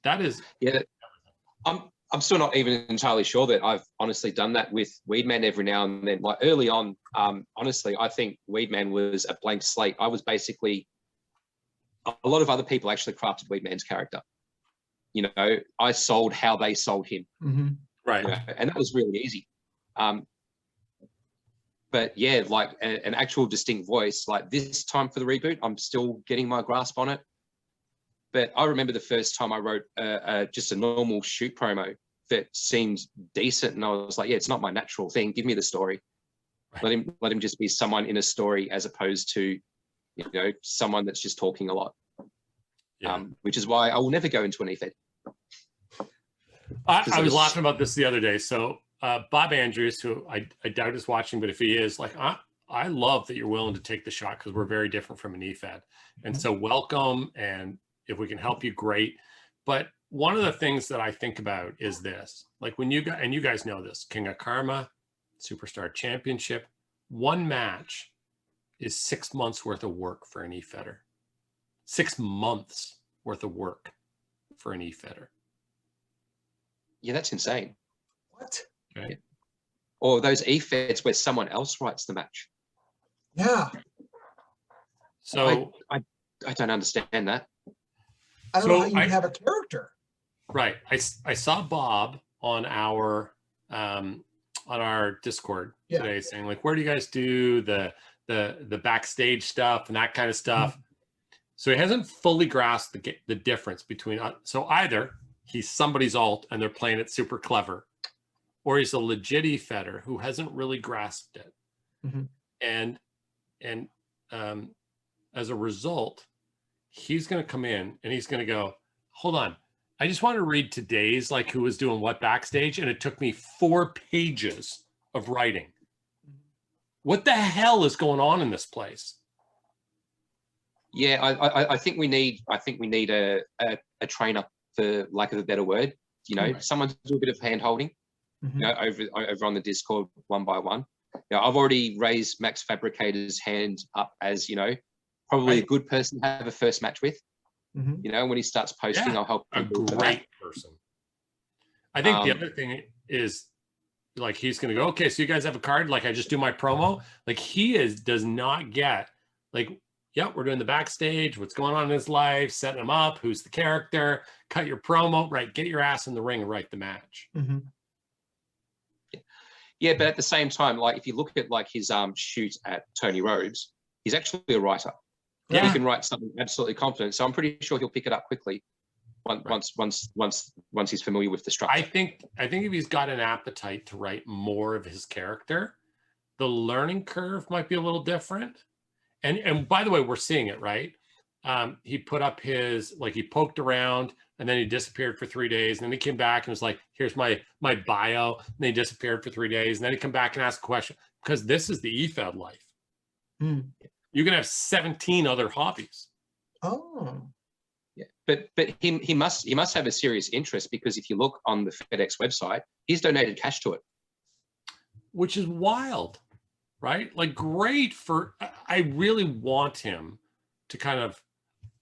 That is. Yeah. I'm still not even entirely sure that I've honestly done that with Weedman every now and then. Like early on, honestly, I think Weedman was a blank slate. I was basically, a lot of other people actually crafted Weedman's character. I sold how they sold him. Mm-hmm. Right. And that was really easy. But but yeah, like an actual distinct voice, like this time for the reboot, I'm still getting my grasp on it. But I remember the first time I wrote just a normal shoot promo that seemed decent, and I was like, yeah, it's not my natural thing. Give me the story. Right. Let him just be someone in a story, as opposed to, you know, someone that's just talking a lot. Yeah. Which is why I will never go into an EFED. I was laughing about this the other day. So Bob Andrews, who I doubt is watching, but if he is, like, I love that you're willing to take the shot, because we're very different from an EFED. And so welcome, and if we can help you, great. But one of the things that I think about is this, like when you guys know this, King of Karma, Superstar Championship, one match is 6 months worth of work for an EFEDer. 6 months worth of work for an EFEDer. Yeah, that's insane. What? Okay. Yeah. Or those EFEDs where someone else writes the match. Yeah. So I don't understand that. I don't know how you would have a character. Right. I saw Bob on our Discord today saying, like, where do you guys do the backstage stuff and that kind of stuff? Mm-hmm. So he hasn't fully grasped the difference between, so either he's somebody's alt and they're playing it super clever, or he's a legit EFEDer who hasn't really grasped it. Mm-hmm. And as a result, he's going to come in and he's going to go, hold on, I just want to read today's, like, who was doing what backstage, and it took me 4 pages of writing. What the hell is going on in this place? Yeah, I think we need a trainer, for lack of a better word. You know, right. Someone to do a bit of hand holding. Mm-hmm. You know, over on the Discord one by one. You know, I've already raised Max Fabricator's hand up as, you know, probably a good person to have a first match with. Mm-hmm. You know, when he starts posting, I'll help him. A great person. I think the other thing is, like, he's going to go, okay, so you guys have a card, like I just do my promo. Like, does not get, like, yeah, we're doing the backstage, what's going on in his life, setting him up, who's the character, cut your promo, right, get your ass in the ring and write the match. Mm-hmm. Yeah, but at the same time, like, if you look at, like, his shoot at Tony Rhodes, he's actually a writer. Yeah. He can write something absolutely confident. So I'm pretty sure he'll pick it up quickly once he's familiar with the structure. I think if he's got an appetite to write more of his character, the learning curve might be a little different. And by the way, we're seeing it, right? He put up his, like, he poked around and then he disappeared for 3 days. And then he came back and was like, here's my bio. And then he disappeared for 3 days. And then he come back and ask a question, because this is the EFED life. Hmm. You can have 17 other hobbies. Oh. Yeah. But he must have a serious interest, because if you look on the FedEx website, he's donated cash to it. Which is wild. Right? Like, great I really want him to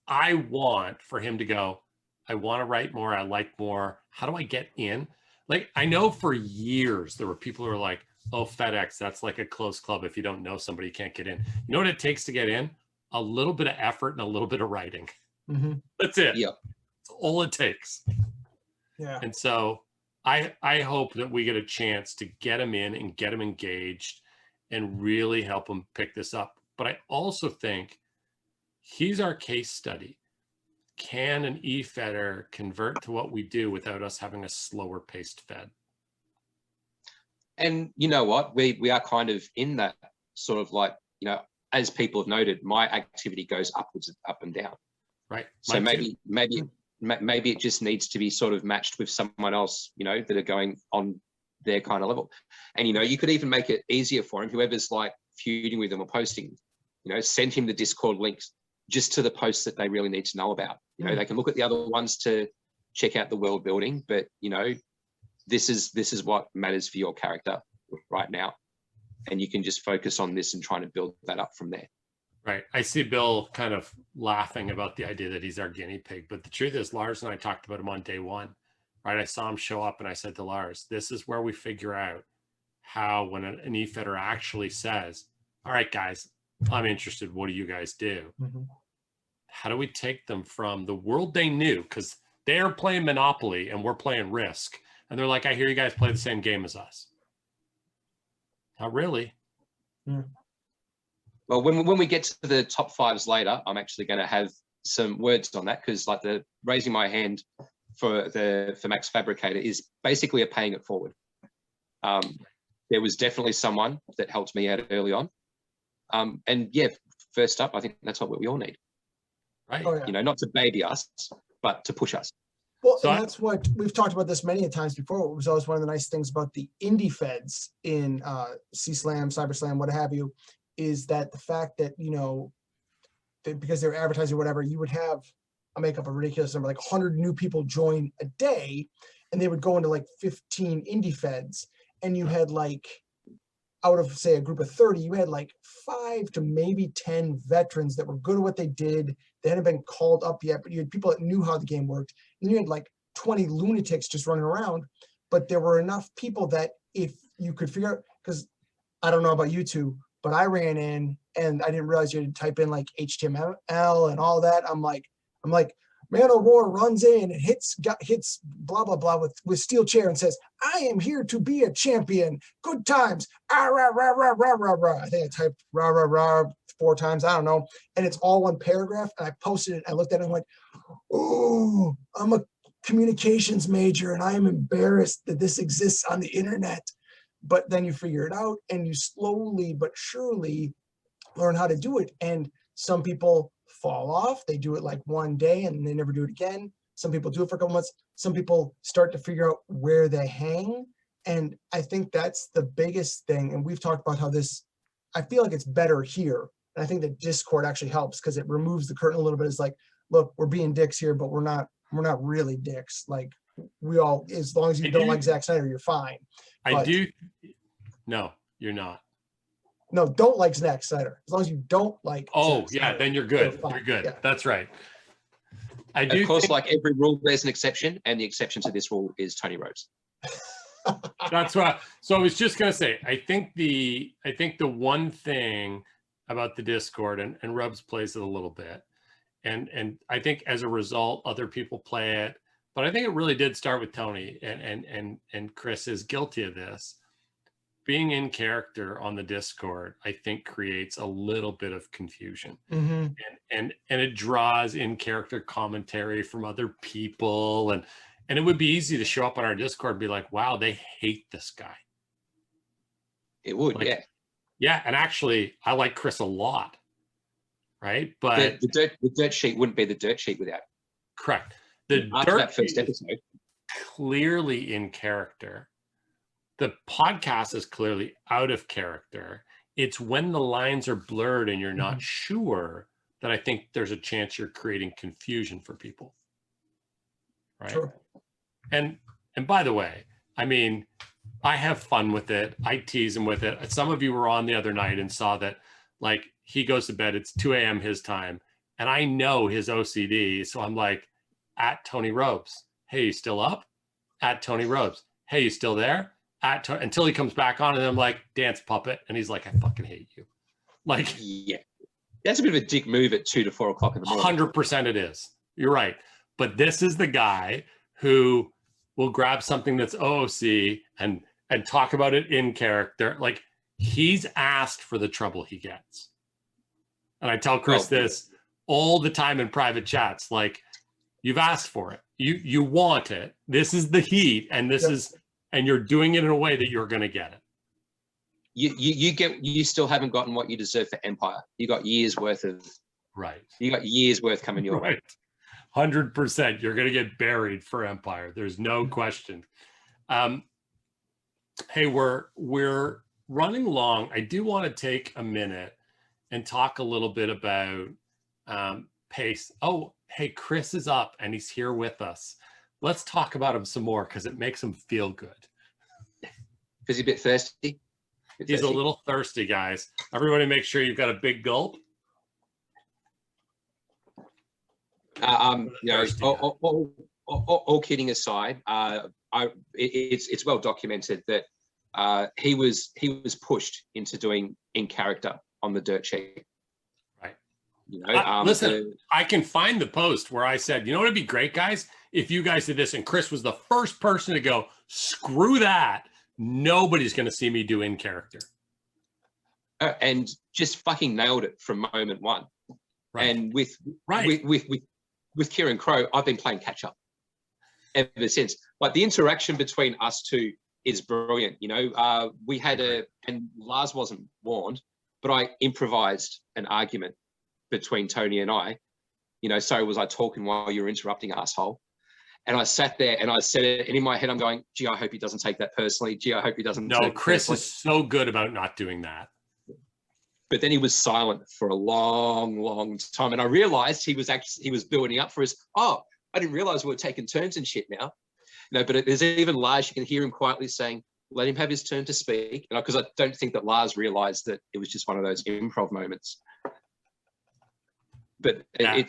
I want for him to go, I want to write more. I like more. How do I get in? Like, I know for years there were people who were like, oh, FedEx, that's like a closed club. If you don't know somebody, you can't get in. You know what it takes to get in? A little bit of effort and a little bit of writing. Mm-hmm. That's it. Yeah. That's all it takes. Yeah. And so I hope that we get a chance to get him in and get him engaged and really help him pick this up. But I also think he's our case study. Can an EFEDer convert to what we do without us having a slower paced Fed? And you know what? We are kind of in that sort of, like, you know, as people have noted, my activity goes upwards, up and down. Right. So maybe it just needs to be sort of matched with someone else, you know, that are going on their kind of level. And, you know, you could even make it easier for him, whoever's, like, feuding with him or posting, you know, send him the Discord links just to the posts that they really need to know about. You know, they can look at the other ones to check out the world building, but, you know, this is what matters for your character right now. And you can just focus on this and trying to build that up from there. Right. I see Bill kind of laughing about the idea that he's our guinea pig, but the truth is, Lars and I talked about him on day one. Right, I saw him show up and I said to Lars, this is where we figure out how, when an EFEDer actually says, all right, guys, I'm interested. What do you guys do? Mm-hmm. How do we take them from the world they knew? Because they're playing Monopoly and we're playing Risk. And they're like, I hear you guys play the same game as us. Not really. Well, when we get to the top fives later, I'm actually going to have some words on that, because like the raising my hand for Max Fabricator is basically a paying it forward. There was definitely someone that helped me out early on. And yeah, first up, I think that's what we all need. Right. Oh, yeah. You know, not to baby us, but to push us. Well, So and that's what we've talked about this many times before. It was always one of the nice things about the indie feds in C-Slam, CyberSlam, what have you, is that the fact that, you know, because they're advertising or whatever, you would have, I'll make up a ridiculous number, like 100 new people join a day, and they would go into like 15 indie feds, and you had like, out of say a group of 30, you had like 5 to maybe 10 veterans that were good at what they did. They hadn't been called up yet, but you had people that knew how the game worked. And you had like 20 lunatics just running around, but there were enough people that if you could figure out, because I don't know about you two, but I ran in and I didn't realize you had to type in like HTML and all that. I'm like, Man of War runs in and hits blah, blah, blah with steel chair and says, I am here to be a champion. Good times. Ah, rah, rah, rah, rah, rah, rah. I think I typed rah, rah, rah 4 times. I don't know. And it's all one paragraph. And I posted it. I looked at it and went, oh, I'm a communications major and I am embarrassed that this exists on the internet. But then you figure it out and you slowly but surely learn how to do it. And some people fall off. They do it like one day and they never do it again. Some people do it for a couple months. Some people start to figure out where they hang. And I think that's the biggest thing. And we've talked about how this, I feel like it's better here. And I think that Discord actually helps because it removes the curtain a little bit. It's like, look, we're being dicks here, but we're not really dicks. Like we all, as long as you don't like Zack Snyder, you're fine. No, you're not. No, don't like Zack Snyder. As long as you don't like. Oh, yeah, then you're good. You're good. Yeah. That's right. Of course, like every rule, there's an exception, and the exception to this rule is Tony Rhodes. That's right. So I was just gonna say, I think the one thing about the Discord, and Rubs plays it a little bit, and I think as a result, other people play it. But I think it really did start with Tony, and Chris is guilty of this. Being in character on the Discord, I think creates a little bit of confusion, and it draws in character commentary from other people, and it would be easy to show up on our Discord and be like, wow, they hate this guy. It would, like, yeah. Yeah, and actually, I like Chris a lot, right? But the dirt sheet wouldn't be the dirt sheet without. Correct. The after dirt that first sheet episode, clearly in character. The podcast is clearly out of character. It's when the lines are blurred and you're not sure that I think there's a chance you're creating confusion for people. Right. Sure. And by the way, I mean, I have fun with it. I tease him with it. Some of you were on the other night and saw that, like, he goes to bed, it's 2 a.m. his time. And I know his OCD. So I'm like, at Tony Robes, hey, you still up? At Tony Robes, hey, you still there? Until he comes back on, and I'm like, dance puppet, and he's like, I fucking hate you. Like, yeah, that's a bit of a dick move at 2 to 4 o'clock in the morning. 100% it is. You're right. But this is the guy who will grab something that's OOC and talk about it in character. Like, he's asked for the trouble he gets. And I tell Chris this all the time in private chats. Like, you've asked for it. You want it. This is the heat, and this is. And you're doing it in a way that you're going to get it. You still haven't gotten what you deserve for Empire. You got years worth of. Right. You got years worth coming your way. 100%. You're going to get buried for Empire. There's no question. Hey, we're running long. I do want to take a minute and talk a little bit about pace. Oh, hey, Chris is up and he's here with us. Let's talk about him some more because it makes him feel good. Is he a bit thirsty? He's a little thirsty, guys. Everybody make sure you've got a big gulp. You know, all kidding aside, it's well documented that he was pushed into doing in character on the dirt sheet. Right. You know, listen, I can find the post where I said, you know what would be great, guys, if you guys did this, and Chris was the first person to go, screw that. Nobody's going to see me do in character. and just fucking nailed it from moment one. Right. And with Kieran Crowe, I've been playing catch up ever since. Like the interaction between us two is brilliant. You know, we had and Lars wasn't warned, but I improvised an argument between Tony and I. You know, so was I talking while you were interrupting, asshole? And I sat there and I said it, and in my head I'm going, gee, I hope he doesn't take that personally. Gee, I hope he doesn't. No, Chris is so good about not doing that. But then he was silent for a long, long time. And I realized he was building up for us. Oh, I didn't realize we were taking turns and shit now. You know, but there's even Lars, you can hear him quietly saying, let him have his turn to speak. Because I don't think that Lars realized that it was just one of those improv moments. But yeah.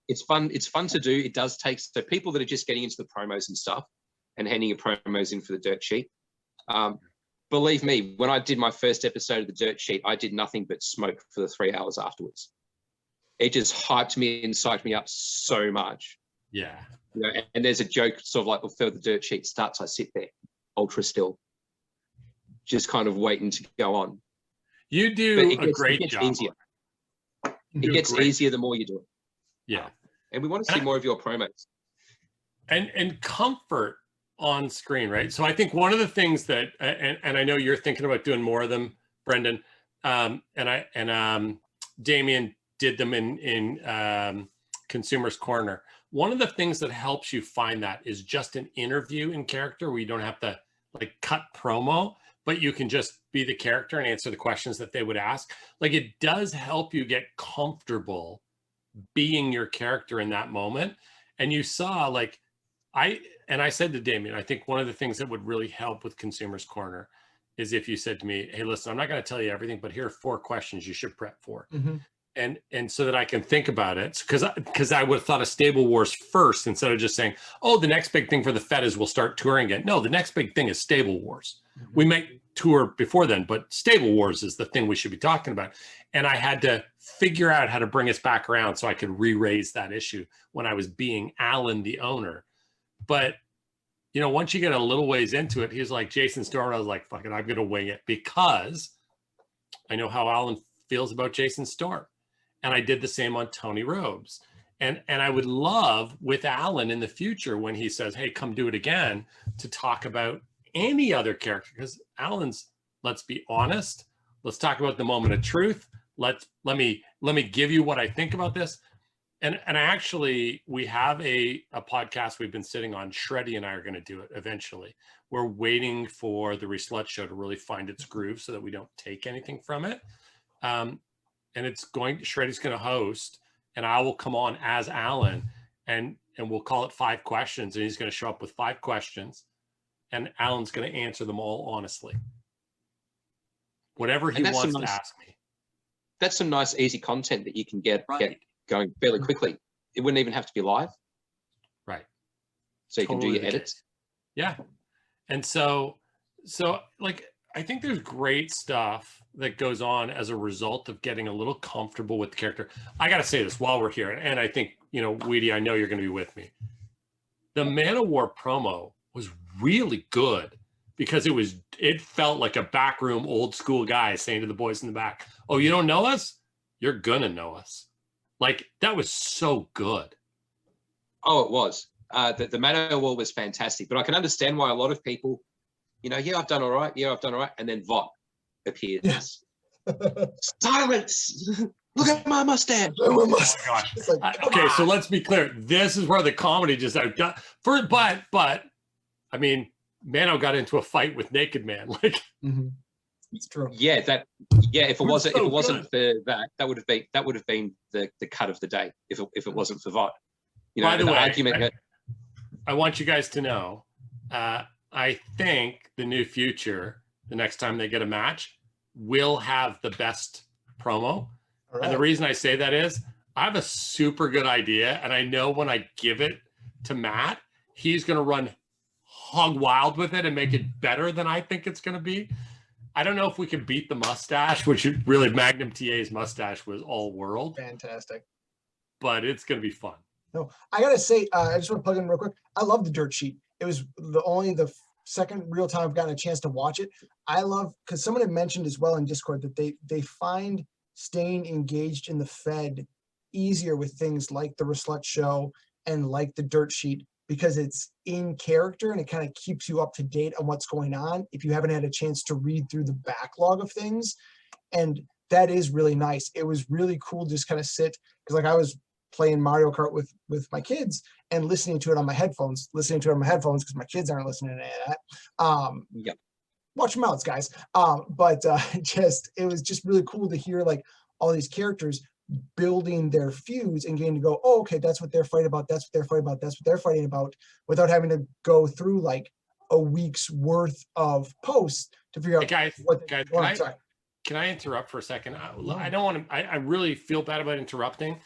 It's fun. It's fun to do. It does take, so people that are just getting into the promos and stuff and handing your promos in for the dirt sheet. Believe me, when I did my first episode of the dirt sheet, I did nothing but smoke for the 3 hours afterwards. It just hyped me and psyched me up so much. Yeah. You know, and there's a joke sort of like before the dirt sheet starts, I sit there, ultra still, just kind of waiting to go on. You do a great job. Easier. It gets easier the more you do it. Yeah. And we want to see more of your promos. And comfort on screen, right? So I think one of the things that, and I know you're thinking about doing more of them, Brendan, and Damien did them in Consumer's Corner. One of the things that helps you find that is just an interview in character where you don't have to like cut promo, but you can just be the character and answer the questions that they would ask. Like it does help you get comfortable being your character in that moment. And you saw like, I said to Damien, I think one of the things that would really help with Consumer's Corner is if you said to me, hey, listen, I'm not going to tell you everything, but here are 4 questions you should prep for. Mm-hmm. And so that I can think about it. Because I would have thought of Stable Wars first instead of just saying, oh, the next big thing for the Fed is we'll start touring again. No, the next big thing is Stable Wars. Mm-hmm. We might tour before then, but Stable Wars is the thing we should be talking about. And I had to figure out how to bring us back around so I could re-raise that issue when I was being Alan, the owner. But, you know, once you get a little ways into it, he's like, Jason Storm. I was like, fuck it, I'm going to wing it because I know how Alan feels about Jason Storm. And I did the same on Tony Robes. And I would love with Alan in the future when he says, hey, come do it again, to talk about any other character. Because Alan's, let's be honest, let's talk about the moment of truth. Let me give you what I think about this. And actually, we have a podcast we've been sitting on. Shreddy and I are going to do it eventually. We're waiting for the Reslut show to really find its groove so that we don't take anything from it. And it's going, Shreddy's going to host, and I will come on as Alan, and we'll call it 5 questions, and he's going to show up with 5 questions, and Alan's going to answer them all honestly. Whatever he wants to ask me. That's some nice, easy content that you can get going fairly quickly. It wouldn't even have to be live. Right. So you can do your edits. Yeah. And so like, I think there's great stuff that goes on as a result of getting a little comfortable with the character. I got to say this while we're here. And I think, you know, Weedy, I know you're going to be with me. The Man of War promo was really good because it felt like a backroom old school guy saying to the boys in the back, oh, you don't know us? You're going to know us. Like, that was so good. Oh, it was. The Man of War was fantastic. But I can understand why a lot of people, you know, yeah, I've done all right. Yeah, I've done all right. And then Vought appears. Yes. Silence! Look at my mustache. Oh my gosh. Like, okay, so let's be clear. This is where the comedy just outdone. But I mean, Mano got into a fight with Naked Man. Like, it's true. Yeah, if it wasn't for that would have been the cut of the day. If it wasn't for Vought. You know, by the way, argument. I want you guys to know. I think the new future, the next time they get a match, will have the best promo. Right. And the reason I say that is I have a super good idea. And I know when I give it to Matt, he's going to run hog wild with it and make it better than I think it's going to be. I don't know if we can beat the mustache, which really Magnum TA's mustache was all world. Fantastic. But it's going to be fun. No, I got to say, I just want to plug in real quick. I love the dirt sheet. It was the second real time I've gotten a chance to watch it. I love, because someone had mentioned as well in Discord that they find staying engaged in the Fed easier with things like the Ruslet Show and like the Dirt Sheet, because it's in character and it kind of keeps you up to date on what's going on if you haven't had a chance to read through the backlog of things. And that is really nice. It was really cool to just kind of sit, because like I was playing Mario Kart with my kids and listening to it on my headphones, because my kids aren't listening to that. Yep. Watch your mouths, guys. Just, it was just really cool to hear like all these characters building their feuds and getting to go, oh, okay, that's what they're fighting about. That's what they're fighting about. That's what they're fighting about, without having to go through like a week's worth of posts to figure out what. Guys, can I interrupt for a second? I don't want to. I really feel bad about interrupting,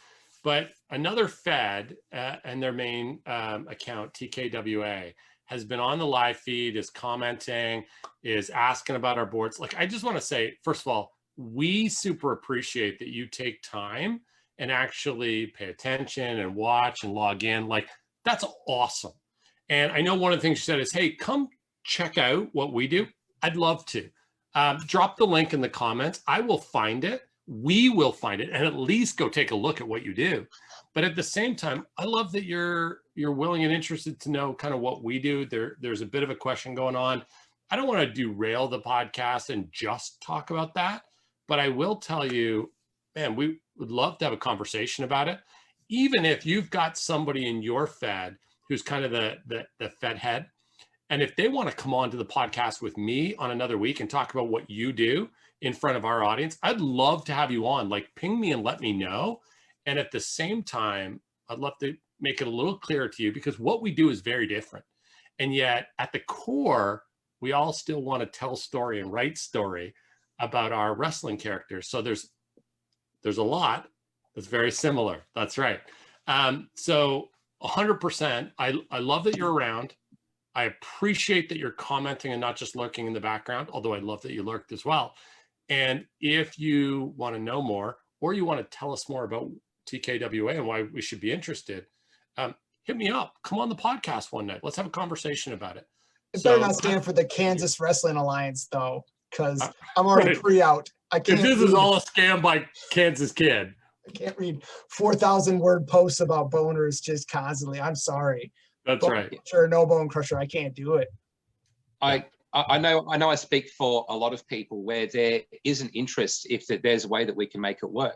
but another Fed and their main account, TKWA, has been on the live feed, is commenting, is asking about our boards. Like, I just want to say, first of all, we super appreciate that you take time and actually pay attention and watch and log in. Like, that's awesome. And I know one of the things you said is, hey, come check out what we do. I'd love to. Drop the link in the comments. I will find it. We will find it and at least go take a look at what you do. But at the same time, I love that you're willing and interested to know kind of what we do. There's a bit of a question going on. I don't want to derail the podcast and just talk about that, but I will tell you, man, we would love to have a conversation about it. Even if you've got somebody in your Fed who's kind of the Fed head, and if they want to come on to the podcast with me on another week and talk about what you do in front of our audience, I'd love to have you on. Like, ping me and let me know. And at the same time, I'd love to make it a little clearer to you, because what we do is very different. And yet at the core, we all still want to tell story and write story about our wrestling characters. So there's a lot that's very similar. That's right. So 100%, I love that you're around. I appreciate that you're commenting and not just lurking in the background, although I love that you lurked as well. And if you want to know more, or you want to tell us more about TKWA and why we should be interested, hit me up. Come on the podcast one night. Let's have a conversation about it. It better not stand for the Kansas Wrestling Alliance, though, because I'm already pre-out. I can't. If this is all a scam by Kansas Kid. I can't read 4,000 word posts about boners just constantly. I'm sorry. That's right. Sure, no Bone Crusher. I can't do it. I know I speak for a lot of people where there is an interest if there's a way that we can make it work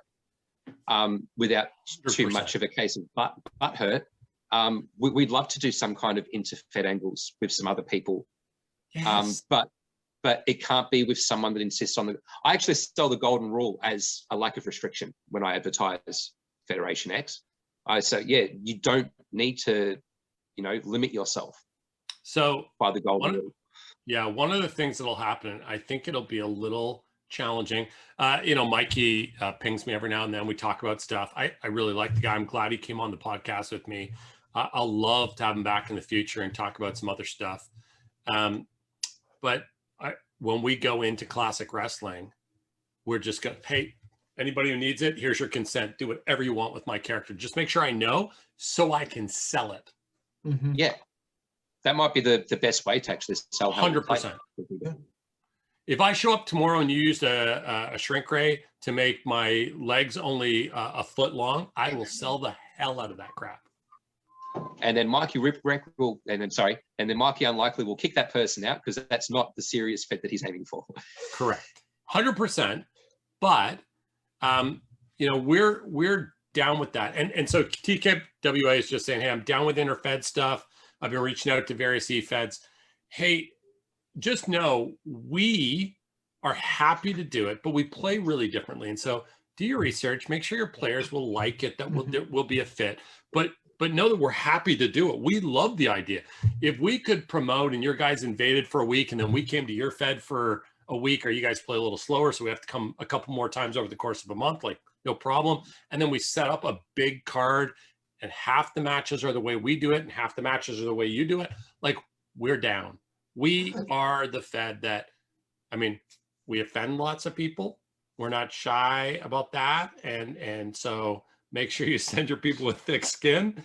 without too 100%. much of a case of butt hurt. We'd love to do some kind of inter-Fed angles with some other people. Yes. But it can't be with someone that insists on I actually sell the golden rule as a lack of restriction when I advertise Federation X. You don't need to, limit yourself. So by the golden rule. Yeah, one of the things that'll happen, I think it'll be a little challenging. Mikey pings me every now and then. We talk about stuff. I really like the guy. I'm glad he came on the podcast with me. I'll love to have him back in the future and talk about some other stuff. But when we go into classic wrestling, we're just going to, hey, anybody who needs it, here's your consent. Do whatever you want with my character. Just make sure I know so I can sell it. Mm-hmm. Yeah. That might be the best way to actually sell. 100%. If I show up tomorrow and you used a shrink ray to make my legs only a foot long, I will sell the hell out of that crap. And then Mikey Mikey unlikely will kick that person out because that's not the serious Fed that he's aiming for. Correct. 100%. But we're down with that. And so TKWA is just saying, hey, I'm down with inter-Fed stuff. I've been reaching out to various e-Feds. Hey, just know we are happy to do it, but we play really differently. And so do your research, make sure your players will like it, that will be a fit. But know that we're happy to do it. We love the idea. If we could promote and your guys invaded for a week and then we came to your Fed for a week, or you guys play a little slower, so we have to come a couple more times over the course of a month, like no problem. And then we set up a big card and half the matches are the way we do it and half the matches are the way you do it. Like, we're down. We are the Fed that, we offend lots of people. We're not shy about that. And so make sure you send your people with thick skin,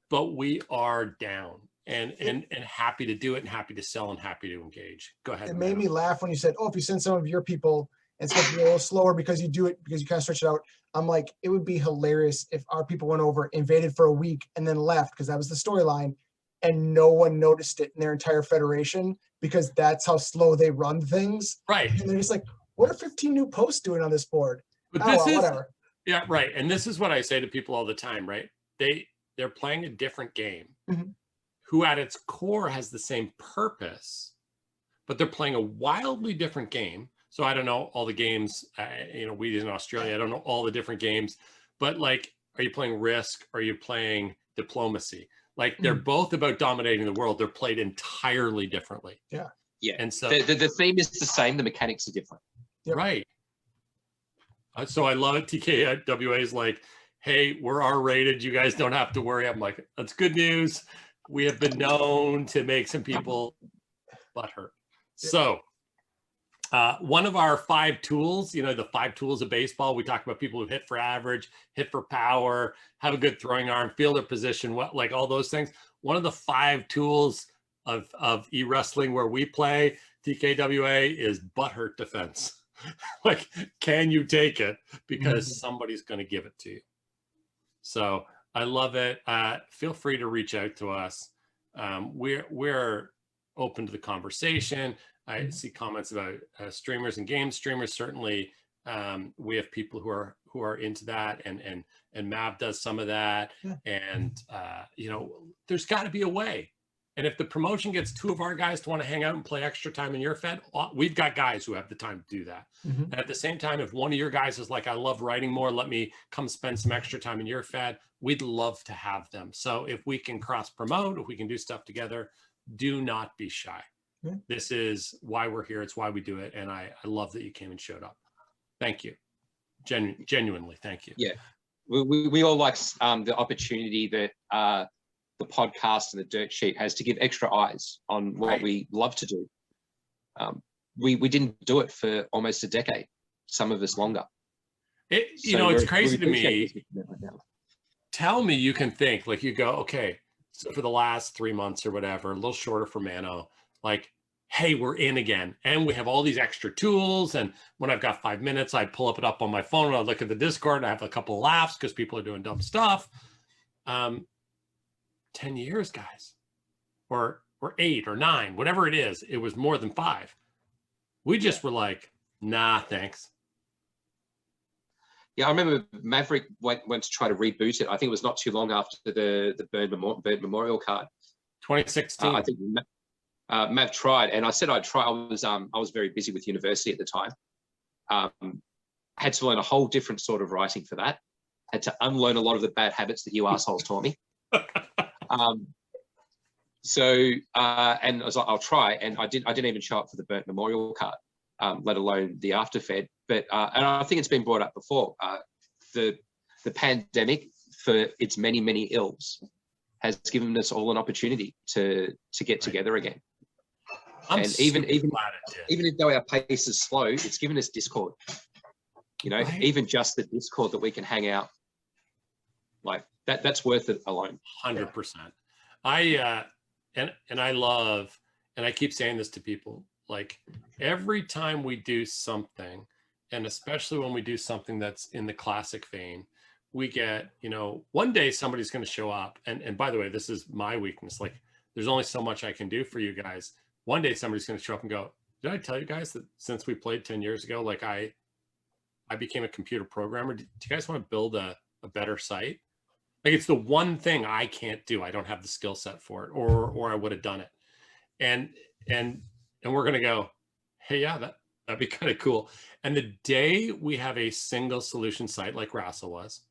but we are down. and happy to do it and happy to sell and happy to engage. Go ahead. It made me laugh when you said, oh, if you send some of your people and it's going to be a little slower because you do it, because you kind of stretch it out. I'm like, it would be hilarious if our people went over, invaded for a week and then left, because that was the storyline, and no one noticed it in their entire federation, because that's how slow they run things. Right. And they're just like, what are 15 new posts doing on this board? But oh, this well, is, whatever. Yeah, right. And this is what I say to people all the time, right? They're playing a different game, who at its core has the same purpose, but they're playing a wildly different game. So I don't know all the games, we in Australia, I don't know all the different games, but like, are you playing Risk? Are you playing Diplomacy? Like, they're both about dominating the world. They're played entirely differently. Yeah. Yeah. And so the theme is the same. The mechanics are different. Yep. Right. So I love it. TKWA is like, hey, we're R-rated. You guys don't have to worry. I'm like, that's good news. We have been known to make some people butthurt. So one of our 5 tools, the 5 tools of baseball, we talk about people who hit for average, hit for power, have a good throwing arm, fielder position, like all those things. One of the 5 tools of e-wrestling where we play, TKWA, is butthurt defense. Like, can you take it? Because somebody's going to give it to you. So I love it. Feel free to reach out to us. We're open to the conversation. I see comments about streamers and game streamers. Certainly, we have people who are into that, and Mav does some of that. Yeah. And there's got to be a way. And if the promotion gets 2 of our guys to want to hang out and play extra time in your fed, we've got guys who have the time to do that. And at the same time, if one of your guys is like, I love writing more, let me come spend some extra time in your fed, we'd love to have them. So if we can cross promote, if we can do stuff together, do not be shy. Yeah. This is why we're here. It's why we do it. And I love that you came and showed up. Thank you. Genuinely, thank you. Yeah. We all like the opportunity that the podcast and the dirt sheet has to give extra eyes on what we love to do. We didn't do it for almost a decade, some of us longer. It's crazy to me. Tell me you can think, like, you go, okay, so for the last 3 months or whatever, a little shorter for Mano, like, hey, we're in again. And we have all these extra tools. And when I've got 5 minutes, I pull it up on my phone and I look at the Discord and I have a couple of laughs because people are doing dumb stuff. 10 years, guys, or 8 or 9, whatever it is, it was more than 5. We just were like, nah, thanks. Yeah, I remember Maverick went to try to reboot it. I think it was not too long after the Bird Memorial card. 2016. I think Mav tried, and I said I'd try. I was very busy with university at the time. Had to learn a whole different sort of writing for that. Had to unlearn a lot of the bad habits that you assholes taught me. And I was like, I'll try, and I didn't even show up for the Burnt Memorial card, let alone the afterfed. But and I think it's been brought up before. The pandemic, for its many ills, has given us all an opportunity to get together again. Even though our pace is slow, it's given us Discord. Even just the Discord that we can hang out, like that's worth it alone. 100%. I love, and I keep saying this to people, like, every time we do something, and especially when we do something that's in the classic vein, we get, one day somebody's going to show up. And by the way, this is my weakness. Like, there's only so much I can do for you guys. One day somebody's going to show up and go, did I tell you guys that since we played 10 years ago, like I became a computer programmer? Do you guys want to build a better site? Like, it's the one thing I can't do. I don't have the skill set for it, or I would have done it. And we're going to go, hey, yeah, that'd be kind of cool. And the day we have a single solution site like Rassel was,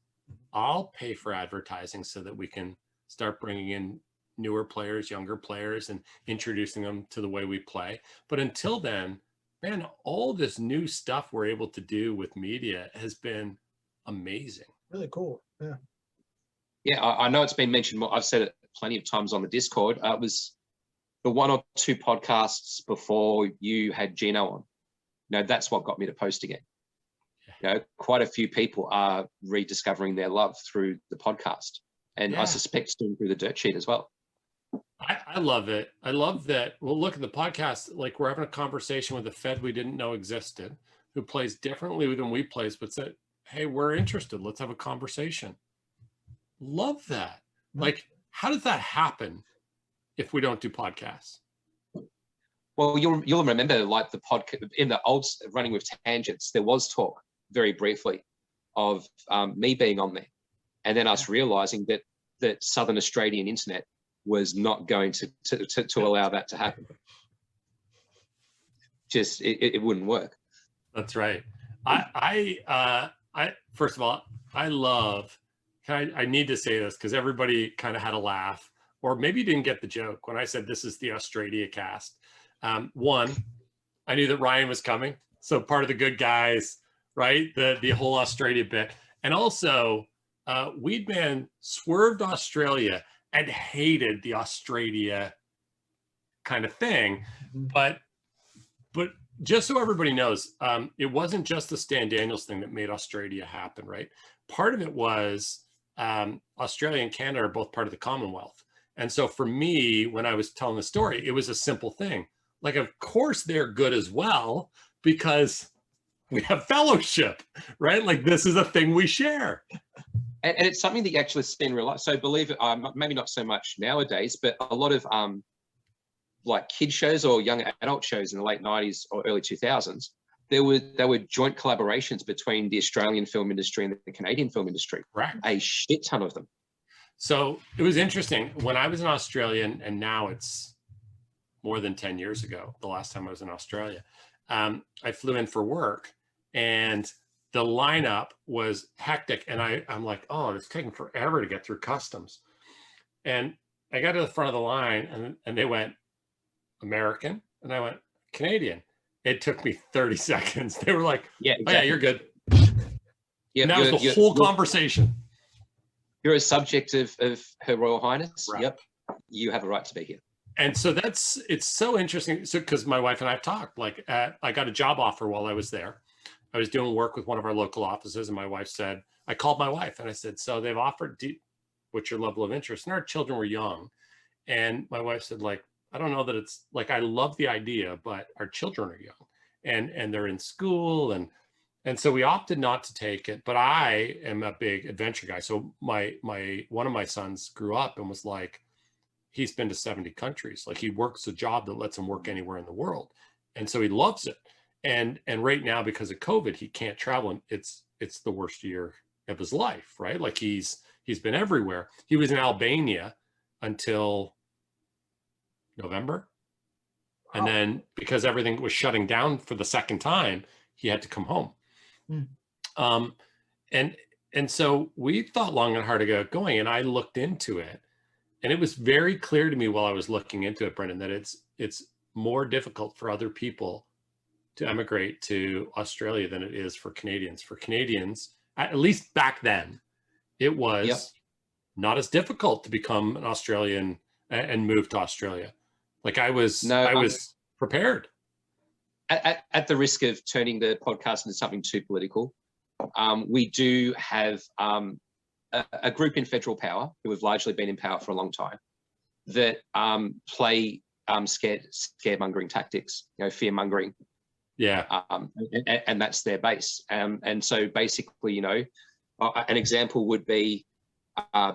I'll pay for advertising so that we can start bringing in newer players, younger players, and introducing them to the way we play. But until then, man, all this new stuff we're able to do with media has been amazing. Really cool. Yeah. Yeah, I know it's been mentioned more. I've said it plenty of times on the Discord. It was the 1 or 2 podcasts before you had Gino on. That's what got me to post again. Quite a few people are rediscovering their love through the podcast, and I suspect soon through the dirt sheet as well. I love it. I love that. Well, look at the podcast. Like we're having a conversation with a Fed we didn't know existed, who plays differently than we plays, but said, "Hey, we're interested. Let's have a conversation." Love that. Like, how does that happen if we don't do podcasts? Well, you'll remember, like the podcast in the old Running with Tangents, there was talk very briefly of me being on there, and then us realizing that Southern Australian internet was not going to allow that to happen. Just it wouldn't work. That's right. I first of all, I love. I need to say this because everybody kind of had a laugh, or maybe you didn't get the joke when I said this is the Austradiacast. One, I knew that Ryan was coming, so part of the good guys, right? The whole Australia bit, and also Weedman swerved Australia and hated the Australia kind of thing, but just so everybody knows, it wasn't just the Stan Daniels thing that made Australia happen, right? Part of it was Australia and Canada are both part of the Commonwealth, and so for me, when I was telling the story, it was a simple thing. Like, of course, they're good as well because we have fellowship, right? Like, this is a thing we share. And it's something that you actually see in real life. So believe it, maybe not so much nowadays, but a lot of like kid shows or young adult shows in the late 90s or early 2000s, there were joint collaborations between the Australian film industry and the Canadian film industry. Right. A shit ton of them. So it was interesting. When I was in Australia, and now it's more than 10 years ago, the last time I was in Australia, I flew in for work, and the lineup was hectic. And I'm like, oh, it's taking forever to get through customs. And I got to the front of the line, and they went, American? And I went, Canadian. It took me 30 seconds. They were like, yeah, exactly. Oh, yeah, you're good. Yeah, and that was the whole conversation. You're a subject of Her Royal Highness. Right. Yep. You have a right to be here. And so it's so interesting. So, because my wife and I have talked, like I got a job offer while I was there. I was doing work with one of our local offices, and my wife said, I called my wife and I said, so they've offered, what's your level of interest? And our children were young. And my wife said, like, I don't know that it's like, I love the idea, but our children are young and they're in school. And so we opted not to take it, but I am a big adventure guy. So one of my sons grew up and was like, he's been to 70 countries. Like, he works a job that lets him work anywhere in the world. And so he loves it. And right now, because of COVID, he can't travel. And it's the worst year of his life, right? Like, he's been everywhere. He was in Albania until November. Wow. And then because everything was shutting down for the second time, he had to come home. And so we thought long and hard about going, and I looked into it. And it was very clear to me while I was looking into it, Brendan, that it's more difficult for other people to emigrate to Australia than it is for Canadians. For Canadians, at least back then, it was not as difficult to become an Australian and move to Australia. Like, I was prepared. At the risk of turning the podcast into something too political, we do have a group in federal power who have largely been in power for a long time that play scaremongering tactics, fear-mongering. Yeah. And that's their base. And so basically, an example would be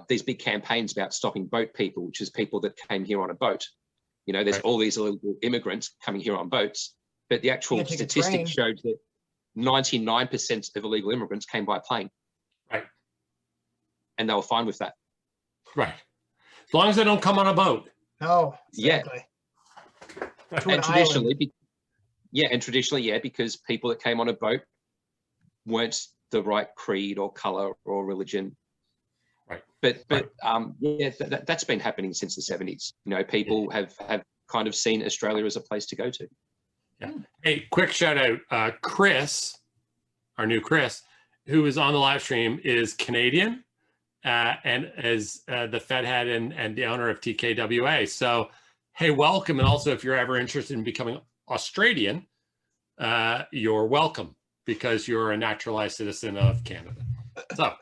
these big campaigns about stopping boat people, which is people that came here on a boat. There's right. all these illegal immigrants coming here on boats, but the actual statistics showed that 99% of illegal immigrants came by plane. Right. And they were fine with that. Right. As long as they don't come on a boat. Oh, exactly. Yeah. And traditionally, because people that came on a boat weren't the right creed or color or religion. Right. But that's been happening since the 70s. People have kind of seen Australia as a place to go to. Yeah. Hey, quick shout out, Chris, our new Chris, who is on the live stream, is Canadian and is the Fed head and the owner of TKWA. So, hey, welcome. And also, if you're ever interested in becoming Australian, you're welcome because you're a naturalized citizen of Canada. So,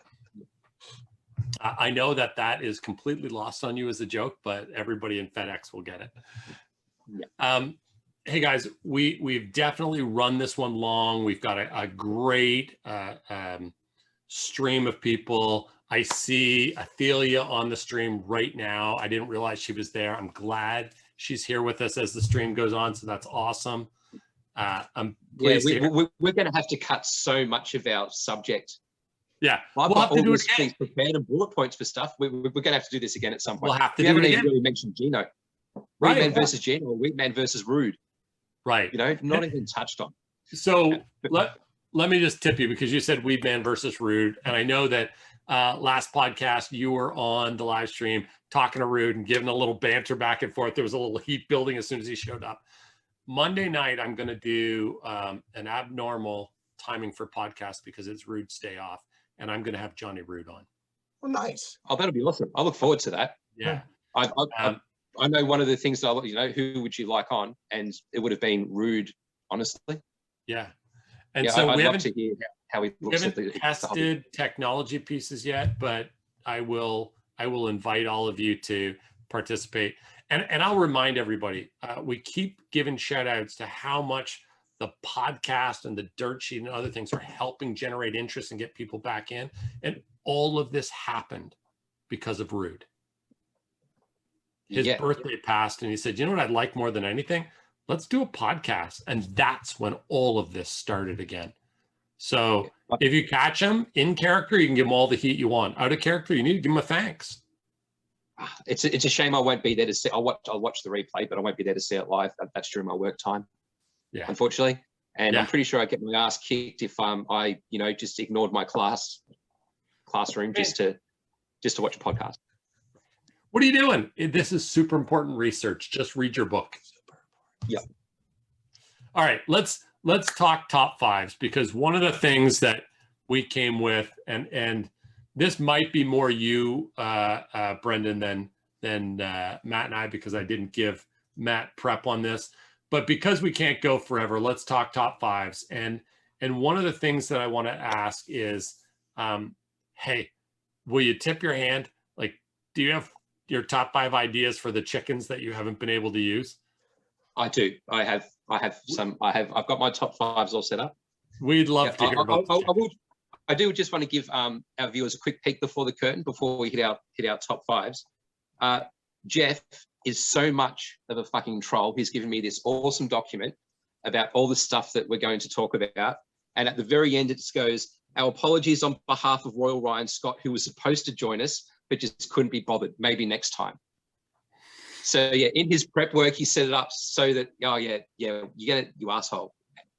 I know that is completely lost on you as a joke, but everybody in FedEx will get it. Yeah. Hey guys, we've definitely run this one long. We've got a great stream of people. I see Athelia on the stream right now. I didn't realize she was there. I'm glad she's here with us as the stream goes on, so that's awesome. I'm pleased. We're going to have to cut so much of our subject. Yeah, I've we'll got have to do it things prepared and bullet points for stuff. We're going to have to do this again at some point. We'll have to we do haven't it even again. really mentioned Gino. Right. Weedman versus Gino, or Weedman versus Rude. Right. You know, not even touched on. So let me just tip you, because you said Weedman versus Rude, and I know that last podcast you were on the live stream talking to Rude and giving a little banter back and forth. There was a little heat building as soon as he showed up. Monday night, I'm going to do an abnormal timing for podcast because it's Rude's day off, and I'm going to have Johnny Rude on. Oh, nice. Oh, that'll be awesome. I look forward to that. Yeah. I know one of the things that who would you like on, and it would have been Rude, honestly. Yeah. And yeah, so I'd we love haven't to hear how he looks at the tested technology pieces yet, but I will invite all of you to participate. And I'll remind everybody, we keep giving shout outs to how much the podcast and the dirt sheet and other things are helping generate interest and get people back in. And all of this happened because of Rude. His birthday passed, and he said, you know what I'd like more than anything? Let's do a podcast. And that's when all of this started again. So if you catch him in character, you can give him all the heat you want. Out of character, you need to give him a thanks. It's a shame I won't be there to see. I'll watch the replay, but I won't be there to see it live. That's during my work time. Yeah, unfortunately. And I'm pretty sure I get my ass kicked if I just ignored my classroom just to watch a podcast. What are you doing? This is super important research. Just read your book. Yeah. All right, let's talk top fives, because one of the things that we came with, and this might be more you, Brendan, than Matt and I, because I didn't give Matt prep on this. But because we can't go forever, let's talk top fives. And one of the things that I want to ask is, hey, will you tip your hand? Like, do you have your top 5 ideas for the chickens that you haven't been able to use? I do. I've got my top 5s all set up. We'd love to hear about I do just want to give our viewers a quick peek before the curtain, before we hit our top 5s. Jeff is so much of a fucking troll. He's given me this awesome document about all the stuff that we're going to talk about. And at the very end, it goes, our apologies on behalf of Royal Ryan Scott, who was supposed to join us, but just couldn't be bothered. Maybe next time. So yeah, in his prep work, he set it up so that, you get it, you asshole.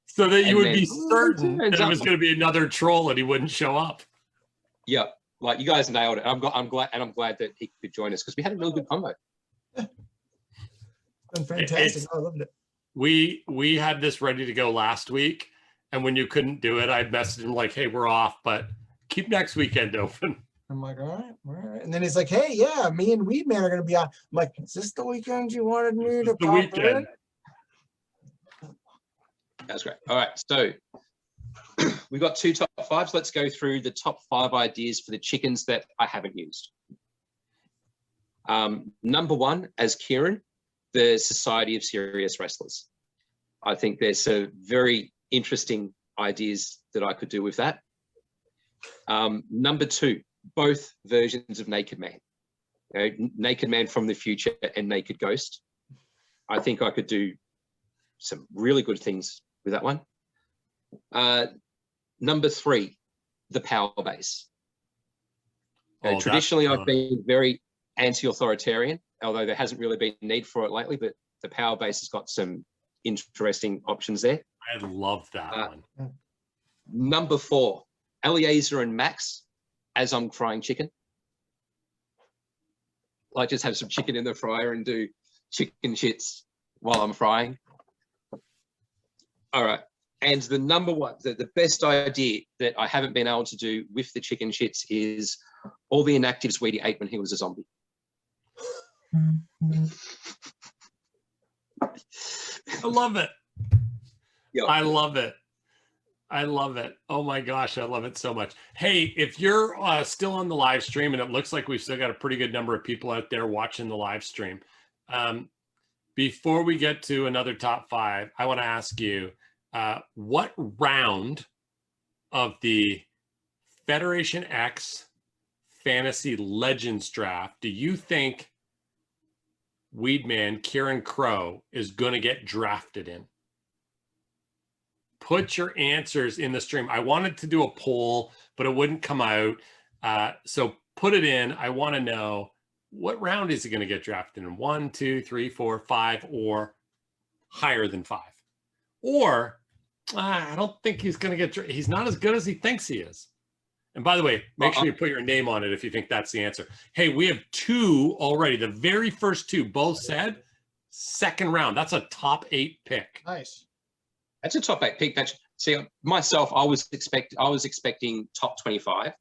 So that you would be certain that it was going to be another troll and he wouldn't show up. Yeah, like you guys nailed it. I'm glad that he could join us, because we had a really good combo. Been fantastic. I loved it. We had this ready to go last week, and when you couldn't do it, I messaged him like, hey, we're off, but keep next weekend open. I'm like, all right. And then he's like, hey, yeah, me and Weedman are going to be on. I'm like, is this the weekend you wanted me to pop in? That's great. All right, so we've got 2 top 5s. Let's go through the top 5 ideas for the chickens that I haven't used. Number 1, as Kieran, the Society of Serious Wrestlers. I think there's some very interesting ideas that I could do with that. Number 2, both versions of Naked Man. Naked Man from the future and Naked Ghost. I think I could do some really good things with that one. Number 3, the power base. Traditionally, I've been very anti-authoritarian, although there hasn't really been need for it lately, but the power base has got some interesting options there. I love that one. Number 4, Eliezer and Max as I'm frying chicken. Like, just have some chicken in the fryer and do chicken shits while I'm frying. All right. And the number 1, the best idea that I haven't been able to do with the chicken shits is all the inactives Weedy ate when he was a zombie. I love it. Yep. I love it. I love it. Oh my gosh, I love it so much. Hey, if you're still on the live stream, and it looks like we've still got a pretty good number of people out there watching the live stream, before we get to another top 5, I want to ask you, what round of the Federation X Fantasy Legends draft do you think Weedman Kieran Crowe is going to get drafted in? Put your answers in the stream. I wanted to do a poll, but it wouldn't come out. So put it in. I want to know, what round is he going to get drafted in? 1, 2, 3, 4, 5, or higher than 5? Or I don't think he's going to get. He's not as good as he thinks he is. And by the way, make sure you put your name on it if you think that's the answer. Hey, we have 2 already. The very first 2 both said second round. That's a top 8 pick. Nice. That's a top 8 pick. See, myself, I was expecting top 25.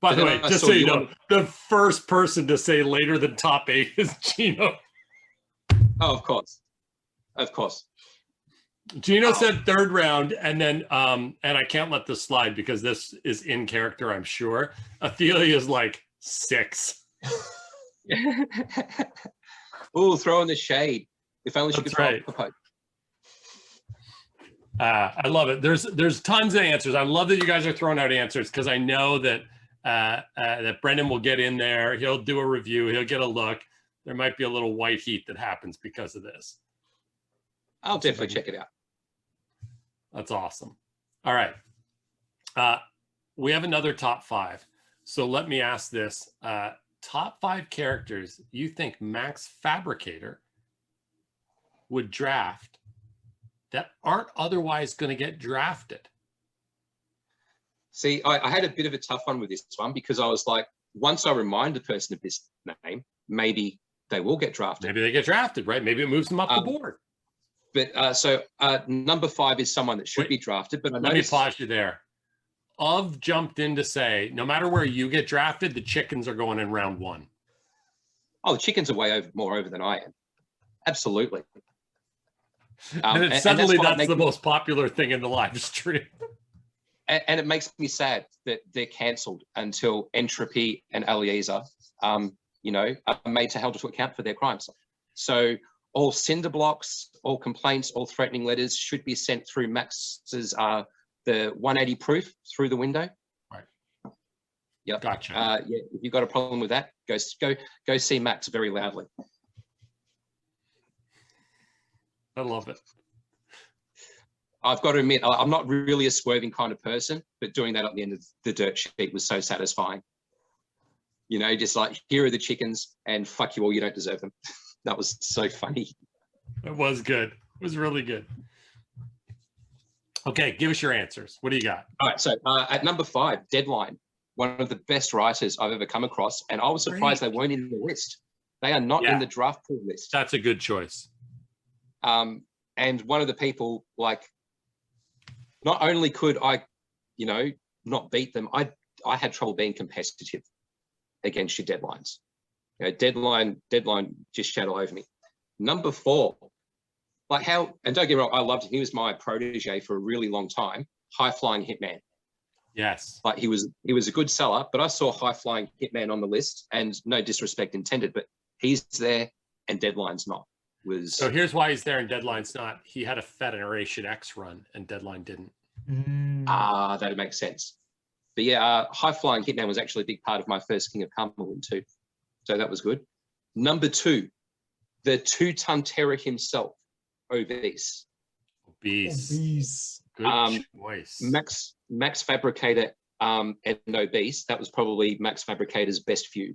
By the way, just so you know, the first person to say later than top 8 is Gino. Oh, of course. Of course. Gino said third round, and then and I can't let this slide because this is in character, I'm sure. Athelia is like 6. Oh, throw in the shade. If only she That's could right. propose. I love it. There's tons of answers. I love that you guys are throwing out answers, because I know that that Brendan will get in there. He'll do a review. He'll get a look. There might be a little white heat that happens because of this. I'll definitely check it out. That's awesome. All right. We have another top 5. So let me ask this. Top 5 characters you think Max Fabricator would draft that aren't otherwise going to get drafted? See, I had a bit of a tough one with this one, because I was like, once I remind the person of this name, maybe they will get drafted. Maybe they get drafted, right? Maybe it moves them up the board. But so number 5 is someone that should be drafted. But let me pause you there. I've jumped in to say, no matter where you get drafted, the chickens are going in round 1. Oh, the chickens are way more over than I am. Absolutely. And suddenly that's the most popular thing in the live stream. And it makes me sad that they're cancelled until Entropy and Eliezer, are made to hold to account for their crimes. So all cinder blocks, all complaints, all threatening letters should be sent through Max's the 180 proof through the window. Right. Yep. Gotcha. Yeah. If you've got a problem with that, go see Max very loudly. I love it. I've got to admit, I'm not really a swerving kind of person, but doing that at the end of the dirt sheet was so satisfying. Just like, here are the chickens, and fuck you all, you don't deserve them. That was so funny. It was good. It was really good. Okay, give us your answers. What do you got? All right, so at number 5, Deadline, one of the best writers I've ever come across, and I was surprised they weren't in the list. They are not in the draft pool list. That's a good choice. And one of the people, like, not only could I, not beat them, I had trouble being competitive against your deadlines. Deadline just shat all over me. Number 4, and don't get me wrong, I loved him. He was my protege for a really long time. High Flying Hitman. Yes. Like, he was a good seller, but I saw High Flying Hitman on the list, and no disrespect intended, but he's there and Deadline's not. So here's why he's there and Deadline's not. He had a Federation X run and Deadline didn't. That makes sense. But yeah, High Flying Hitman was actually a big part of my first King of Carmel too. So that was good. Number 2, the 2-ton terror himself, Obese. Obese. Good choice. Max Fabricator and Obese, that was probably Max Fabricator's best feud.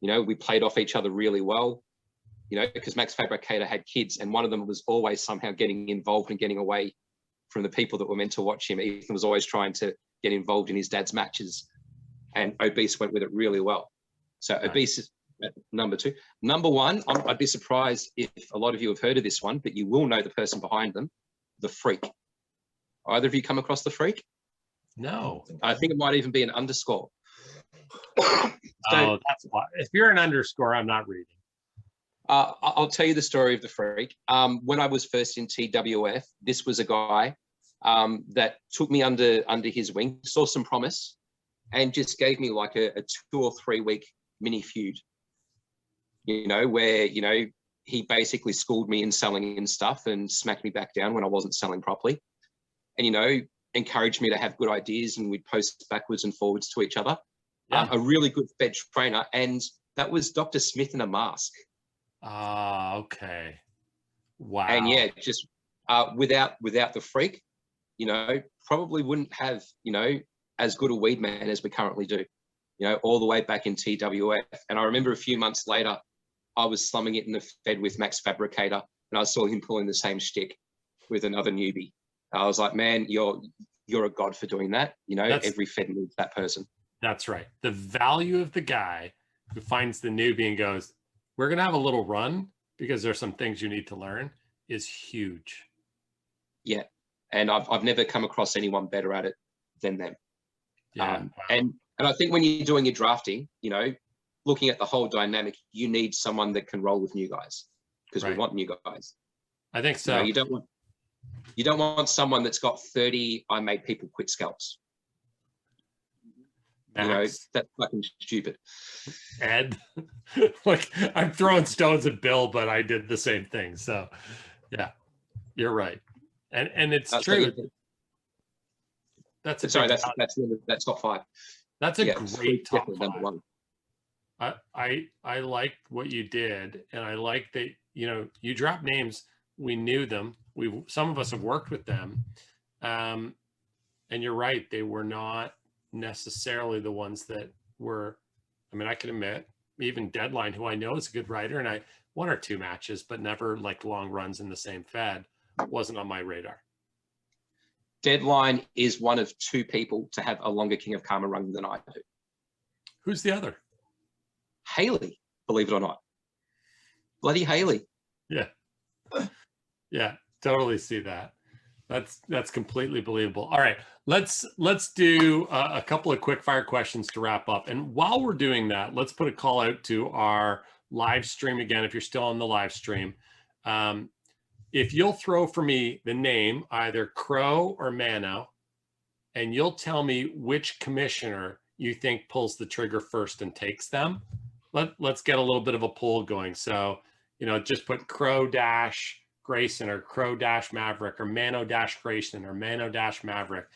We played off each other really well. Because Max Fabricator had kids, and one of them was always somehow getting involved and getting away from the people that were meant to watch him. Ethan was always trying to get involved in his dad's matches, and Obese went with it really well. So right. Obese is number 2. Number 1, I'd be surprised if a lot of you have heard of this one, but you will know the person behind them, the Freak. Either of you come across the Freak? No. I think it might even be an underscore. That's why. If you're an underscore, I'm not reading. I'll tell you the story of the Freak. When I was first in TWF, this was a guy that took me under his wing, saw some promise, and just gave me like a 2 or 3 week mini feud, you know, where, you know, he basically schooled me in selling and stuff and smacked me back down when I wasn't selling properly, and, you know, encouraged me to have good ideas, and we'd post backwards and forwards to each other. Yeah. A really good Fed trainer, and that was Dr. Smith in a mask. Ah, okay. Wow. And yeah, just without the freak, you know, probably wouldn't have, you know, as good a weed man as we currently do, you know, all the way back in TWF. And I remember a few months later, I was slumming it in the Fed with Max Fabricator, and I saw him pulling the same shtick with another newbie. I was like, man, you're a god for doing that. You know, every Fed needs that person. That's right. The value of the guy who finds the newbie and goes, we're going to have a little run because there's some things you need to learn, is huge. Yeah. And I've never come across anyone better at it than them. Yeah. Wow. And I think when you're doing your drafting, you know, looking at the whole dynamic, you need someone that can roll with new guys, because we want new guys. I think so. You know, you don't want someone that's got 30 I made people quit scalps. Max. You know, that's fucking stupid. Ed, like, I'm throwing stones at Bill, but I did the same thing. So yeah, you're right. And it's true. That's top 5. That's a great top 5. Number 1. I like what you did, and I like that, you know, you dropped names. We knew them. Some of us have worked with them, and you're right. They were not necessarily the ones that were. I mean, I can admit, even Deadline, who I know is a good writer, and I 1 or 2 matches, but never like long runs in the same Fed, wasn't on my radar. Deadline is one of 2 people to have a longer King of Karma run than I do. Who's the other? Haley, believe it or not. Bloody Haley. Yeah. Yeah, totally see that. That's completely believable. All right, let's do a couple of quick fire questions to wrap up. And while we're doing that, let's put a call out to our live stream again. If you're still on the live stream, if you'll throw for me the name, either Crowe or Mano, and you'll tell me which commissioner you think pulls the trigger first and takes them, let's get a little bit of a poll going. So, you know, just put Crowe dash Grayson, or Crowe dash Maverick, or Mano dash Grayson, or Mano dash Maverick.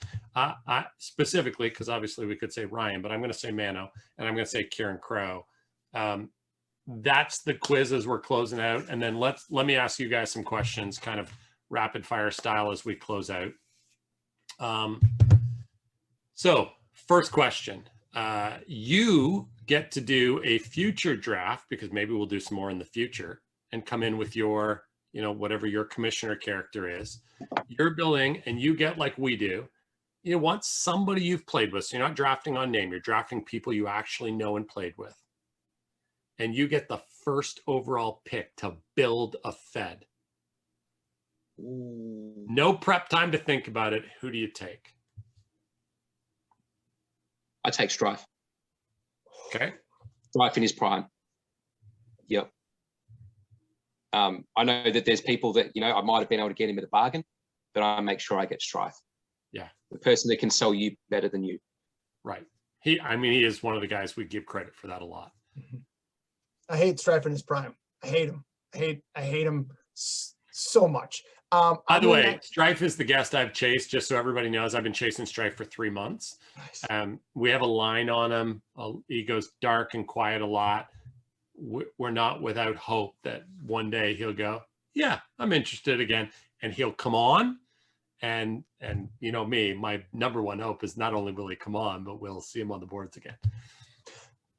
Specifically, because obviously we could say Ryan, but I'm going to say Mano, and I'm going to say Kieran Crowe. That's the quiz as we're closing out. And then let me ask you guys some questions, kind of rapid fire style, as we close out. So first question, you get to do a future draft, because maybe we'll do some more in the future, and come in with your, you know, whatever your commissioner character is. You're building, and you get, like we do, you want somebody you've played with. So you're not drafting on name, you're drafting people you actually know and played with. And you get the first overall pick to build a Fed. Ooh. No prep time to think about it. Who do you take? I take Strife. Okay. Strife in his prime. Yep. I know that there's people that, you know, I might have been able to get him at a bargain, but I make sure I get Strife. Yeah. The person that can sell you better than you. Right. He is one of the guys we give credit for that a lot. Mm-hmm. I hate Strife in his prime. I hate him. I hate him so much. By the way, Strife is the guest I've chased, just so everybody knows. I've been chasing Strife for 3 months. Nice. We have a line on him. He goes dark and quiet a lot. We're not without hope that one day he'll go, yeah, I'm interested again. And he'll come on. And you know me, my number one hope is not only will he come on, but we'll see him on the boards again.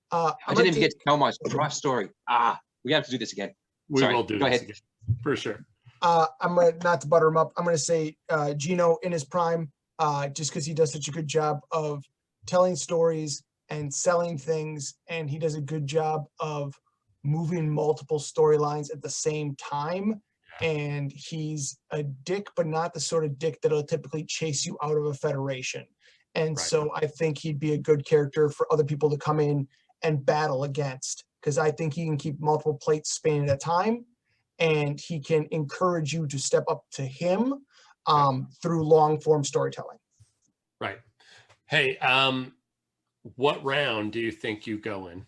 I didn't even get to tell my Strife story. We have to do this again. We will do this again, for sure. I'm gonna, not to butter him up, I'm gonna say Gino in his prime, just because he does such a good job of telling stories and selling things, and he does a good job of moving multiple storylines at the same time. And he's a dick, but not the sort of dick that'll typically chase you out of a federation. And so I think he'd be a good character for other people to come in and battle against, because I think he can keep multiple plates spinning at a time, and he can encourage you to step up to him. through long form storytelling. Right. Hey, what round do you think you go in?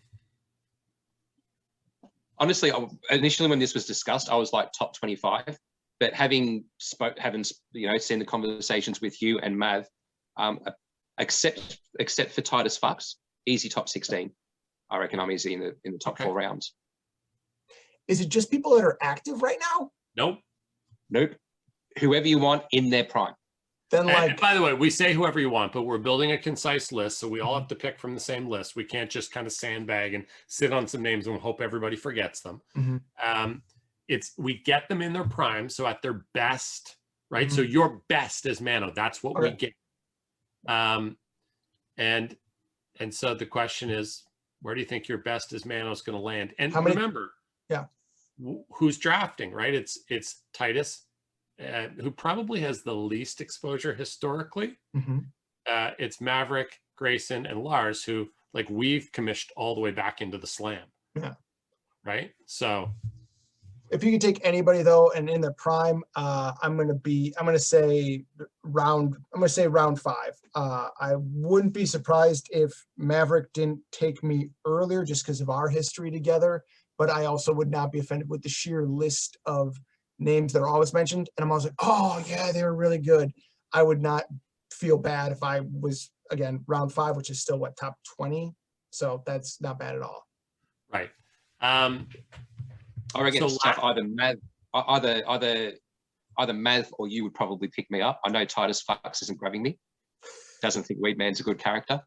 Honestly, initially when this was discussed, I was like top 25. But having seen the conversations with you and Mav, except for Titus Fucks, easy top 16. I reckon I'm easy in the top 4 rounds. Is it just people that are active right now? Nope. Whoever you want in their prime. Then and by the way, we say whoever you want, but we're building a concise list, so we all have to pick from the same list. We can't just kind of sandbag and sit on some names and hope everybody forgets them. We get them in their prime, so at their best, right? So your best is Mano. That's what we get. And so the question is, where do you think your best is Mano is going to land? And remember, who's drafting, right? It's Titus, who probably has the least exposure historically. It's Maverick, Grayson, and Lars, who we've commissioned all the way back into the slam. Right. So if you could take anybody though, and in the prime, I'm going to say round 5. I wouldn't be surprised if Maverick didn't take me earlier just because of our history together, but I also would not be offended with the sheer list of names that are always mentioned. And I'm always like, oh yeah, they were really good. I would not feel bad if I was, again, round 5, which is still top 20. So that's not bad at all. Right. I reckon it's tough. Either Mav or you would probably pick me up. I know Titus Fucks isn't grabbing me. Doesn't think Weedman's a good character.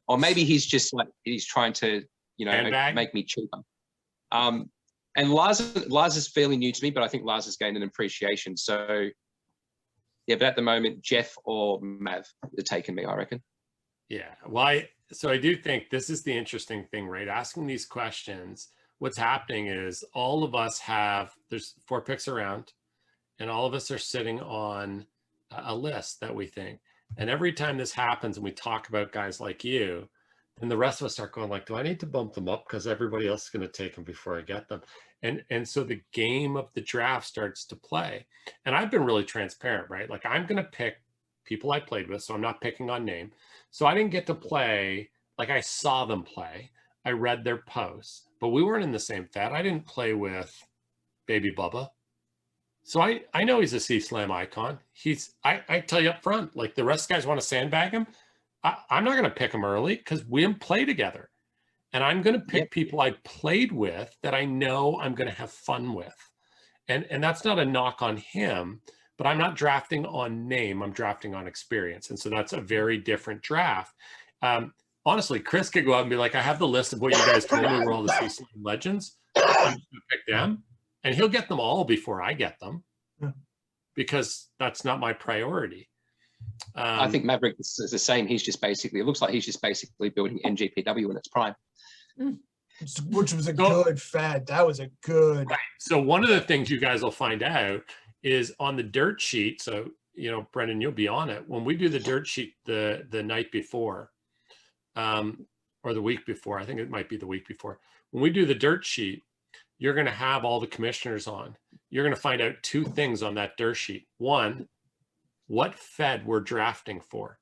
Or maybe he's just he's trying to, make me cheaper. And Lars is fairly new to me, but I think Lars has gained an appreciation. So, yeah, but at the moment, Jeff or Mav are taking me, I reckon. Yeah. Well, so I do think this is the interesting thing, right? Asking these questions, what's happening is all of us there's 4 picks around, and all of us are sitting on a list that we think. And every time this happens and we talk about guys like you, and the rest of us start going do I need to bump them up because everybody else is going to take them before I get them? And so the game of the draft starts to play. And I've been really transparent, right? I'm going to pick people I played with, so I'm not picking on name. So I didn't get to play, I saw them play. I read their posts, but we weren't in the same Fed. I didn't play with Baby Bubba. So I know he's a C-Slam icon. I tell you up front, the rest of the guys want to sandbag him. I'm not going to pick him early because we didn't play together. And I'm going to pick people I played with that I know I'm going to have fun with. And that's not a knock on him, but I'm not drafting on name. I'm drafting on experience. And so that's a very different draft. Honestly, Chris could go out and be like, I have the list of what you guys told me were all the C-Slam legends. I'm just going to pick them. And he'll get them all before I get them because that's not my priority. I think Maverick is the same. It looks like he's just basically building NGPW in its prime. Which was a good Fed. That was a good. Right. So one of the things you guys will find out is on the dirt sheet. So, Brendan, you'll be on it. When we do the dirt sheet the night before, or the week before, I think it might be the week before. When we do the dirt sheet, you're going to have all the commissioners on. You're going to find out 2 things on that dirt sheet. One, what Fed we're drafting for.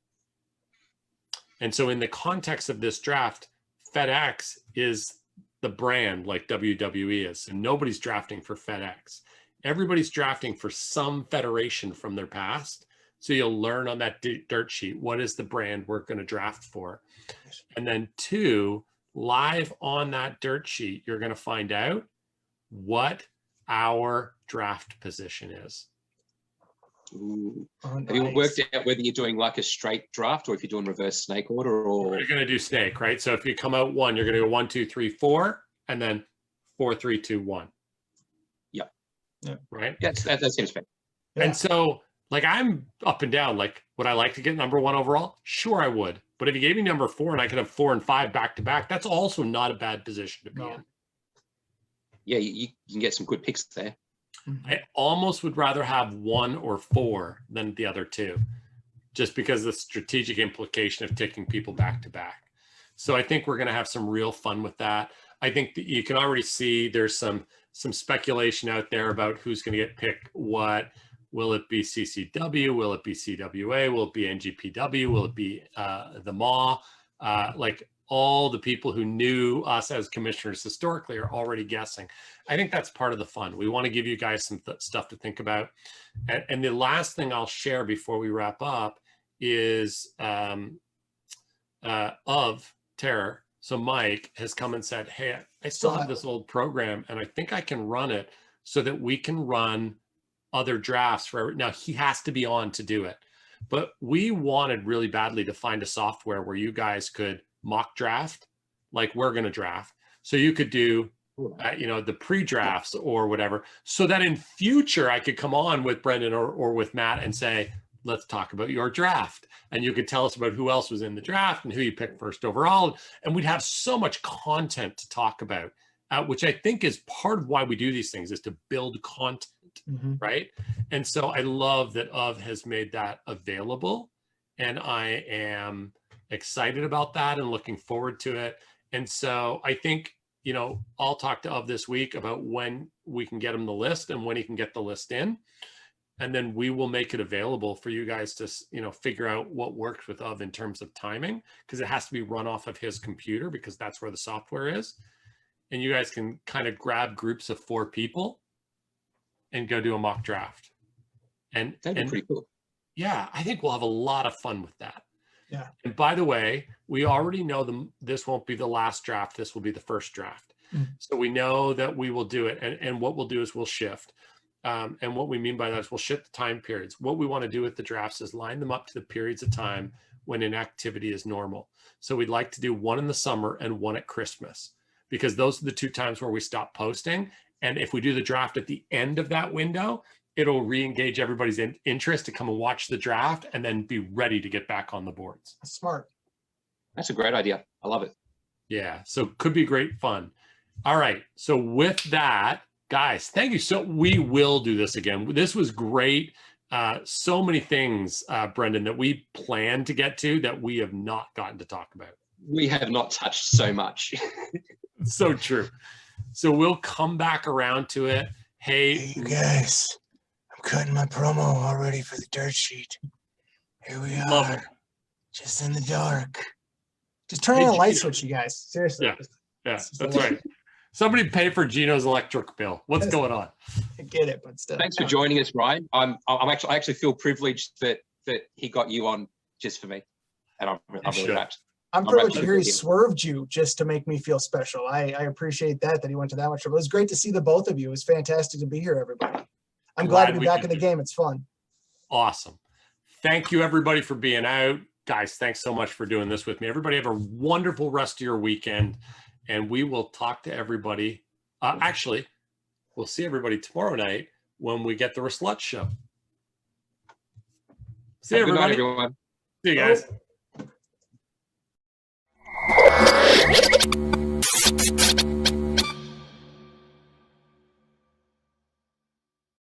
And so in the context of this draft, FedEx is the brand like WWE is, and nobody's drafting for FedEx. Everybody's drafting for some federation from their past. So you'll learn on that dirt sheet, what is the brand we're going to draft for? And then 2, live on that dirt sheet, you're going to find out what our draft position is. Ooh. Have you worked out whether you're doing a straight draft or if you're doing reverse snake order? Or you're going to do snake, right? So if you come out 1, you're going to go 1, 2, 3, 4, and then 4, 3, 2, 1. Yeah. Right. Yeah, that seems fair. Yeah. And so, I'm up and down. Would I like to get number 1 overall? Sure, I would. But if you gave me number 4 and I could have 4 and 5 back to back, that's also not a bad position to be in. Yeah, you can get some good picks there. I almost would rather have 1 or 4 than the other 2, just because of the strategic implication of taking people back to back. So I think we're going to have some real fun with that. I think that you can already see there's some speculation out there about who's going to get picked what. Will it be CCW? Will it be CWA? Will it be NGPW? Will it be the MAW? Like all the people who knew us as commissioners historically are already guessing. I think that's part of the fun. We want to give you guys some stuff to think about. And the last thing I'll share before we wrap up is of Terror. So Mike has come and said, hey, I still have this old program and I think I can run it so that we can run other drafts for, now he has to be on to do it. But we wanted really badly to find a software where you guys could mock draft like we're going to draft. So you could do, you know, the pre-drafts or whatever, so that in future I could come on with Brendan or with Matt and say, let's talk about your draft. And you could tell us about who else was in the draft and who you picked first overall. And we'd have so much content to talk about, which I think is part of why we do these things, is to build content, right? And so I love that Of has made that available. And I am excited about that and looking forward to it. And so I think, you know, I'll talk to Of this week about when we can get him the list and when he can get the list in. And then we will make it available for you guys to, you know, figure out what works with Of in terms of timing, because it has to be run off of his computer because that's where the software is. And you guys can kind of grab groups of 4 people and go do a mock draft. And that'd be pretty cool. Yeah, I think we'll have a lot of fun with that. Yeah. And by the way, we already know this won't be the last draft. This will be the first draft. So we know that we will do it. And what we'll do is we'll shift. And what we mean by that is we'll shift the time periods. What we want to do with the drafts is line them up to the periods of time when inactivity is normal. So we'd like to do one in the summer and one at Christmas, because those are the 2 times where we stop posting. And if we do the draft at the end of that window, it'll re-engage everybody's interest to come and watch the draft and then be ready to get back on the boards. That's smart. That's a great idea. I love it. Yeah, so could be great fun. All right, so with that, guys, thank you. So we will do this again. This was great. So many things, Brendan, that we plan to get to that we have not gotten to talk about. We have not touched so much. So true. So we'll come back around to it. Hey, you guys, I'm cutting my promo already for the dirt sheet. Here we are. Love it. Just in the dark. Just turn on the light switch, you guys. Seriously. Yeah, that's right. Somebody pay for Gino's electric bill. What's going on? I get it, but still. Thanks for joining us, Ryan. I actually feel privileged that he got you on just for me, and I'm really wrapped. I'm privileged to hear he swerved you just to make me feel special. I appreciate that he went to that much trouble. It was great to see the both of you. It was fantastic to be here, everybody. I'm glad to be back in the game. It's fun. Awesome. Thank you, everybody, for being out. Guys, thanks so much for doing this with me. Everybody have a wonderful rest of your weekend, and we will talk to everybody. Actually, we'll see everybody tomorrow night when we get the Slut Show. See you, everybody. Good night, everyone. See you guys.